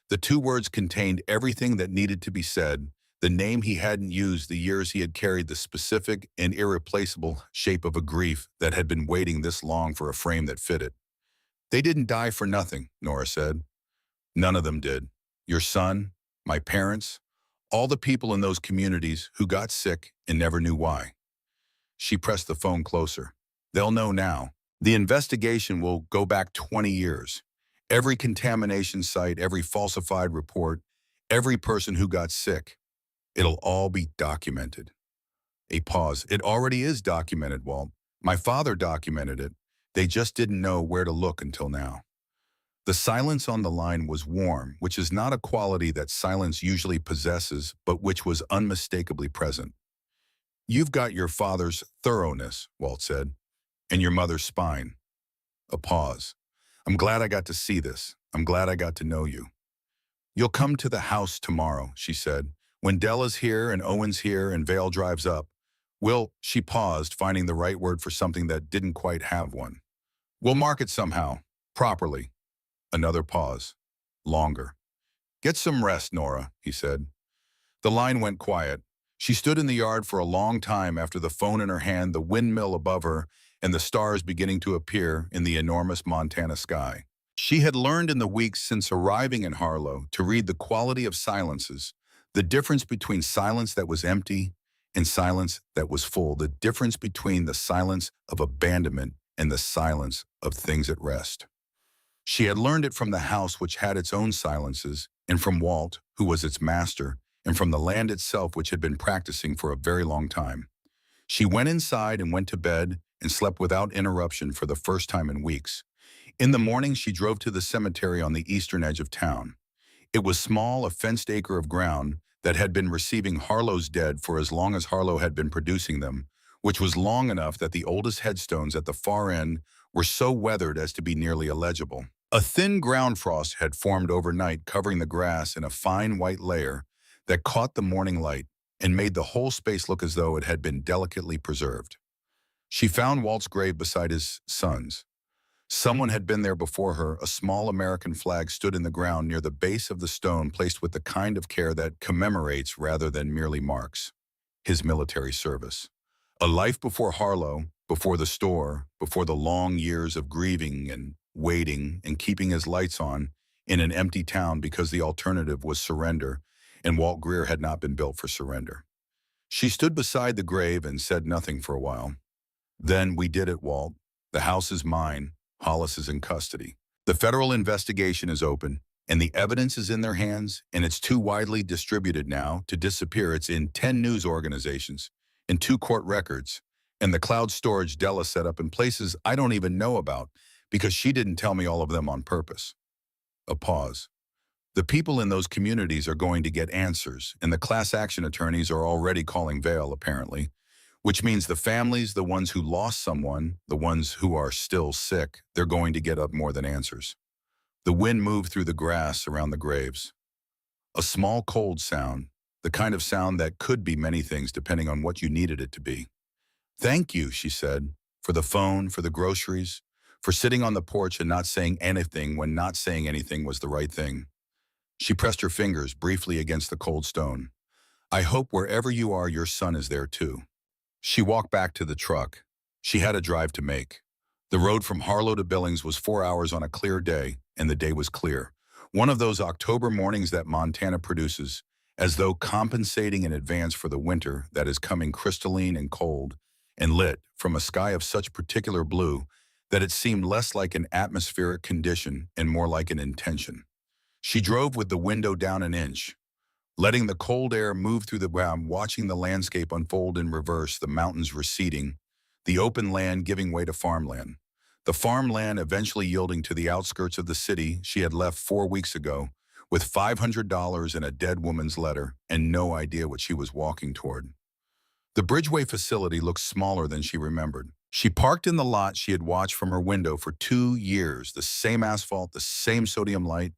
The 2 words contained everything that needed to be said, the name he hadn't used, the years he had carried, the specific and irreplaceable shape of a grief that had been waiting this long for a frame that fit it. "They didn't die for nothing," Nora said. "None of them did. Your son, my parents, all the people in those communities who got sick and never knew why." She pressed the phone closer. "They'll know now. The investigation will go back 20 years. Every contamination site, every falsified report, every person who got sick. It'll all be documented." A pause. "It already is documented, Walt. My father documented it. They just didn't know where to look until now." The silence on the line was warm, which is not a quality that silence usually possesses, but which was unmistakably present. "You've got your father's thoroughness," Walt said, "and your mother's spine." A pause. "I'm glad I got to see this. I'm glad I got to know you." "You'll come to the house tomorrow," she said. "When Della's here and Owen's here and Vale drives up, She paused, finding the right word for something that didn't quite have one. We'll mark it somehow. Properly. Another pause. Longer. Get some rest, Nora, he said. The line went quiet. She stood in the yard for a long time after the phone in her hand, the windmill above her, and the stars beginning to appear in the enormous Montana sky. She had learned in the weeks since arriving in Harlow to read the quality of silences, the difference between silence that was empty and silence that was full, the difference between the silence of abandonment and the silence of things at rest. She had learned it from the house, which had its own silences, and from Walt, who was its master, and from the land itself, which had been practicing for a very long time. She went inside and went to bed and slept without interruption for the first time in weeks. In the morning, she drove to the cemetery on the eastern edge of town. It was small, a fenced acre of ground that had been receiving Harlow's dead for as long as Harlow had been producing them, which was long enough that the oldest headstones at the far end were so weathered as to be nearly illegible. A thin ground frost had formed overnight, covering the grass in a fine white layer that caught the morning light and made the whole space look as though it had been delicately preserved. She found Walt's grave beside his son's. Someone had been there before her. A small American flag stood in the ground near the base of the stone, placed with the kind of care that commemorates rather than merely marks his military service. A life before Harlow, before the store, before the long years of grieving and waiting and keeping his lights on in an empty town because the alternative was surrender, and Walt Greer had not been built for surrender. She stood beside the grave and said nothing for a while. Then, we did it, Walt. The house is mine. Hollis is in custody. The federal investigation is open, and the evidence is in their hands, and it's too widely distributed now to disappear. It's in 10 news organizations, in 2 court records, and the cloud storage Della set up in places I don't even know about because she didn't tell me all of them on purpose. A pause. The people in those communities are going to get answers, and the class action attorneys are already calling bail, apparently, which means the families, the ones who lost someone, the ones who are still sick, they're going to get up more than answers. The wind moved through the grass around the graves. A small cold sound, the kind of sound that could be many things depending on what you needed it to be. Thank you, she said, for the phone, for the groceries, for sitting on the porch and not saying anything when not saying anything was the right thing. She pressed her fingers briefly against the cold stone. I hope wherever you are, your son is there too. She walked back to the truck. She had a drive to make. The road from Harlow to Billings was 4 hours on a clear day, and the day was clear. One of those October mornings that Montana produces, as though compensating in advance for the winter that is coming, crystalline and cold, and lit from a sky of such particular blue that it seemed less like an atmospheric condition and more like an intention. She drove with the window down an inch, letting the cold air move through the ground, watching the landscape unfold in reverse, the mountains receding, the open land giving way to farmland. The farmland eventually yielding to the outskirts of the city she had left 4 weeks ago, with $500 and a dead woman's letter and no idea what she was walking toward. The Bridgeway facility looked smaller than she remembered. She parked in the lot she had watched from her window for 2 years, the same asphalt, the same sodium light,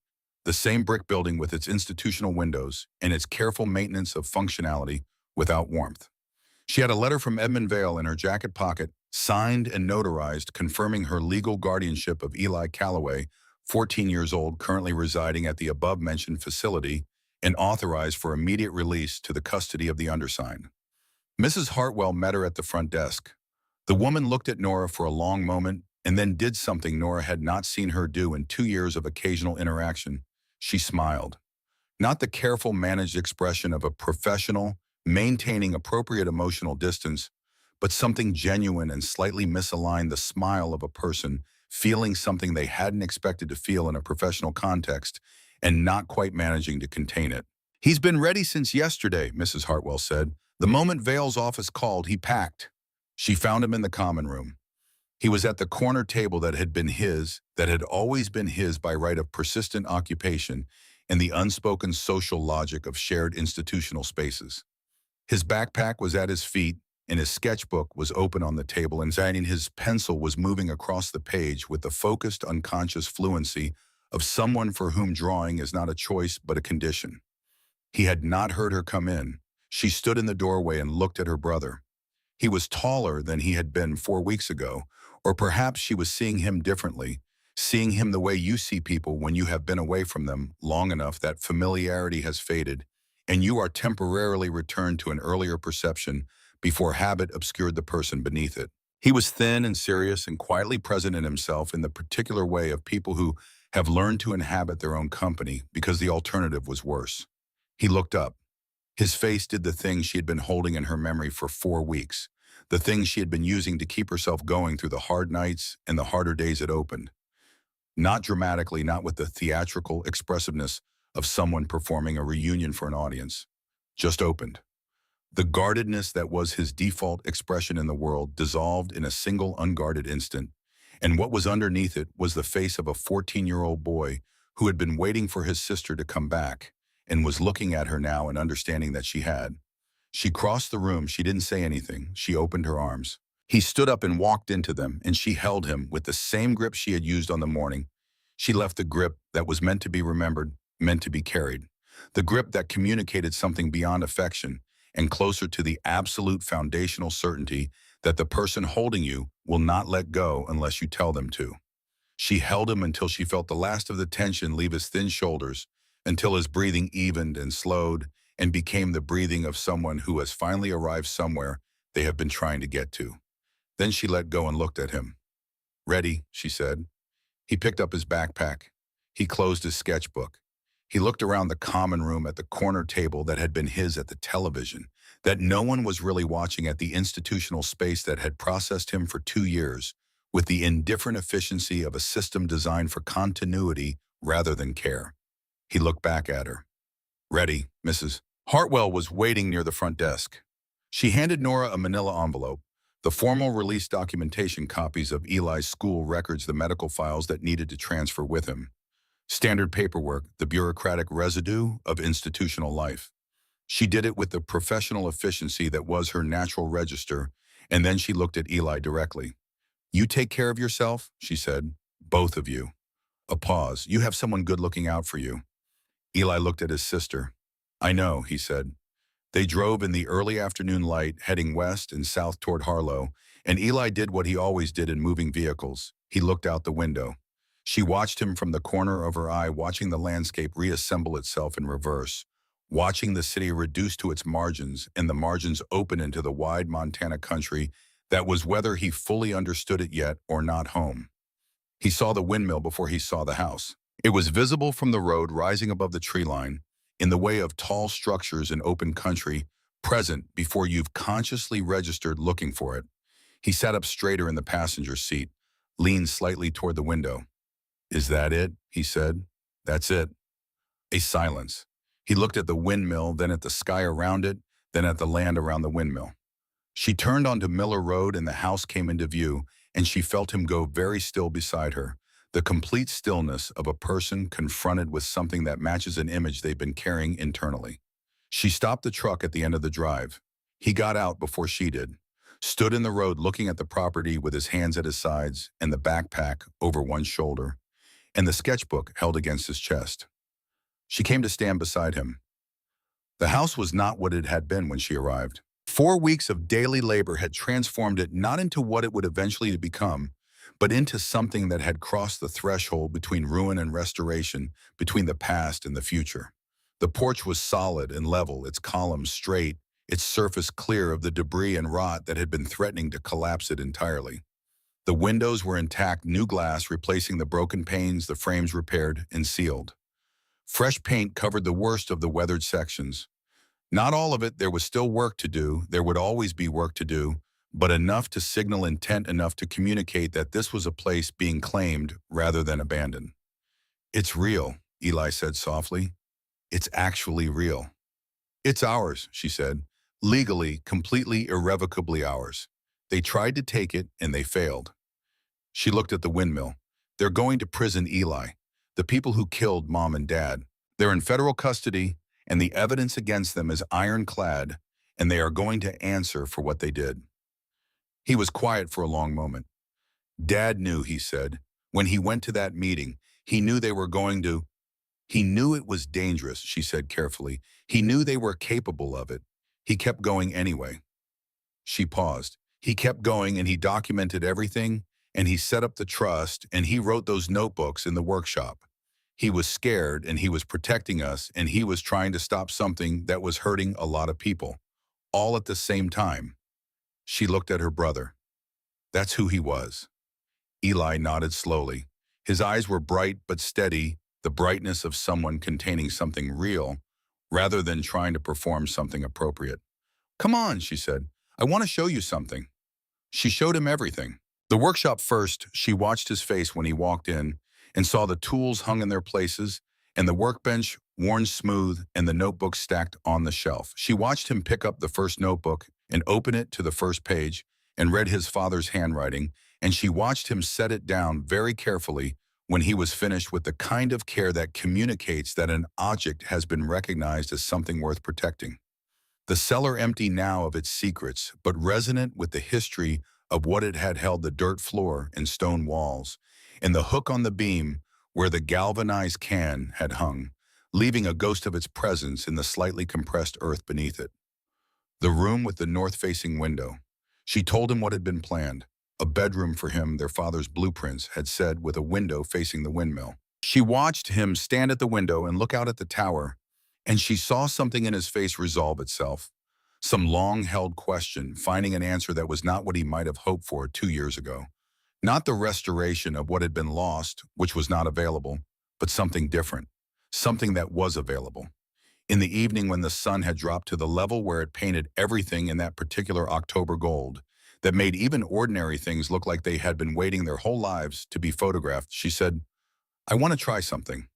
the same brick building with its institutional windows and its careful maintenance of functionality without warmth. She had a letter from Edmund Vale in her jacket pocket, signed and notarized, confirming her legal guardianship of Eli Calloway, 14 years old, currently residing at the above-mentioned facility, and authorized for immediate release to the custody of the undersigned. Mrs. Hartwell met her at the front desk. The woman looked at Nora for a long moment and then did something Nora had not seen her do in 2 years of occasional interaction. She smiled. Not the careful, managed expression of a professional, maintaining appropriate emotional distance, but something genuine and slightly misaligned, the smile of a person feeling something they hadn't expected to feel in a professional context and not quite managing to contain it. He's been ready since yesterday, Mrs. Hartwell said. The moment Vale's office called, he packed. She found him in the common room. He was at the corner table that had been his, that had always been his by right of persistent occupation and the unspoken social logic of shared institutional spaces. His backpack was at his feet, and his sketchbook was open on the table, and his pencil was moving across the page with the focused, unconscious fluency of someone for whom drawing is not a choice but a condition. He had not heard her come in. She stood in the doorway and looked at her brother. He was taller than he had been 4 weeks ago, or perhaps she was seeing him differently, seeing him the way you see people when you have been away from them long enough that familiarity has faded, and you are temporarily returned to an earlier perception before habit obscured the person beneath it. He was thin and serious and quietly present in himself in the particular way of people who have learned to inhabit their own company because the alternative was worse. He looked up. His face did the thing she had been holding in her memory for 4 weeks, the thing she had been using to keep herself going through the hard nights and the harder days it opened. Not dramatically, not with the theatrical expressiveness of someone performing a reunion for an audience. Just opened. The guardedness that was his default expression in the world dissolved in a single unguarded instant, and what was underneath it was the face of a 14-year-old boy who had been waiting for his sister to come back and was looking at her now and understanding that she had. She crossed the room. She didn't say anything. She opened her arms. He stood up and walked into them, and she held him with the same grip she had used on the morning. She left the grip that was meant to be remembered, meant to be carried. The grip that communicated something beyond affection and closer to the absolute foundational certainty that the person holding you will not let go unless you tell them to. She held him until she felt the last of the tension leave his thin shoulders, until his breathing evened and slowed and became the breathing of someone who has finally arrived somewhere they have been trying to get to. Then she let go and looked at him. "Ready," she said. He picked up his backpack. He closed his sketchbook. He looked around the common room at the corner table that had been his at the television, that no one was really watching, at the institutional space that had processed him for 2 years, with the indifferent efficiency of a system designed for continuity rather than care. He looked back at her. "Ready, Mrs. Hartwell was waiting near the front desk. She handed Nora a manila envelope, the formal release documentation, copies of Eli's school records, the medical files that needed to transfer with him. Standard paperwork, the bureaucratic residue of institutional life. She did it with the professional efficiency that was her natural register, and then she looked at Eli directly. "You take care of yourself," she said. "Both of you." A pause. "You have someone good looking out for you." Eli looked at his sister. "I know," he said. They drove in the early afternoon light, heading west and south toward Harlow, and Eli did what he always did in moving vehicles. He looked out the window. She watched him from the corner of her eye, watching the landscape reassemble itself in reverse, watching the city reduce to its margins and the margins open into the wide Montana country that was, whether he fully understood it yet or not, home. He saw the windmill before he saw the house. It was visible from the road, rising above the tree line, in the way of tall structures in open country, present before you've consciously registered looking for it. He sat up straighter in the passenger seat, leaned slightly toward the window. "Is that it?" he said. "That's it." A silence. He looked at the windmill, then at the sky around it, then at the land around the windmill. She turned onto Miller Road and the house came into view, and she felt him go very still beside her, the complete stillness of a person confronted with something that matches an image they've been carrying internally. She stopped the truck at the end of the drive. He got out before she did, stood in the road looking at the property with his hands at his sides and the backpack over one shoulder, and the sketchbook held against his chest. She came to stand beside him. The house was not what it had been when she arrived. 4 weeks of daily labor had transformed it not into what it would eventually become, but into something that had crossed the threshold between ruin and restoration, between the past and the future. The porch was solid and level, its columns straight, its surface clear of the debris and rot that had been threatening to collapse it entirely. The windows were intact, new glass replacing the broken panes, the frames repaired and sealed. Fresh paint covered the worst of the weathered sections. Not all of it. There was still work to do. There would always be work to do, but enough to signal intent, enough to communicate that this was a place being claimed rather than abandoned. "It's real," Eli said softly. "It's actually real." "It's ours," she said. "Legally, completely, irrevocably ours. They tried to take it, and they failed." She looked at the windmill. "They're going to prison, Eli. The people who killed Mom and Dad. They're in federal custody, and the evidence against them is ironclad, and they are going to answer for what they did." He was quiet for a long moment. "Dad knew," he said. "When he went to that meeting, he knew they were going to—" "He knew it was dangerous," she said carefully. "He knew they were capable of it. He kept going anyway." She paused. He kept going and he documented everything and he set up the trust and he wrote those notebooks in the workshop. He was scared and he was protecting us and he was trying to stop something that was hurting a lot of people, all at the same time. She looked at her brother. That's who he was. Eli nodded slowly. His eyes were bright but steady, the brightness of someone containing something real, rather than trying to perform something appropriate. Come on, she said. I want to show you something. She showed him everything. The workshop first, she watched his face when he walked in and saw the tools hung in their places and the workbench worn smooth and the notebooks stacked on the shelf. She watched him pick up the first notebook and open it to the first page and read his father's handwriting, and she watched him set it down very carefully when he was finished with the kind of care that communicates that an object has been recognized as something worth protecting. The cellar empty now of its secrets, but resonant with the history of what it had held, the dirt floor and stone walls, and the hook on the beam where the galvanized can had hung, leaving a ghost of its presence in the slightly compressed earth beneath it. The room with the north-facing window. She told him what had been planned. A bedroom for him, their father's blueprints had said, with a window facing the windmill. She watched him stand at the window and look out at the tower, and she saw something in his face resolve itself. Some long-held question, finding an answer that was not what he might have hoped for 2 years ago. Not the restoration of what had been lost, which was not available, but something different, something that was available. In the evening when the sun had dropped to the level where it painted everything in that particular October gold, that made even ordinary things look like they had been waiting their whole lives to be photographed, she said, I want to try something.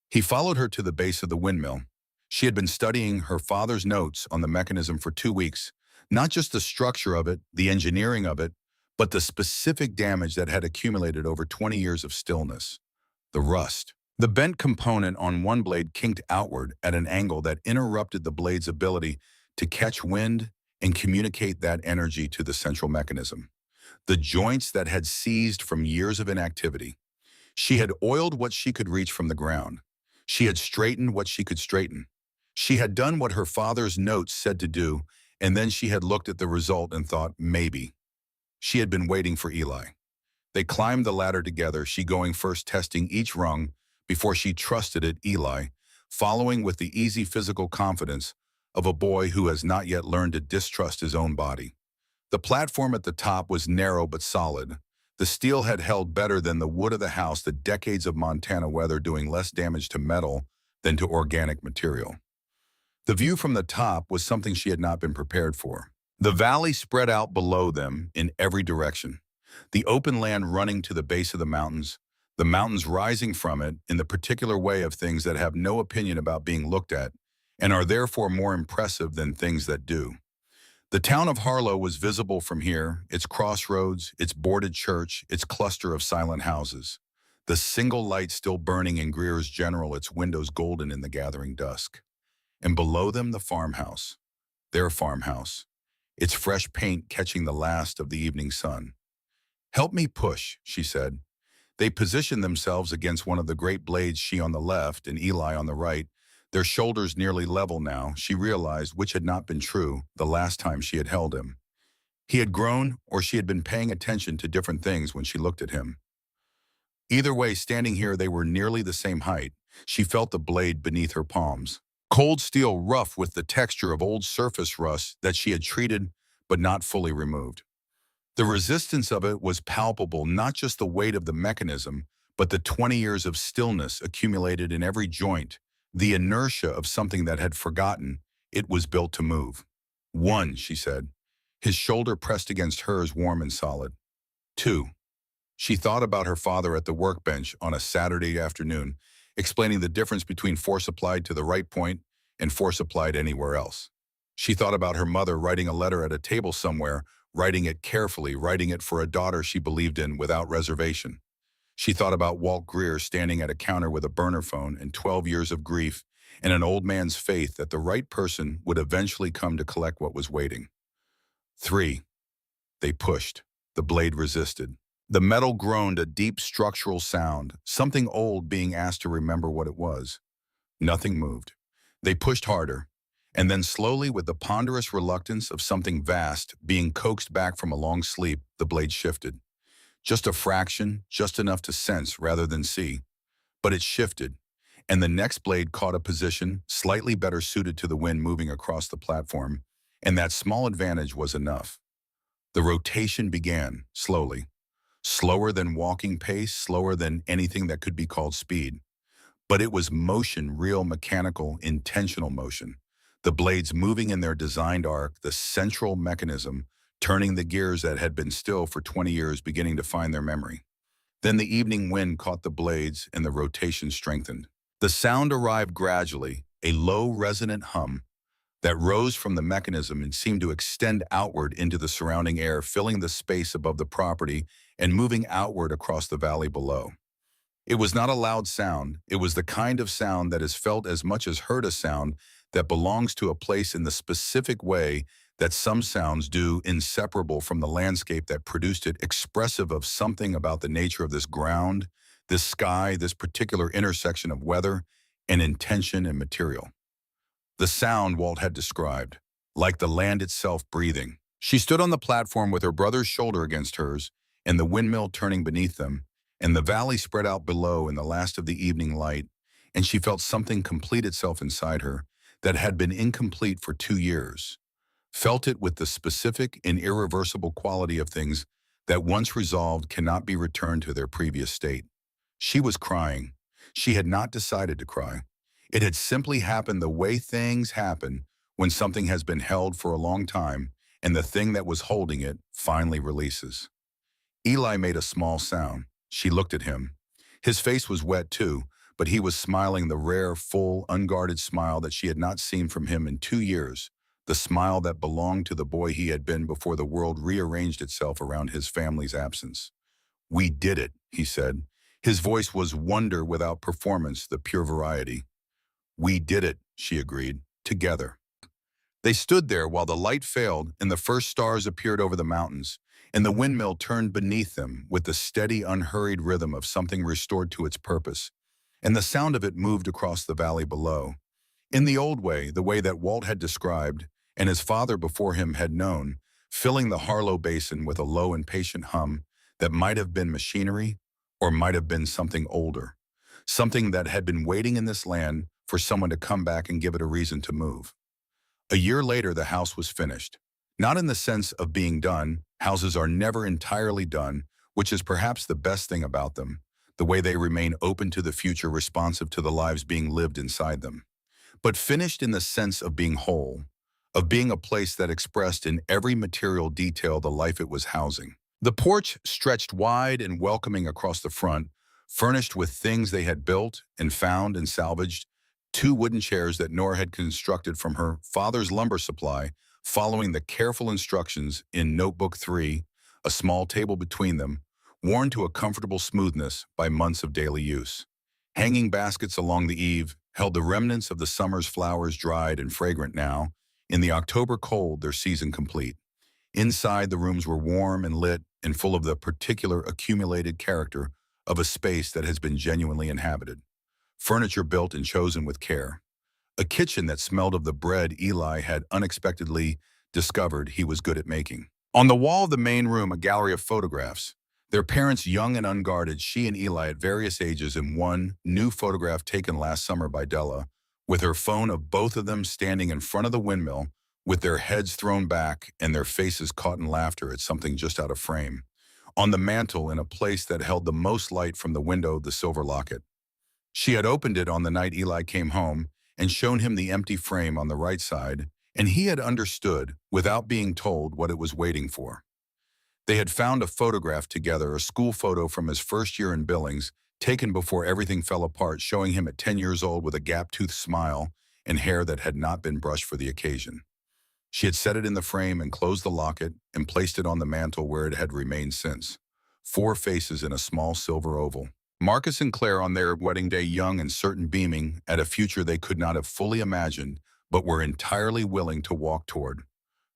He followed her to the base of the windmill. She had been studying her father's notes on the mechanism for 2 weeks, not just the structure of it, the engineering of it, but the specific damage that had accumulated over 20 years of stillness. The rust. The bent component on one blade kinked outward at an angle that interrupted the blade's ability to catch wind and communicate that energy to the central mechanism. The joints that had seized from years of inactivity. She had oiled what she could reach from the ground. She had straightened what she could straighten. She had done what her father's notes said to do, and then she had looked at the result and thought, maybe. She had been waiting for Eli. They climbed the ladder together, she going first, testing each rung before she trusted it, Eli, following with the easy physical confidence of a boy who has not yet learned to distrust his own body. The platform at the top was narrow but solid. The steel had held better than the wood of the house, the decades of Montana weather doing less damage to metal than to organic material. The view from the top was something she had not been prepared for. The valley spread out below them in every direction. The open land running to the base of the mountains rising from it in the particular way of things that have no opinion about being looked at and are therefore more impressive than things that do. The town of Harlow was visible from here, its crossroads, its boarded church, its cluster of silent houses. The single light still burning in Greer's General, its windows golden in the gathering dusk. And below them the farmhouse, their farmhouse, its fresh paint catching the last of the evening sun. Help me push, she said. They positioned themselves against one of the great blades, she on the left and Eli on the right, their shoulders nearly level now, she realized, which had not been true the last time she had held him. He had grown, or she had been paying attention to different things when she looked at him. Either way, standing here, they were nearly the same height. She felt the blade beneath her palms. Cold steel, rough with the texture of old surface rust that she had treated but not fully removed. The resistance of it was palpable, not just the weight of the mechanism, but the 20 years of stillness accumulated in every joint, the inertia of something that had forgotten it was built to move. 1, she said. His shoulder pressed against hers, warm and solid. 2. She thought about her father at the workbench on a Saturday afternoon, explaining the difference between force applied to the right point and force applied anywhere else. She thought about her mother writing a letter at a table somewhere, writing it carefully, writing it for a daughter she believed in without reservation. She thought about Walt Greer standing at a counter with a burner phone and 12 years of grief and an old man's faith that the right person would eventually come to collect what was waiting. 3. They pushed. The blade resisted. The metal groaned a deep structural sound, something old being asked to remember what it was. Nothing moved. They pushed harder, And then slowly, with the ponderous reluctance of something vast being coaxed back from a long sleep, the blade shifted. Just a fraction, just enough to sense rather than see. But it shifted, and the next blade caught a position slightly better suited to the wind moving across the platform, and that small advantage was enough. The rotation began, slowly. Slower than walking pace, slower than anything that could be called speed. But it was motion, real mechanical, intentional motion. The blades moving in their designed arc, the central mechanism, turning the gears that had been still for 20 years beginning to find their memory. Then the evening wind caught the blades and the rotation strengthened. The sound arrived gradually, a low resonant hum that rose from the mechanism and seemed to extend outward into the surrounding air, filling the space above the property and moving outward across the valley below. It was not a loud sound. It was the kind of sound that is felt as much as heard, a sound that belongs to a place in the specific way that some sounds do, inseparable from the landscape that produced it, expressive of something about the nature of this ground, this sky, this particular intersection of weather and intention and material. The sound Walt had described, like the land itself breathing. She stood on the platform with her brother's shoulder against hers, and the windmill turning beneath them, and the valley spread out below in the last of the evening light, and she felt something complete itself inside her that had been incomplete for 2 years. Felt it with the specific and irreversible quality of things that once resolved cannot be returned to their previous state. She was crying. She had not decided to cry. It had simply happened the way things happen when something has been held for a long time and the thing that was holding it finally releases. Eli made a small sound. She looked at him. His face was wet too, but he was smiling the rare, full, unguarded smile that she had not seen from him in 2 years, the smile that belonged to the boy he had been before the world rearranged itself around his family's absence. "We did it," he said. His voice was wonder without performance, the pure variety. "We did it," she agreed, "together." They stood there while the light failed and the first stars appeared over the mountains, and the windmill turned beneath them with the steady, unhurried rhythm of something restored to its purpose, and the sound of it moved across the valley below. In the old way, the way that Walt had described, and his father before him had known, filling the Harlow basin with a low and patient hum that might have been machinery or might have been something older, something that had been waiting in this land for someone to come back and give it a reason to move. A year later, the house was finished. Not in the sense of being done. Houses are never entirely done, which is perhaps the best thing about them, the way they remain open to the future, responsive to the lives being lived inside them. But finished in the sense of being whole, of being a place that expressed in every material detail the life it was housing. The porch stretched wide and welcoming across the front, furnished with things they had built and found and salvaged, two wooden chairs that Nora had constructed from her father's lumber supply, following the careful instructions in Notebook 3, a small table between them, worn to a comfortable smoothness by months of daily use. Hanging baskets along the eave held the remnants of the summer's flowers, dried and fragrant now, in the October cold, their season complete. Inside, the rooms were warm and lit and full of the particular accumulated character of a space that has been genuinely inhabited. Furniture built and chosen with care. A kitchen that smelled of the bread Eli had unexpectedly discovered he was good at making. On the wall of the main room, a gallery of photographs. Their parents young and unguarded, she and Eli at various ages, in one new photograph taken last summer by Della, with her phone of both of them standing in front of the windmill, with their heads thrown back and their faces caught in laughter at something just out of frame. On the mantel, in a place that held the most light from the window, the silver locket. She had opened it on the night Eli came home and shown him the empty frame on the right side, and he had understood, without being told, what it was waiting for. They had found a photograph together, a school photo from his first year in Billings, taken before everything fell apart, showing him at 10 years old with a gap-toothed smile and hair that had not been brushed for the occasion. She had set it in the frame and closed the locket and placed it on the mantel where it had remained since. 4 faces in a small silver oval. Marcus and Claire on their wedding day, young and certain, beaming at a future they could not have fully imagined, but were entirely willing to walk toward.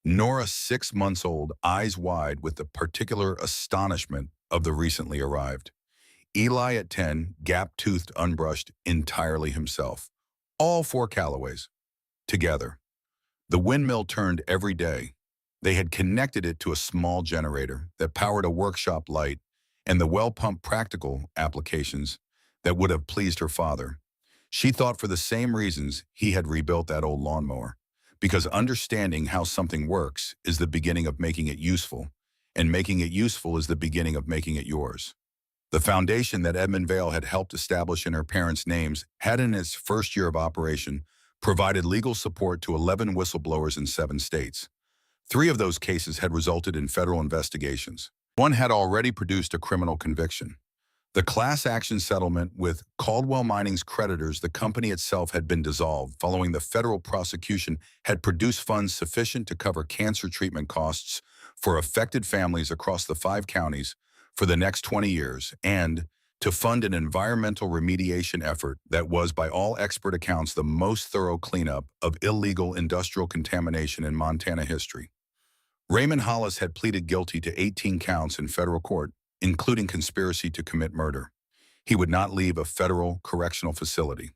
Nora, 6 months old, eyes wide with the particular astonishment of the recently arrived. Eli at 10, gap-toothed, unbrushed, entirely himself. All 4 Callaways. Together. The windmill turned every day. They had connected it to a small generator that powered a workshop light and the well-pumped practical applications that would have pleased her father. She thought for the same reasons he had rebuilt that old lawnmower, because understanding how something works is the beginning of making it useful, and making it useful is the beginning of making it yours. The foundation that Edmund Vale had helped establish in her parents' names had in its first year of operation provided legal support to 11 whistleblowers in 7 states. 3 of those cases had resulted in federal investigations. One had already produced a criminal conviction. The class action settlement with Caldwell Mining's creditors, the company itself had been dissolved following the federal prosecution had produced funds sufficient to cover cancer treatment costs for affected families across the 5 counties for the next 20 years and to fund an environmental remediation effort that was, by all expert accounts, the most thorough cleanup of illegal industrial contamination in Montana history. Raymond Hollis had pleaded guilty to 18 counts in federal court, including conspiracy to commit murder. He would not leave a federal correctional facility.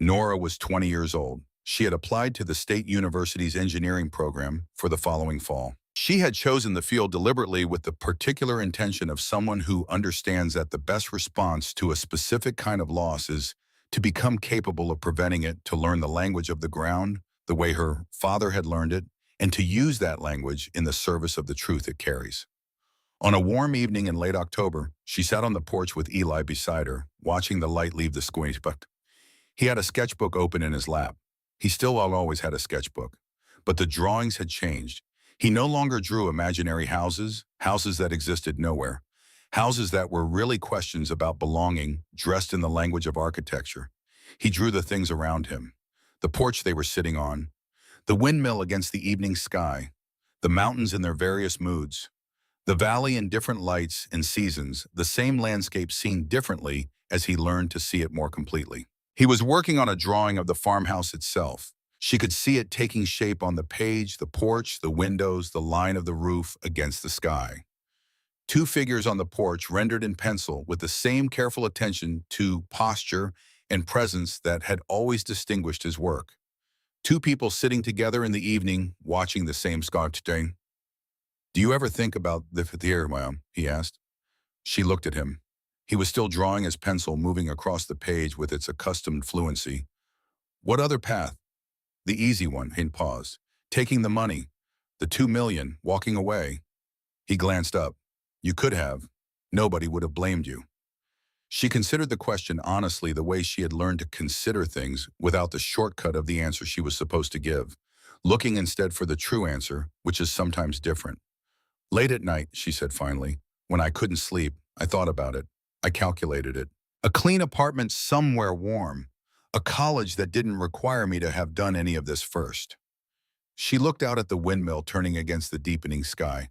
Nora was 20 years old. She had applied to the State University's engineering program for the following fall. She had chosen the field deliberately with the particular intention of someone who understands that the best response to a specific kind of loss is to become capable of preventing it, to learn the language of the ground, the way her father had learned it, and to use that language in the service of the truth it carries. On a warm evening in late October, she sat on the porch with Eli beside her, watching the light leave the squeeze. He had a sketchbook open in his lap. He still always had a sketchbook, but the drawings had changed. He no longer drew imaginary houses, houses that existed nowhere, houses that were really questions about belonging, dressed in the language of architecture. He drew the things around him: the porch they were sitting on, the windmill against the evening sky, the mountains in their various moods, the valley in different lights and seasons, the same landscape seen differently as he learned to see it more completely. He was working on a drawing of the farmhouse itself. She could see it taking shape on the page, the porch, the windows, the line of the roof against the sky. 2 figures on the porch rendered in pencil with the same careful attention to posture and presence that had always distinguished his work. 2 people sitting together in the evening, watching the same sketch. "Do you ever think about the future, ma'am?" he asked. She looked at him. He was still drawing his pencil, moving across the page with its accustomed fluency. "What other path?" "The easy one," he paused. "Taking the money, the 2 million, walking away." He glanced up. "You could have. Nobody would have blamed you." She considered the question honestly, the way she had learned to consider things without the shortcut of the answer she was supposed to give, looking instead for the true answer, which is sometimes different. "Late at night," she said finally, "when I couldn't sleep, I thought about it. I calculated it. A clean apartment somewhere warm. A college that didn't require me to have done any of this first." She looked out at the windmill turning against the deepening sky.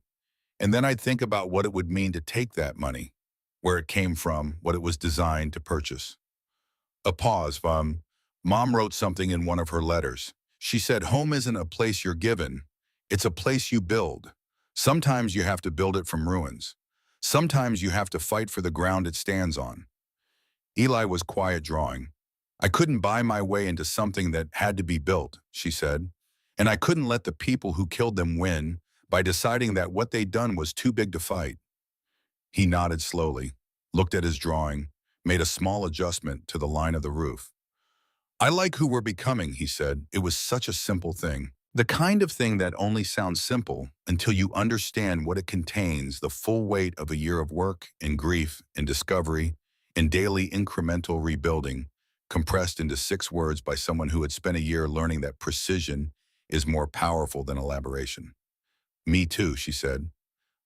"And then I'd think about what it would mean to take that money, where it came from, what it was designed to purchase." A pause. Mom wrote something in one of her letters. She said, "Home isn't a place you're given. It's a place you build. Sometimes you have to build it from ruins. Sometimes you have to fight for the ground it stands on." Eli was quiet, drawing. "I couldn't buy my way into something that had to be built," she said. "And I couldn't let the people who killed them win by deciding that what they'd done was too big to fight." He nodded slowly, looked at his drawing, made a small adjustment to the line of the roof. "I like who we're becoming," he said. "It was such a simple thing. The kind of thing that only sounds simple until you understand what it contains, the full weight of a year of work and grief and discovery and daily incremental rebuilding, compressed into 6 words by someone who had spent a year learning that precision is more powerful than elaboration." "Me too," she said.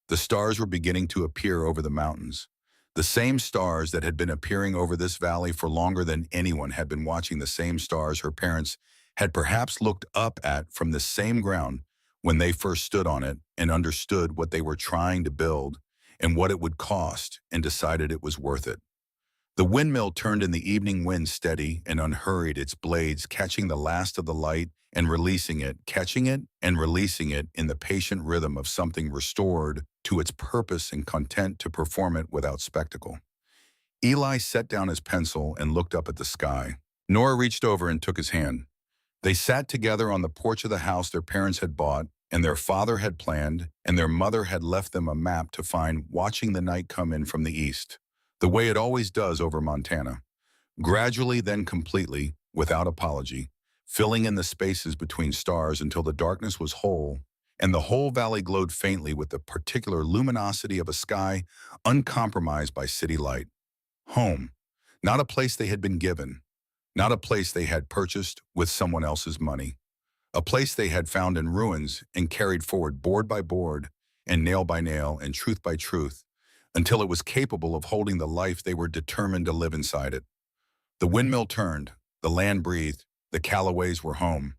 The stars were beginning to appear over the mountains. The same stars that had been appearing over this valley for longer than anyone had been watching, the same stars her parents had perhaps looked up at from the same ground when they first stood on it and understood what they were trying to build and what it would cost and decided it was worth it. The windmill turned in the evening wind, steady and unhurried, its blades catching the last of the light and releasing it, catching it and releasing it in the patient rhythm of something restored to its purpose and content to perform it without spectacle. Eli set down his pencil and looked up at the sky. Nora reached over and took his hand. They sat together on the porch of the house their parents had bought, and their father had planned, and their mother had left them a map to find, watching the night come in from the east, the way it always does over Montana. Gradually, then completely, without apology, filling in the spaces between stars until the darkness was whole, and the whole valley glowed faintly with the particular luminosity of a sky uncompromised by city light. Home, not a place they had been given, not a place they had purchased with someone else's money, a place they had found in ruins and carried forward board by board and nail by nail and truth by truth until it was capable of holding the life they were determined to live inside it. The windmill turned, the land breathed, the Callaways were home.